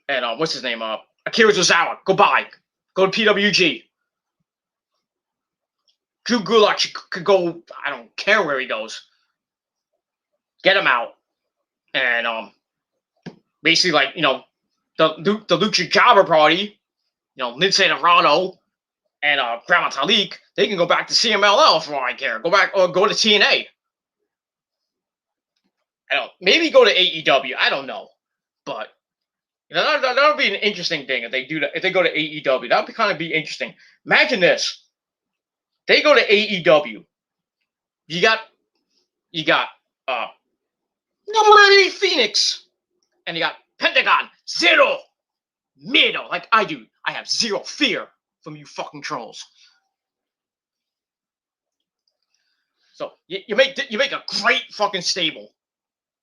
And what's his name? Akira Tozawa, go to PWG. Drew Gulak could go. I don't care where he goes. Get him out, and basically the Lucha Jobber Party, Lindsay Dorado and Grandma Talik, they can go back to CMLL for all I care. Go back or go to TNA. Maybe go to AEW. I don't know, but that would be an interesting thing if they do that. If they go to AEW, that would kind of be interesting. Imagine this: they go to AEW. You got Phoenix, and you got Pentagon, zero miedo, like I do. I have zero fear from you fucking trolls. So you make a great fucking stable.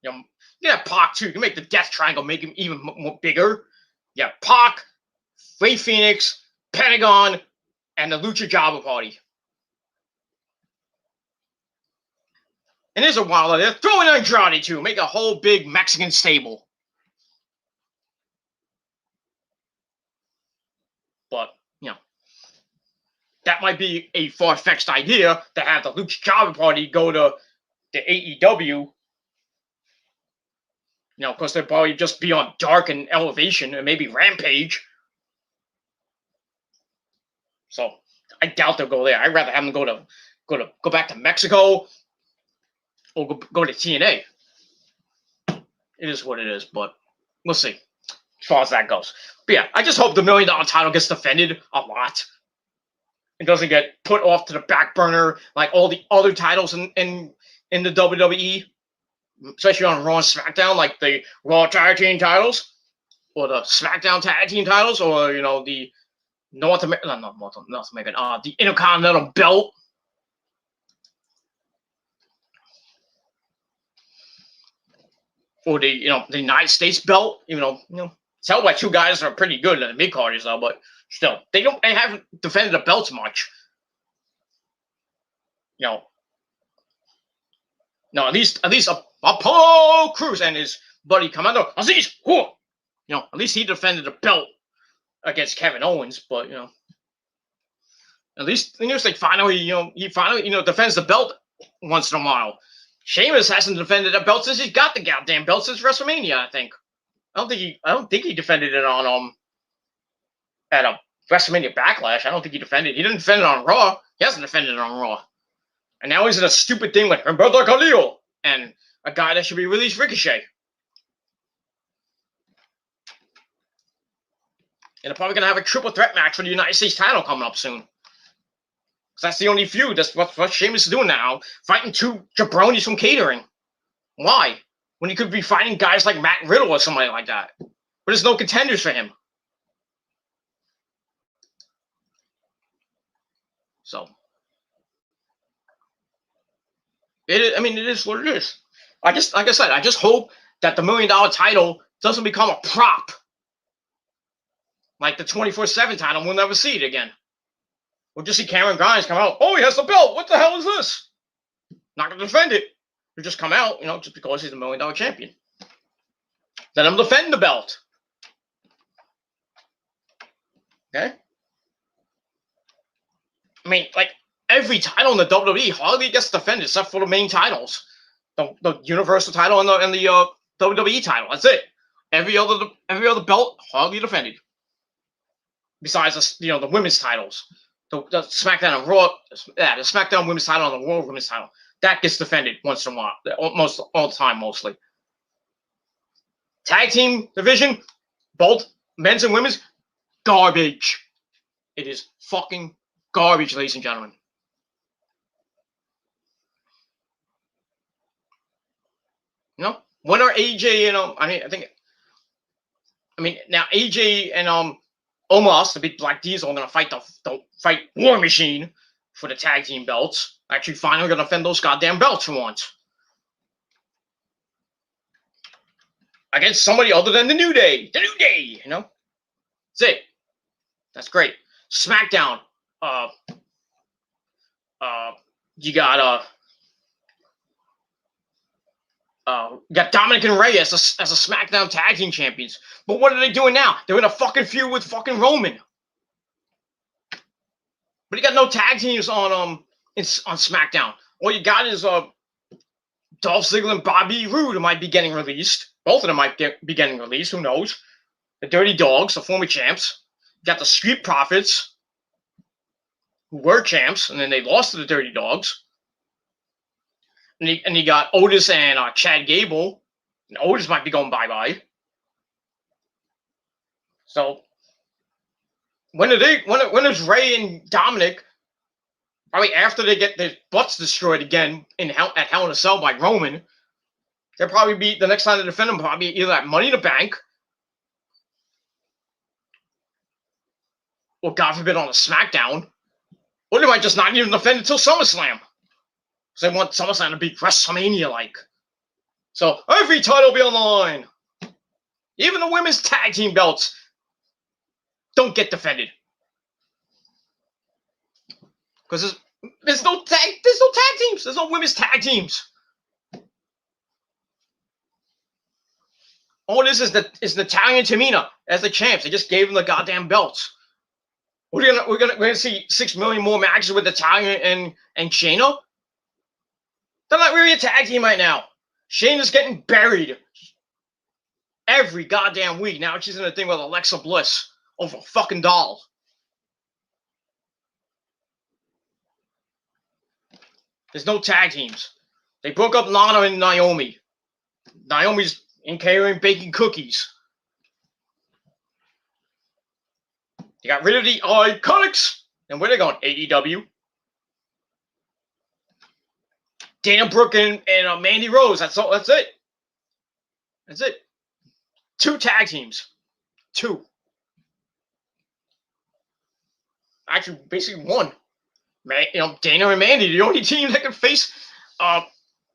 You have Pac too. You can make the Death Triangle, make him even more bigger. Yeah, Pac, Ray Phoenix, Pentagon, and the Lucha Jobber Party. And there's a Wilder there. Throw in Andrade too. Make a whole big Mexican stable. But, you know, that might be a far-fetched idea to have the Lucha Java Party go to the AEW. You know, because they'll probably just be on Dark and Elevation and maybe Rampage. So I doubt they'll go there. I'd rather have them go back to Mexico or go to TNA. It is what it is, but we'll see as far as that goes. But yeah, I just hope the $1 million title gets defended a lot. It doesn't get put off to the back burner like all the other titles in the WWE, especially on Raw and SmackDown, like the Raw Tag Team titles or the SmackDown Tag Team titles, or the North American, the Intercontinental Belt. Or the United States belt, tell by two guys are pretty good in the mid carders though, but still they haven't defended the belts much. No, at least Apollo Crews and his buddy Commander Aziz, at least he defended the belt against Kevin Owens, but at least like finally he defends the belt once in a while. Sheamus hasn't defended a belt since he's got the goddamn belt since WrestleMania, I think. I don't think he defended it on at a WrestleMania Backlash. I don't think he defended it. He didn't defend it on Raw. He hasn't defended it on Raw. And now he's in a stupid thing with Humberto Carrillo and a guy that should be released, Ricochet. And they're probably gonna have a triple threat match for the United States title coming up soon. That's the only feud. That's what Sheamus is doing now. Fighting two jabronis from catering. Why? When he could be fighting guys like Matt Riddle or somebody like that. But there's no contenders for him. So. It is what it is. Like I said, I just hope that the $1 million title doesn't become a prop. Like the 24/7 title. We'll never see it again. We'll just see Cameron Grimes come out. Oh, he has the belt. What the hell is this? Not going to defend it. He'll just come out, just because he's a $1 million champion. Let him defend the belt. Okay? Like, every title in the WWE hardly gets defended except for the main titles. The Universal title and the WWE title. That's it. Every other belt hardly defended. Besides the women's titles. The SmackDown and Raw, the SmackDown Women's title and the Raw Women's title, that gets defended once in a while, all the time mostly. Tag team division, both men's and women's, garbage. It is fucking garbage, ladies and gentlemen. When are AJ and now AJ and Omos, the big Black Diesel, are going to fight War Machine for the tag team belts. Actually, finally going to defend those goddamn belts for once. Against somebody other than the New Day. The New Day, That's it. That's great. SmackDown. You got Dominic and Rey as a SmackDown Tag Team Champions. But what are they doing now? They're in a fucking feud with fucking Roman. But you got no tag teams on SmackDown. All you got is Dolph Ziggler and Bobby Roode who might be getting released. Both of them might be getting released. Who knows? The Dirty Dogs, the former champs. You got the Street Profits, who were champs, and then they lost to the Dirty Dogs. And you got Otis and Chad Gable. And Otis might be going bye-bye. So, when is Ray and Dominic, probably after they get their butts destroyed again at Hell in a Cell by Roman, they'll probably be, the next time they defend them, probably either at Money in the Bank, or God forbid on a SmackDown, or they might just not even defend until SummerSlam. Because they want SummerSlam to be WrestleMania-like. So, every title will be on the line. Even the women's tag team belts don't get defended. Because there's no tag teams. There's no women's tag teams. All this is Natalia and Tamina as the champs. They just gave them the goddamn belts. We're gonna see 6 million more matches with Natalia and Shayna. They're not really a tag team right now. Shayna's getting buried every goddamn week. Now she's in a thing with Alexa Bliss over a fucking doll. There's no tag teams. They broke up Lana and Naomi. Naomi's in catering, baking cookies. They got rid of the Iconics. And where are they going? AEW. Dana Brooke and Mandy Rose. That's all. That's it. That's it. 2 tag teams. 2. Actually, basically 1. Dana and Mandy, the only team that can face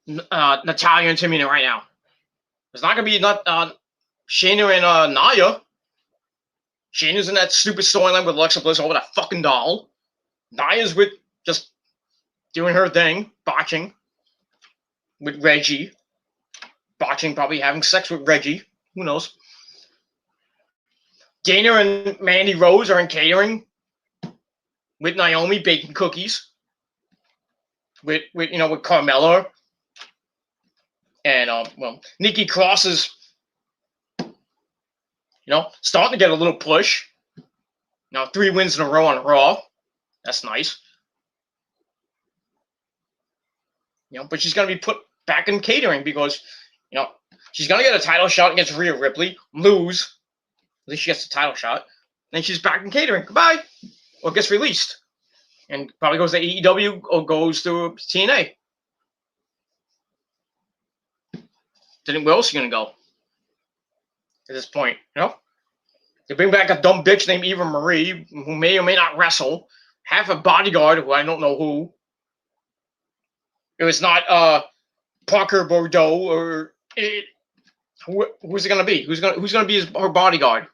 Natalia and Tamina right now. It's not gonna be Shayna and Nia. Shayna's in that stupid storyline with Alexa Bliss over that fucking doll. Nia's with just doing her thing, botching with Reggie. Botching, probably having sex with Reggie. Who knows? Dana and Mandy Rose are in catering with Naomi, baking cookies. With Carmella. And Nikki Cross is starting to get a little push. Now 3 wins in a row on Raw. That's nice. But she's gonna be put back in catering because she's gonna get a title shot against Rhea Ripley, lose. At least she gets the title shot. Then she's back in catering. Goodbye. Or gets released. And probably goes to AEW or goes to TNA. Then where else are you gonna go? At this point, They bring back a dumb bitch named Eva Marie, who may or may not wrestle. Have a bodyguard who I don't know who. It was not Parker Bordeaux or who's it gonna be? Who's gonna be her bodyguard?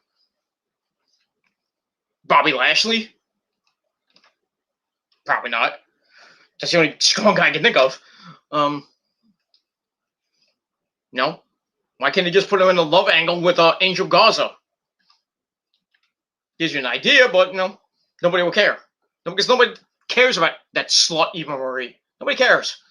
Bobby Lashley? Probably not. That's the only strong guy I can think of. No. Why can't they just put him in the love angle with Angel Garza? Gives you an idea, but nobody will care. Because nobody cares about that slut Eva Marie. Nobody cares.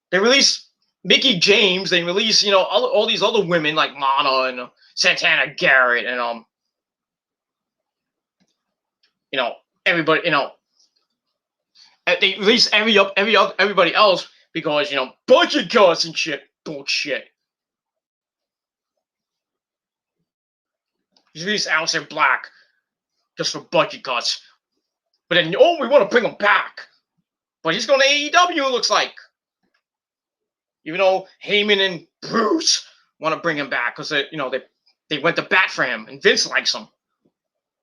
They release Mickie James. They release all these other women like Lana and Santana Garrett and everybody. They release everybody else because budget cuts and shit. Bullshit. You release Aleister Black just for budget cuts, but then we want to bring him back, but he's going to AEW. It looks like, even though Heyman and Bruce want to bring him back because they went to bat for him and Vince likes him.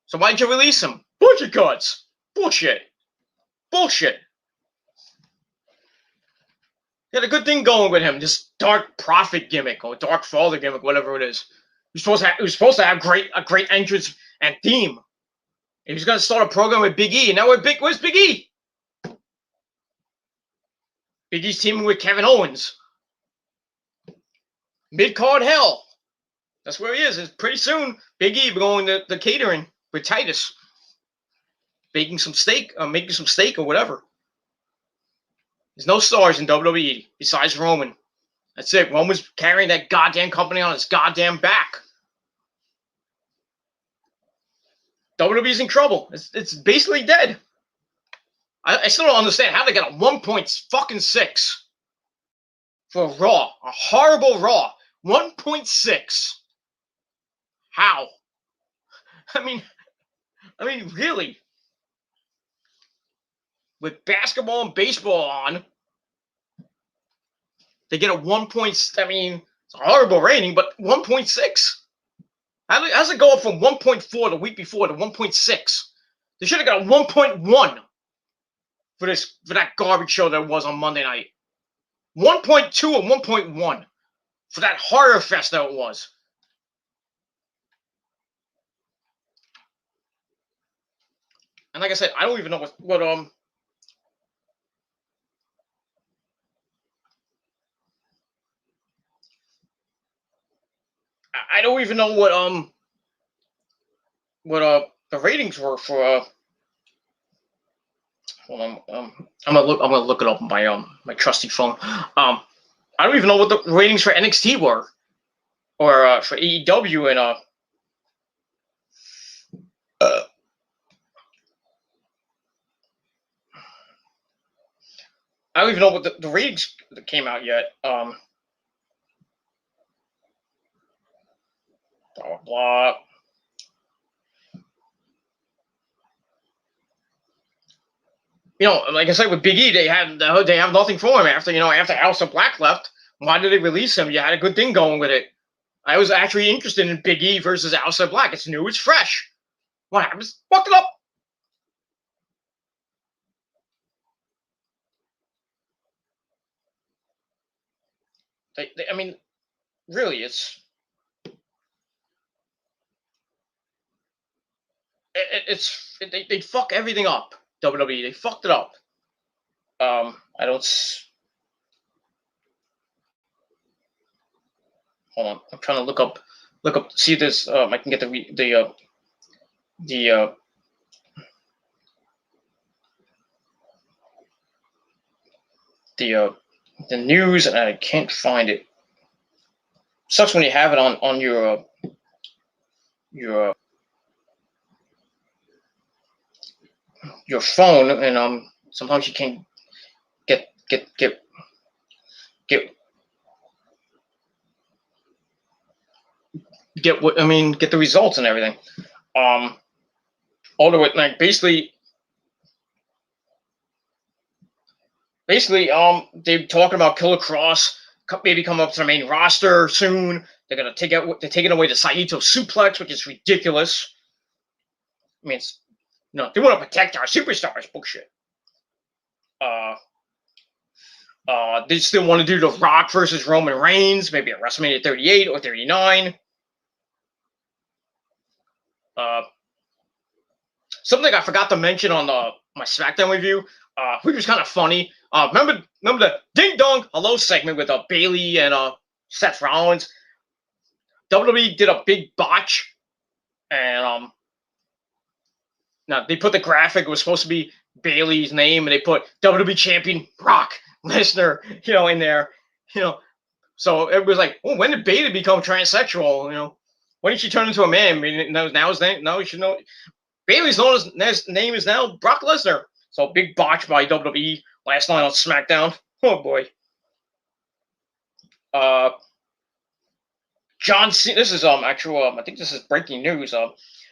So why did you release him? Budget cuts. Bullshit. He had a good thing going with him, this Dark Prophet gimmick or Dark Father gimmick, whatever it is. He was supposed to have a great entrance and theme. And he was going to start a program with Big E. And now where's Big E? Big E's teaming with Kevin Owens. Mid-card hell. That's where he is. It's pretty soon, Big E going to the catering with Titus. Making some steak or whatever. There's no stars in WWE besides Roman. That's it. Roman's carrying that goddamn company on his goddamn back. WWE's in trouble. It's basically dead. I still don't understand how they got a 1.6 for Raw. A horrible Raw. 1.6. How? I mean, really? With basketball and baseball on, they get a 1. I mean, it's a horrible rating, but 1.6. How's it go up from 1.4 the week before to 1.6? They should have got a 1.1 for that garbage show that was on Monday night. 1.2 and 1.1 for that horror fest that it was. And like I said, I don't even know what I don't even know what the ratings were for hold on, I'm gonna look it up on my trusty phone. I don't even know what the ratings for NXT were, or for AEW, and uh I don't even know what the ratings that came out yet. Blah blah blah. Like I said with Big E, they have nothing for him after House of Black left. Why did they release him? You had a good thing going with it. I was actually interested in Big E versus House of Black. It's new, it's fresh. What happens? Fuck it up. I mean, really, they fuck everything up. WWE, they fucked it up. I don't. Hold on, I'm trying to look up, see this. I can get the the uh, the news, and I can't find it. Sucks when you have it on your your phone, and sometimes you can't get get get get get the results and everything. Um, Although it like basically they're talking about Killer Cross maybe come up to the main roster soon. They're taking away the Saito suplex, which is ridiculous. I mean, they want to protect our superstars. Bullshit. Uh, they still want to do the Rock versus Roman Reigns, maybe at WrestleMania 38 or 39. Uh, Something I forgot to mention on my SmackDown review, which was kind of funny. Remember the Ding Dong Hello segment with Bailey and Seth Rollins? WWE did a big botch, and now they put the graphic. It was supposed to be Bailey's name, and they put WWE Champion Brock Lesnar, in there. So it was like, oh, when did Bailey become transsexual? When did she turn into a man? I mean, now his name. Now you should know. Bailey's name is now Brock Lesnar. So big botch by WWE last night on SmackDown. Oh boy. John Cena. This is actual. I think this is breaking news.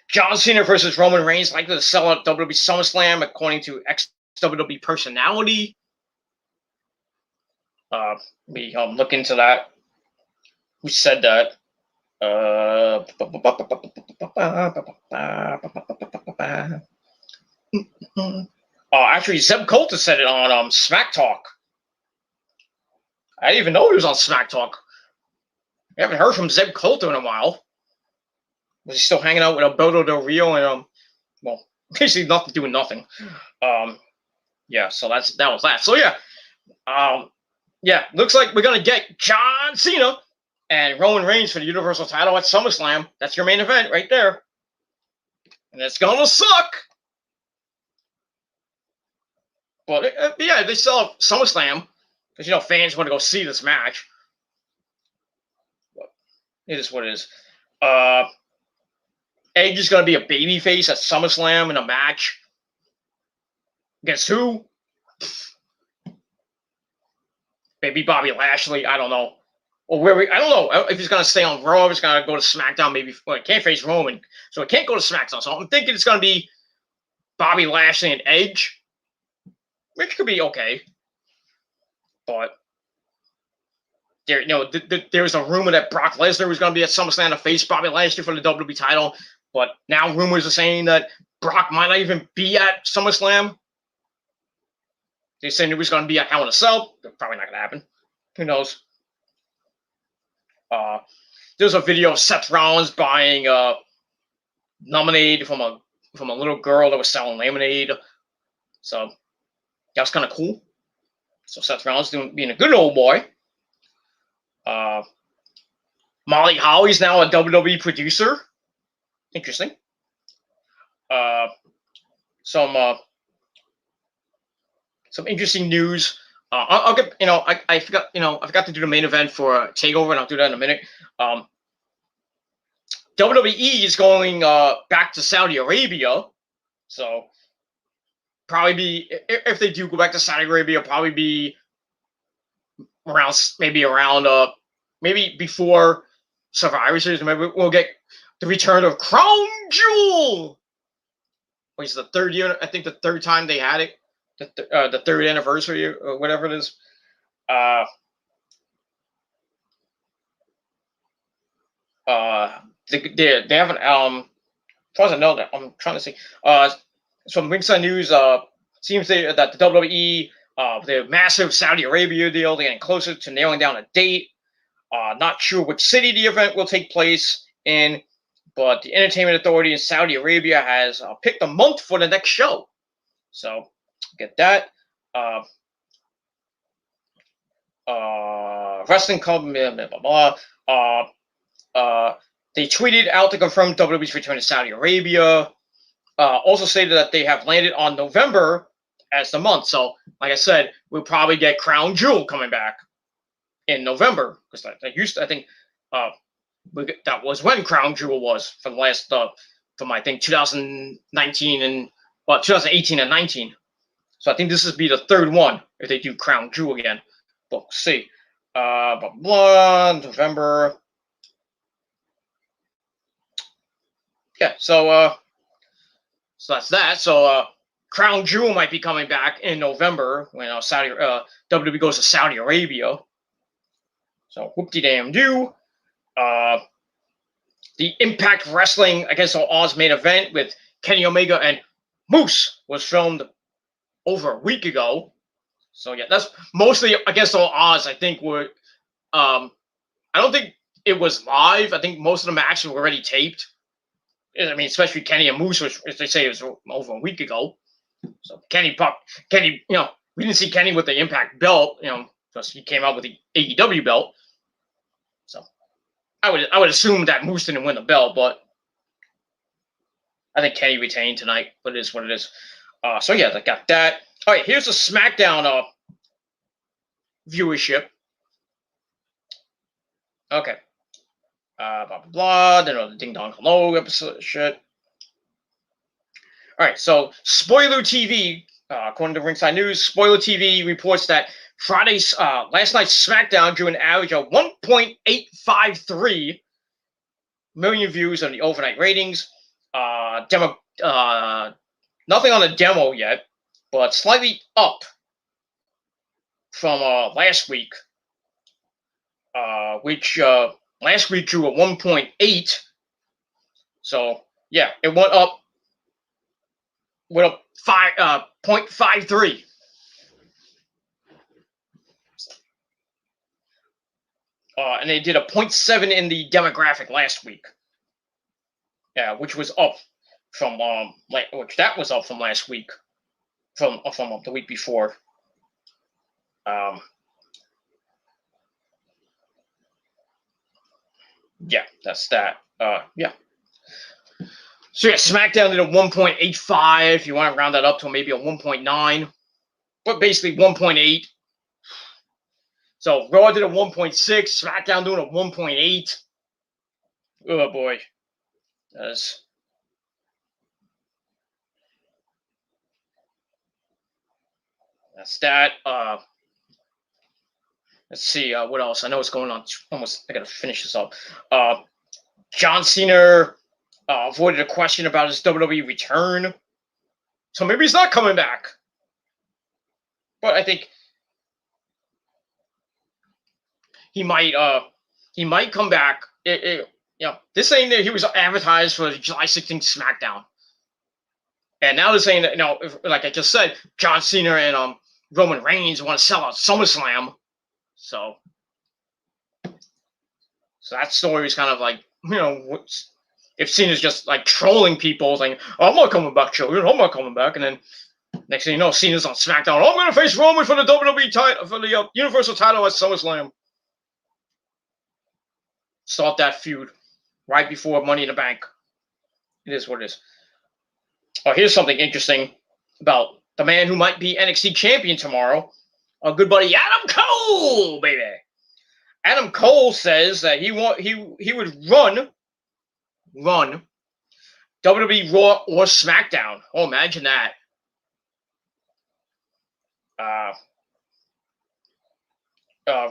John Cena versus Roman Reigns likely to sell out WWE SummerSlam according to ex WWE personality. We look into that. Who said that? Actually, Zeb Coulter said it on Smack Talk. I didn't even know he was on Smack Talk. I haven't heard from Zeb Coulter in a while. Was he still hanging out with Alberto Del Rio and well, basically nothing, doing nothing. Yeah, so that was that. So yeah, looks like we're gonna get John Cena and Roman Reigns for the Universal title at SummerSlam. That's your main event right there, and it's gonna suck. But yeah, they sell up SummerSlam because fans want to go see this match. But it is what it is. Edge is going to be a babyface at SummerSlam in a match. Guess who? Maybe Bobby Lashley. I don't know. Or I don't know if he's going to stay on Raw. If he's going to go to SmackDown. Maybe he can't face Roman, so he can't go to SmackDown. So I'm thinking it's going to be Bobby Lashley and Edge, which could be okay. But there's a rumor that Brock Lesnar was going to be at SummerSlam to face Bobby Lashley for the WWE title. But now rumors are saying that Brock might not even be at SummerSlam. They're saying it was going to be at Hell in a Cell. Probably not going to happen. Who knows? There's a video of Seth Rollins buying lemonade from a little girl that was selling lemonade. So that was kind of cool. So Seth Rollins being a good old boy. Molly Holly's now a WWE producer. Interesting. Some interesting news. I'll get, I forgot, I forgot to do the main event for Takeover, and I'll do that in a minute. WWE is going back to Saudi Arabia, so probably be, if they do go back to Saudi Arabia, probably be around maybe before Survivor Series. Maybe we'll get the return of Crown Jewel. It's the third year. I think the third time they had it, the third anniversary or whatever it is. They haven't. As far as I know, that I'm trying to see. From Ringside News, seems that the WWE, the massive Saudi Arabia deal, they're getting closer to nailing down a date. Not sure which city the event will take place in, but the Entertainment Authority in Saudi Arabia has picked a month for the next show. So get that. Wrestling company, blah, blah, blah. They tweeted out to confirm WWE's return to Saudi Arabia. Also stated that they have landed on November as the month. So, like I said, we'll probably get Crown Jewel coming back in November, because I think that was when Crown Jewel was for the last from I think 2019 and 2018 and 19. So I think this would be the third one if they do Crown Jewel again. But we'll see. November. Yeah. So that's that. So Crown Jewel might be coming back in November when WWE goes to Saudi Arabia. So whoop-de-damn-do. The Impact Wrestling Against All Odds main event with Kenny Omega and Moose was filmed over a week ago. So yeah, that's mostly Against All Odds. I think I don't think it was live. I think most of the matches were already taped. I mean, especially Kenny and Moose, which, as they say, it was over a week ago. So Kenny, we didn't see Kenny with the Impact belt, because he came out with the AEW belt. So I would assume that Moose didn't win the belt, but I think Kenny retained tonight. But it is what it is. So yeah, I got that. All right, here's the SmackDown viewership. Okay. Blah blah blah. Then the Ding Dong Hello episode shit. All right, so Spoiler TV, according to Ringside News, Spoiler TV reports that last night's SmackDown drew an average of 1.853 million views on the overnight ratings. Nothing on the demo yet, but slightly up from last week, which last week drew a 1.8. So yeah, it went up. Went up 0.53. And they did a 0.7 in the demographic last week. Yeah, which was up from that was up from last week, from the week before. Yeah, that's that. Yeah. So yeah, SmackDown did a 1.85. You want to round that up to maybe a 1.9, but basically 1.8. So Raw did a 1.6. SmackDown doing a 1.8. Oh boy, that's that. Let's see what else. I know what's going on. I gotta finish this up. John Cena avoided a question about his WWE return, so maybe he's not coming back. But I think he might come back. This saying that he was advertised for the July 16th SmackDown, and now they're saying that like I just said, John Cena and Roman Reigns want to sell out SummerSlam. So that story is kind of like, if Cena's just like trolling people, saying, oh, I'm not coming back, children, I'm not coming back. And then next thing you know, Cena's on SmackDown. Oh, I'm going to face Roman for the WWE title, for the Universal title at SummerSlam. start that feud right before Money in the Bank. It is what it is. Oh, here's something interesting about the man who might be NXT champion tomorrow. Our good buddy Adam Cole, baby. Adam Cole says that he would run WWE Raw or SmackDown. Oh, imagine that.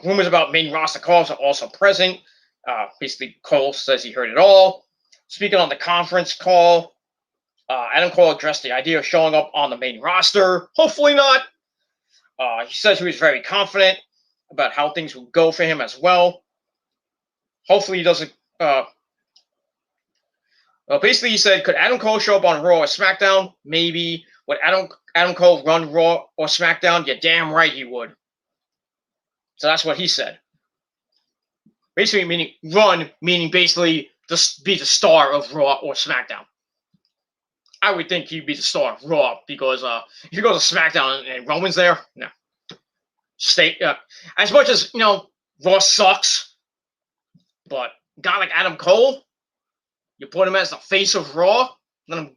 Rumors about main roster calls are also present. Basically, Cole says he heard it all. Speaking on the conference call, Adam Cole addressed the idea of showing up on the main roster. Hopefully not. He says he was very confident about how things will go for him as well. Hopefully he doesn't. Basically, he said, could Adam Cole show up on Raw or SmackDown? Maybe. Would Adam Cole run Raw or SmackDown? You're damn right he would. So that's what he said. Basically, meaning basically just be the star of Raw or SmackDown. I would think he'd be the star of Raw because if you go to SmackDown and Roman's there, no. As much as, Raw sucks, but a guy like Adam Cole, you put him as the face of Raw, let him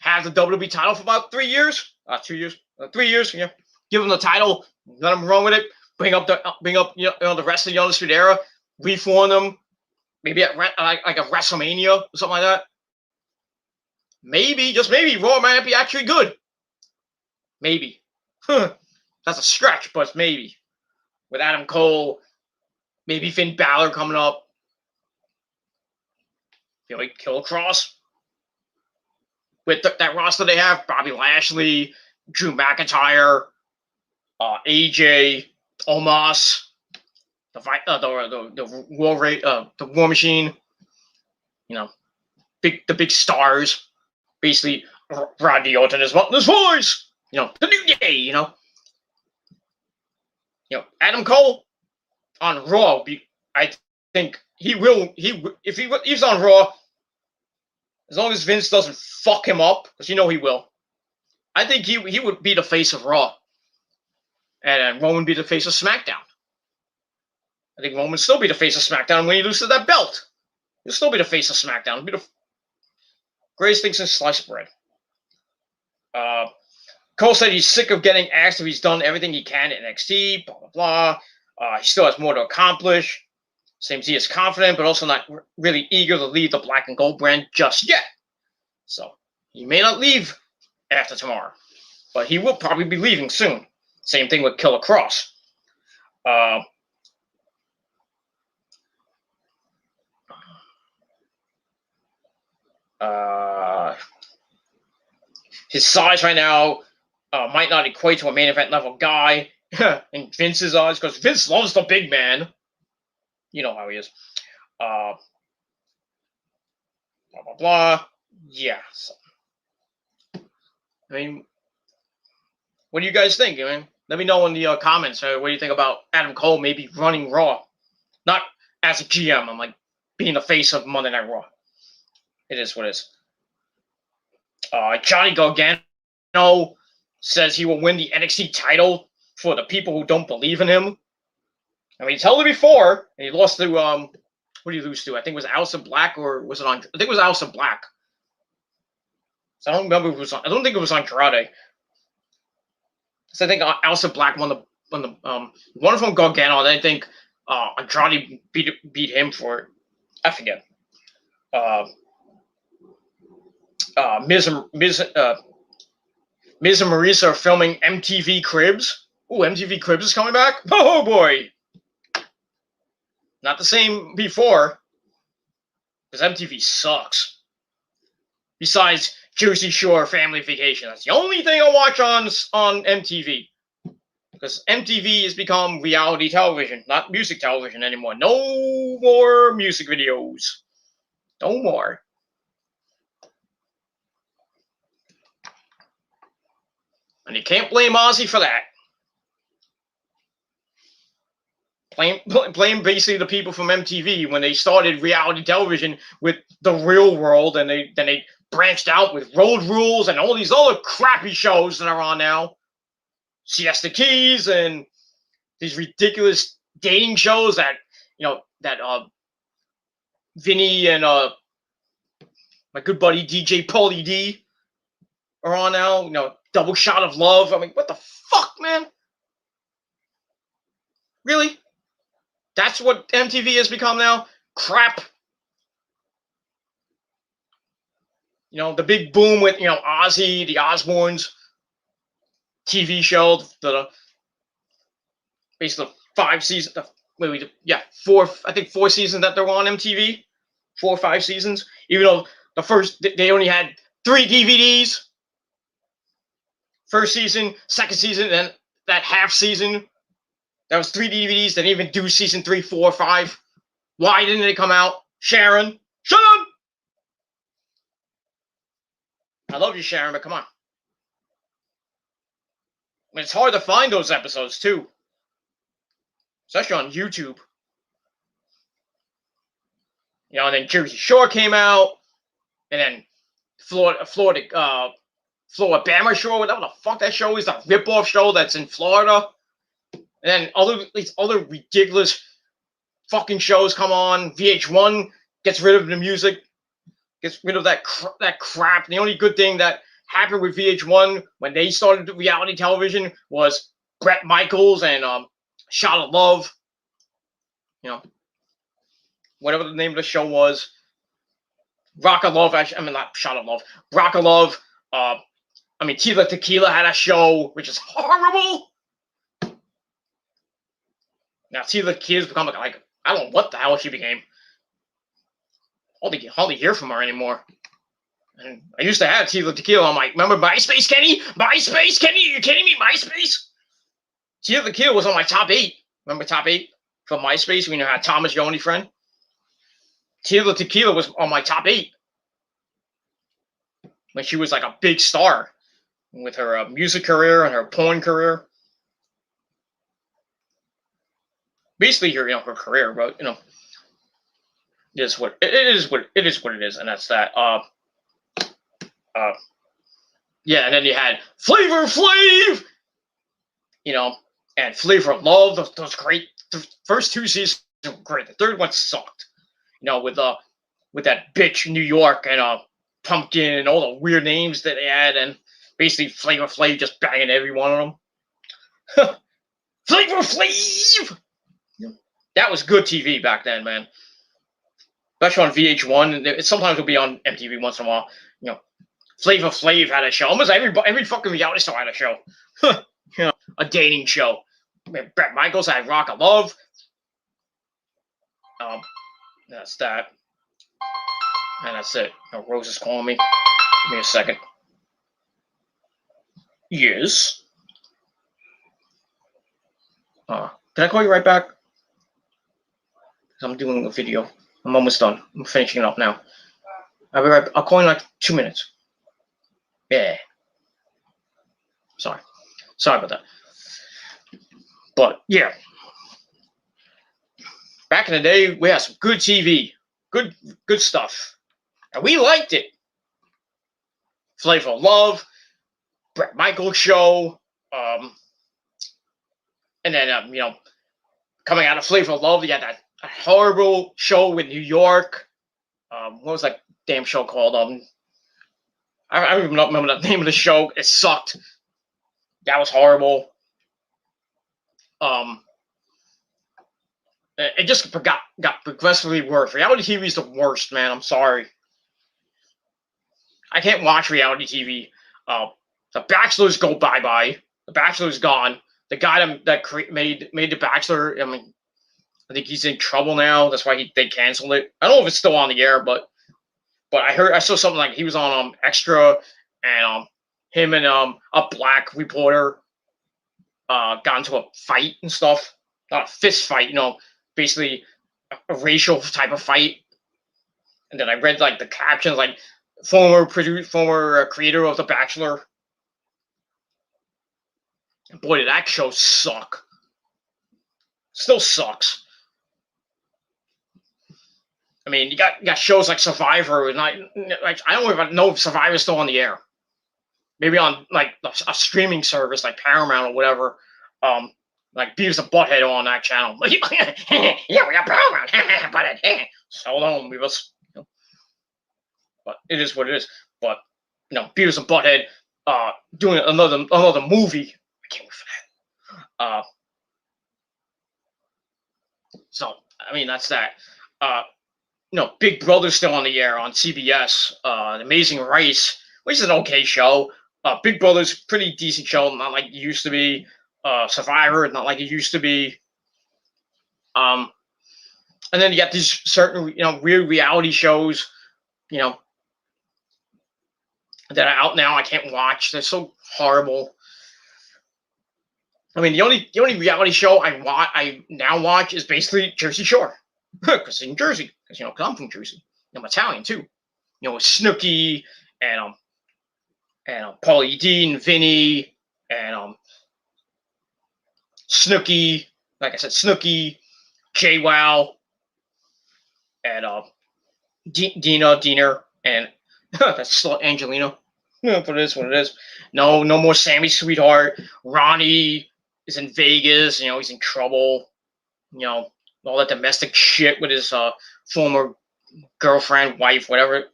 have the WWE title for about 3 years, 2 years, 3 years. Yeah, give him the title, let him run with it. Bring up the rest of the Undisputed Era, reform them, maybe at like a WrestleMania or something like that. Maybe, just maybe, Raw might be actually good. Maybe. That's a stretch, but maybe. With Adam Cole, maybe Finn Balor coming up. Feel like Killer Cross. With that roster they have, Bobby Lashley, Drew McIntyre, AJ, Omos, the War Machine. The big stars. Basically, Randy Orton is wanting his voice. The New Day. Adam Cole on Raw. I think he will. If he's on Raw, as long as Vince doesn't fuck him up, because he will. I think he would be the face of Raw, and Roman be the face of SmackDown. I think Roman would still be the face of SmackDown when he loses that belt. He'll still be the face of SmackDown. He'll be the greatest thing since sliced bread. Cole said he's sick of getting asked if he's done everything he can at NXT, blah, blah, blah. He still has more to accomplish. Seems he is confident, but also not really eager to leave the black and gold brand just yet. So he may not leave after tomorrow, but he will probably be leaving soon. Same thing with Killer Cross. His size right now might not equate to a main event level guy in Vince's eyes, because Vince loves the big man. You know how he is. Blah, blah, blah. Yeah. So, what do you guys think? Let me know in the comments. What do you think about Adam Cole maybe running Raw? Not as a GM. I'm like being the face of Monday Night Raw. It is what it is. Johnny Gargano says he will win the NXT title for the people who don't believe in him. He's held it before, and he lost to, what did he lose to? I think it was Aleister Black, or was it on, I think it was Aleister Black. So I don't remember if it was on, I don't think it was on Karate. So I think Aleister Black won one from Gargano, and I think Andrade beat him for it. I forget. Miz and Marisa are filming MTV Cribs. Ooh, MTV Cribs is coming back? Oh, boy. Not the same before, because MTV sucks. Besides Jersey Shore Family Vacation. That's the only thing I watch on MTV. Because MTV has become reality television, not music television anymore. No more music videos. No more. And you can't blame Ozzy for that. Blame basically the people from MTV when they started reality television with The Real World, and then they branched out with Road Rules and all these other crappy shows that are on now. Siesta Keys and these ridiculous dating shows that Vinny and my good buddy DJ Paulie D are on now. You know, Double Shot of Love. I mean, what the fuck, man? Really? That's what MTV has become now? Crap. You know, the big boom with, you know, Ozzy, the Osbournes TV show, basically 5 seasons, four, I think 4 seasons that they're on MTV. 4 or 5 seasons. Even though the first, they only had 3 DVDs. First season, second season, and that half season, that was 3 DVDs. They didn't even do season 3, 4, 5. Why didn't they come out? Sharon, shut up! I love you, Sharon, but come on. I mean, it's hard to find those episodes, too. Especially on YouTube. You know, and then Jersey Shore came out. And then Florida Bama Shore, whatever the fuck that show is, the ripoff show that's in Florida. And then these other ridiculous fucking shows come on. VH1 gets rid of the music, gets rid of that crap. The only good thing that happened with VH1 when they started reality television was Bret Michaels and Shot of Love. You know, whatever the name of the show was. Rock of Love, not Shot of Love. Rock of Love. Tila Tequila had a show, which is horrible. Now Tila Tequila's become like I don't know what the hell she became. Hardly hear from her anymore. And I used to have Tila Tequila. I'm like, remember MySpace, Kenny? MySpace, Kenny? Are you kidding me? MySpace? Tila Tequila was on my top 8. Remember top 8 from MySpace? We had Thomas, your only friend. Tila Tequila was on my top 8 when she was like a big star with her music career and her porn career. Basically, her career, but it is what it is, and that's that. Yeah, and then you had Flavor Flav, and Flavor of Love. Those great. The first 2 seasons were great. The third one sucked. With that bitch New York and Pumpkin and all the weird names that they had, and basically Flavor Flav just banging every one of them. Flavor Flav! That was good TV back then, man. Especially on VH1. Sometimes it'll be on MTV once in a while. Flavor Flav had a show. Almost every fucking reality star had a show. A dating show. Bret Michaels had Rock of Love. That's that. And that's it. Rose is calling me. Give me a second. Yes. Can I call you right back? I'm doing a video. I'm almost done. I'm finishing it up now. I'll be right back. I'll call you in like 2 minutes. Yeah. Sorry about that. But yeah. Back in the day, we had some good TV. Good stuff. And we liked it. Flavor of Love, Bret Michaels show, and then coming out of Flavor of Love, you had that horrible show with New York. What was that damn show called? I don't even remember the name of the show. It sucked. That was horrible. It just got progressively worse. Reality TV is the worst, man. I'm sorry. I can't watch reality TV. The Bachelor's go bye-bye. The Bachelor's gone. The guy that made The Bachelor, I think he's in trouble now. That's why they canceled it. I don't know if it's still on the air, but I saw something like he was on Extra, and him and a black reporter got into a fight and stuff. Not a fist fight, basically a racial type of fight. And then I read like the captions, like former creator of The Bachelor. And boy, did that show suck. Still sucks. I mean, you got shows like Survivor, and I don't even know if Survivor's still on the air. Maybe on like a streaming service like Paramount or whatever. Like Beavis and Butthead on that channel. Yeah, we got Paramount. Butthead. So hold on, we was. But it is what it is. But Beavis and Butthead doing another movie. I can't wait for that. So I mean that's that. Uh, Big Brother's still on the air on CBS. The Amazing Race, which is an okay show. Big Brother's pretty decent show, not like it used to be. Survivor, not like it used to be. And then you got these certain, weird reality shows, that are out now. I can't watch. They're so horrible. I mean, the only reality show I now watch is basically Jersey Shore, because in Jersey, because I'm from Jersey. I'm Italian too. With Snooki and Paulie D and Vinny and Snooki. Like I said, Snooki, JWoww, and Dina, and that's slut Angelina. But it is what it is. No more Sammy Sweetheart. Ronnie is in Vegas. He's in trouble. All that domestic shit with his former girlfriend, wife, whatever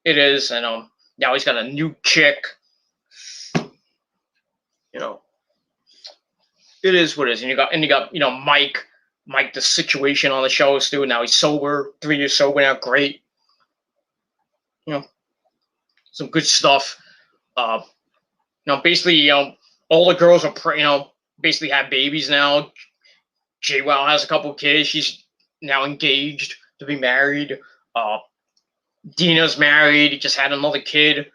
it is, and now he's got a new chick. It is what it is. And you got Mike, the situation on the show is still now he's sober, 3 years sober now, great. Some good stuff. Basically, all the girls are, basically have babies now. JWoww has a couple kids. She's now engaged to be married. Dina's married. He just had another kid.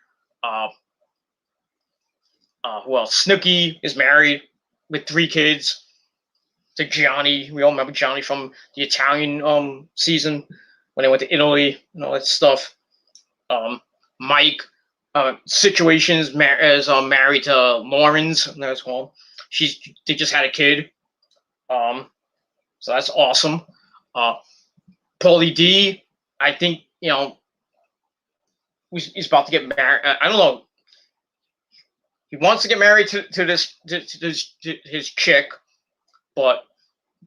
Who else? Snooki is married with 3 kids to Gianni. We all remember Gianni from the Italian season when they went to Italy and all that stuff. Mike Situations is married to Lauren's. That's well. They just had a kid. So that's awesome. Paulie D, I think he's about to get married. I don't know. He wants to get married to his chick, but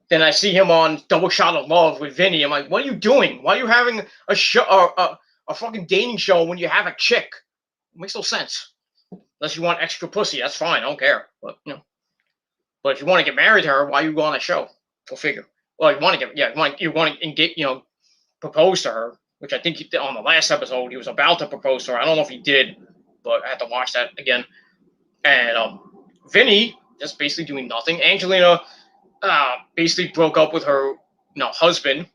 then I see him on Double Shot of Love with Vinny. I'm like, what are you doing? Why are you having a show, a fucking dating show when you have a chick? It makes no sense. Unless you want extra pussy, that's fine. I don't care. But but if you want to get married to her, why you go on a show? Go figure. Well, you want to engage, propose to her, which I think he did on the last episode. He was about to propose to her. I don't know if he did, but I had to watch that again. And Vinny just basically doing nothing. Angelina basically broke up with her, husband.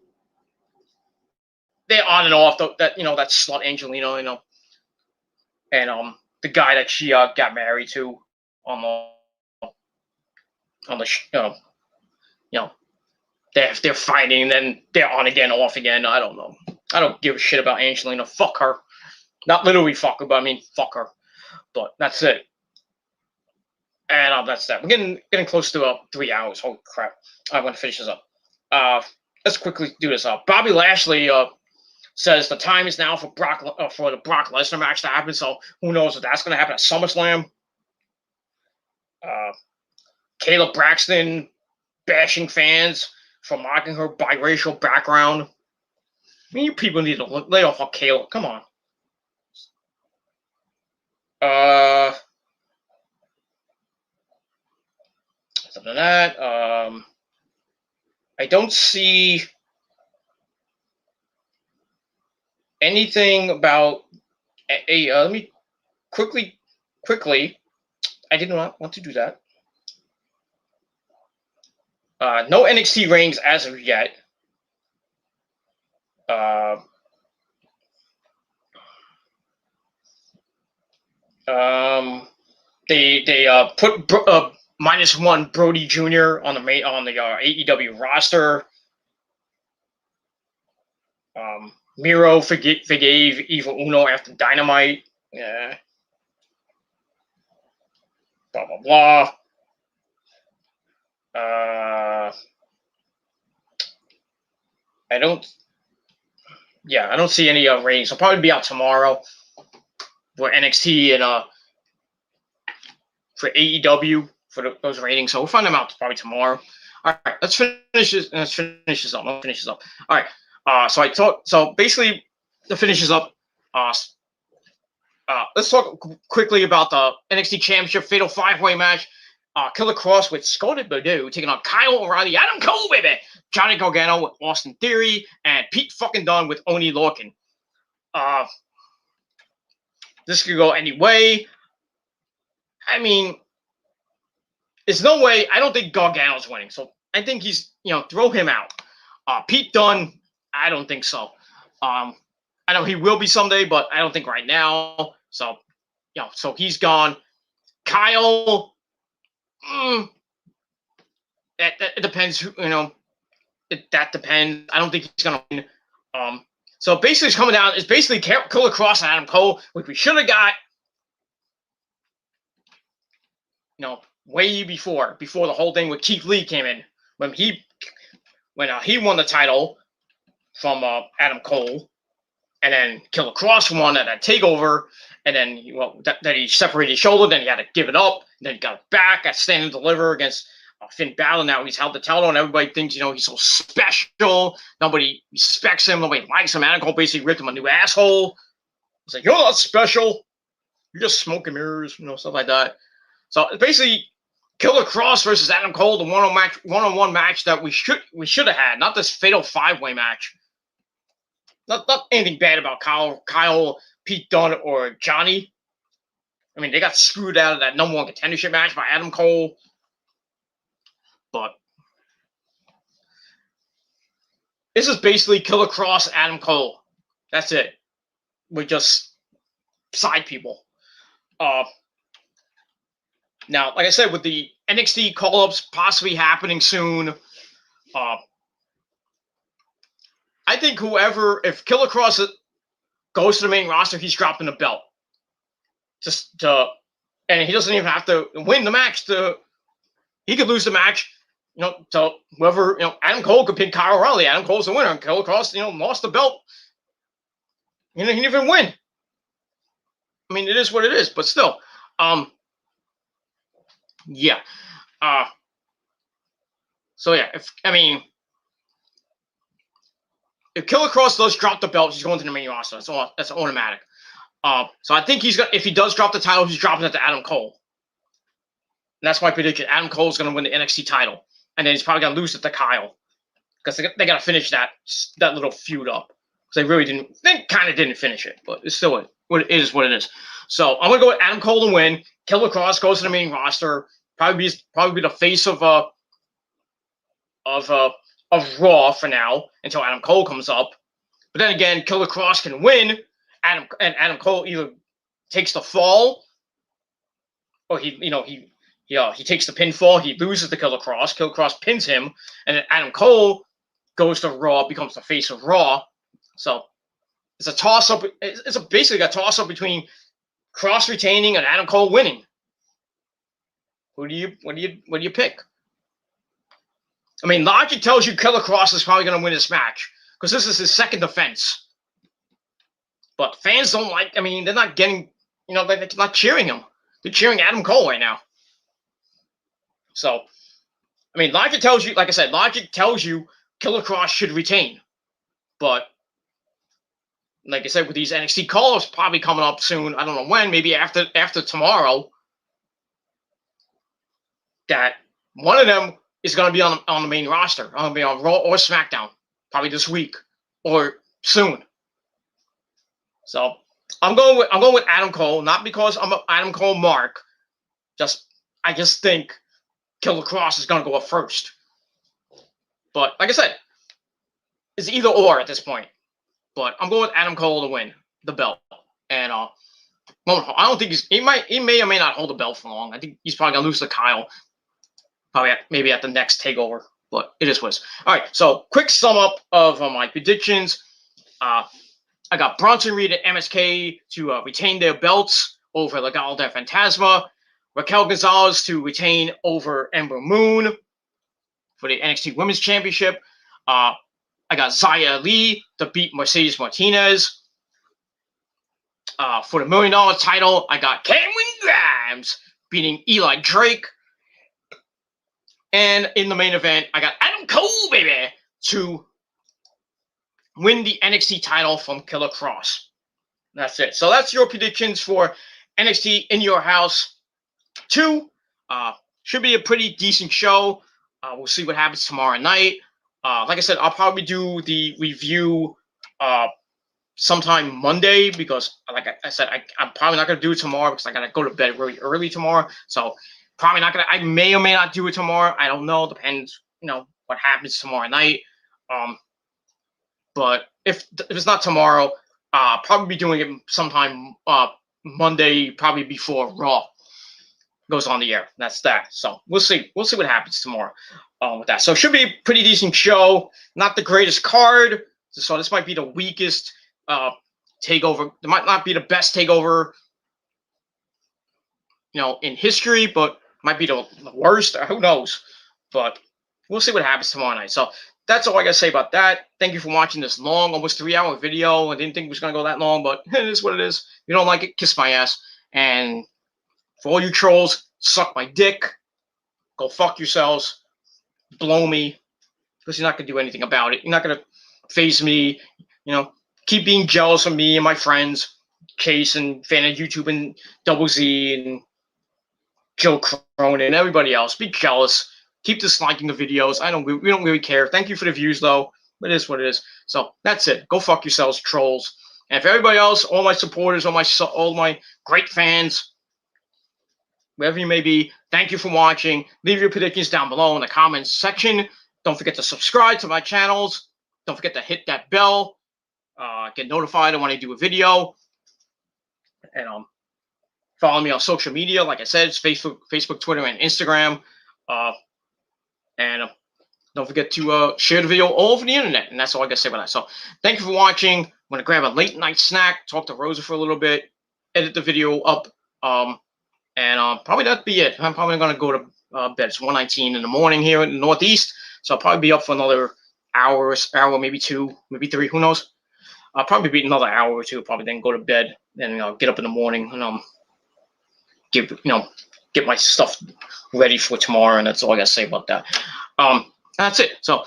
They're on and off that slut Angelina, and the guy that she got married to on the they're fighting, and then they're on again, off again. I don't know. I don't give a shit about Angelina. Fuck her. Not literally fuck her, but I mean fuck her. But that's it. And that's that. We're getting close to 3 hours. Holy crap! I'm gonna finish this up. Let's quickly do this. Bobby Lashley says the time is now for the Brock Lesnar match to happen. So who knows if that's gonna happen at SummerSlam? Caleb Braxton bashing fans for mocking her biracial background. I mean, you people need to lay off on Caleb. Come on. Other than that, I don't see anything about let me quickly. I did not want to do that. No NXT rings as of yet. They put -1 Brody Jr. on the AEW roster. Miro forgave Evil Uno after Dynamite. Yeah. Blah blah blah. I don't see any ratings. I'll probably be out tomorrow for NXT and for AEW for those ratings. So we'll find them out probably tomorrow. All right, let's finish this. All right. So basically, the finishes up. Let's talk quickly about the NXT Championship Fatal 5-Way match. Killer Cross with Scotty Badu taking on Kyle O'Reilly, Adam Cole, baby, Johnny Gargano with Austin Theory, and Pete fucking Dunne with Oney Lorcan. This could go any way. I mean, there's no way. I don't think Gargano's winning, so I think he's, throw him out. Pete Dunne, I don't think so. I know he will be someday, but I don't think right now. So, so he's gone. Kyle, it depends. That depends. I don't think he's gonna win. So basically, it's coming down. It's basically Killer Cross and Adam Cole, which we should have got. Way before the whole thing with Keith Lee came in, when he won the title from Adam Cole, and then Killer Cross won at that Takeover, and then then he separated his shoulder, then he had to give it up, and then he got it back at Stand and Deliver against Finn Balor. Now he's held the title, and everybody thinks he's so special. Nobody respects him. Nobody likes him. Adam Cole basically ripped him a new asshole. It's like, you're not special. You're just smoke and mirrors, stuff like that. So it's basically Killer Cross versus Adam Cole, the one-on-one match that we should have had, not this Fatal 5-Way match. Not anything bad about Kyle, Pete Dunne, or Johnny. I mean, they got screwed out of that number 1 contendership match by Adam Cole. But this is basically Killer Cross, Adam Cole. That's it. We're just side people. Now, like I said, with the NXT call-ups possibly happening soon, I think if Killer Cross goes to the main roster, he's dropping the belt. And he doesn't even have to win the match. He could lose the match, to whoever, Adam Cole could pick Kyle O'Reilly. Adam Cole's the winner, and Killer Cross, lost the belt. He didn't even win. I mean, it is what it is, but still, yeah. So yeah, if Killer Cross does drop the belt, he's going to the main roster. That's automatic. So I think if he does drop the title, he's dropping it to Adam Cole. And that's my prediction. Adam Cole's going to win the NXT title, and then he's probably going to lose it to Kyle, because they got to finish that little feud up. Because they kind of didn't finish it, but it's still what it is. So I'm going to go with Adam Cole to win. Killer Cross goes to the main roster. Probably be the face of Raw for now until Adam Cole comes up. But then again, Killer Cross can win. Adam Cole either takes the fall, or he takes the pinfall. He loses to Killer Cross. Killer Cross pins him, and then Adam Cole goes to Raw, becomes the face of Raw. So it's a toss up. It's basically a toss up between Cross retaining and Adam Cole winning. What do you pick? I mean, logic tells you Killer Cross is probably going to win this match, because this is his second defense. But fans don't like. I mean, they're not getting. They're not cheering him. They're cheering Adam Cole right now. So, I mean, logic tells you. Like I said, logic tells you Killer Cross should retain. But like I said, with these NXT call-ups probably coming up soon, I don't know when. Maybe after tomorrow. That one of them is going to be on the main roster. I'm going to be on Raw or SmackDown, probably this week or soon. So I'm going with Adam Cole, not because I'm an Adam Cole mark. I just think Killer Cross is going to go up first. But like I said, it's either or at this point. But I'm going with Adam Cole to win the belt. And I don't think he may or may not hold the belt for long. I think he's probably going to lose to Kyle. Maybe at the next Takeover, but it is what it is. All right, so quick sum up of my predictions. I got Bronson Reed and MSK to retain their belts over Legado del Fantasma. Raquel Gonzalez to retain over Ember Moon for the NXT Women's Championship. I got Xia Li to beat Mercedes Martinez. For the $1 million title, I got Cameron Grimes beating Eli Drake. And in the main event, I got Adam Cole, baby, to win the NXT title from Killer Cross. That's it. So that's your predictions for NXT in Your House 2. Should be a pretty decent show. We'll see what happens tomorrow night. Like I said, I'll probably do the review sometime Monday because, like I said, I'm probably not going to do it tomorrow because I got to go to bed really early tomorrow. So probably not going to, I may or may not do it tomorrow. I don't know. Depends, what happens tomorrow night. But if it's not tomorrow, probably be doing it sometime Monday, probably before Raw goes on the air. That's that. So we'll see. We'll see what happens tomorrow with that. So it should be a pretty decent show. Not the greatest card. So this might be the weakest takeover. It might not be the best takeover, in history, but might be the worst. Who knows? But we'll see what happens tomorrow night. So that's all I got to say about that. Thank you for watching this long, almost 3-hour video. I didn't think it was going to go that long, but it is what it is. If you don't like it, kiss my ass. And for all you trolls, suck my dick. Go fuck yourselves. Blow me. Because you're not going to do anything about it. You're not going to face me. Keep being jealous of me and my friends. Chase and fan of YouTube and Double Z and Joe Cronin and everybody else. Be jealous. Keep disliking the videos. We don't really care. Thank you for the views, though. It is what it is. So that's it. Go fuck yourselves, trolls. And for everybody else, all my supporters, all my great fans, wherever you may be, thank you for watching. Leave your predictions down below in the comments section. Don't forget to subscribe to my channels. Don't forget to hit that bell. Get notified when I do a video. And follow me on social media. Like I said, it's Facebook, Twitter, and Instagram. And don't forget to share the video all over the internet. And that's all I got to say about that. So thank you for watching. I'm going to grab a late night snack, talk to Rosa for a little bit, edit the video up. And probably that'd be it. I'm probably going to go to bed. It's 1:19 in the morning here in the Northeast. So I'll probably be up for another hour, maybe 2, maybe 3. Who knows? I'll probably be another hour or 2. Probably then go to bed. Then get up in the morning and get my stuff ready for tomorrow. And that's all I got to say about that. That's it. So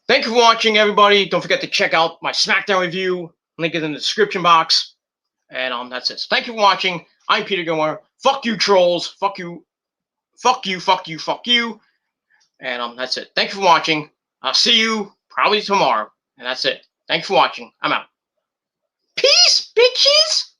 thank you for watching, everybody. Don't forget to check out my SmackDown review. Link is in the description box. And that's it. So thank you for watching. I'm Peter Gilmore. Fuck you, trolls. Fuck you. Fuck you. Fuck you. Fuck you. And that's it. Thank you for watching. I'll see you probably tomorrow. And that's it. Thanks for watching. I'm out. Peace, bitches.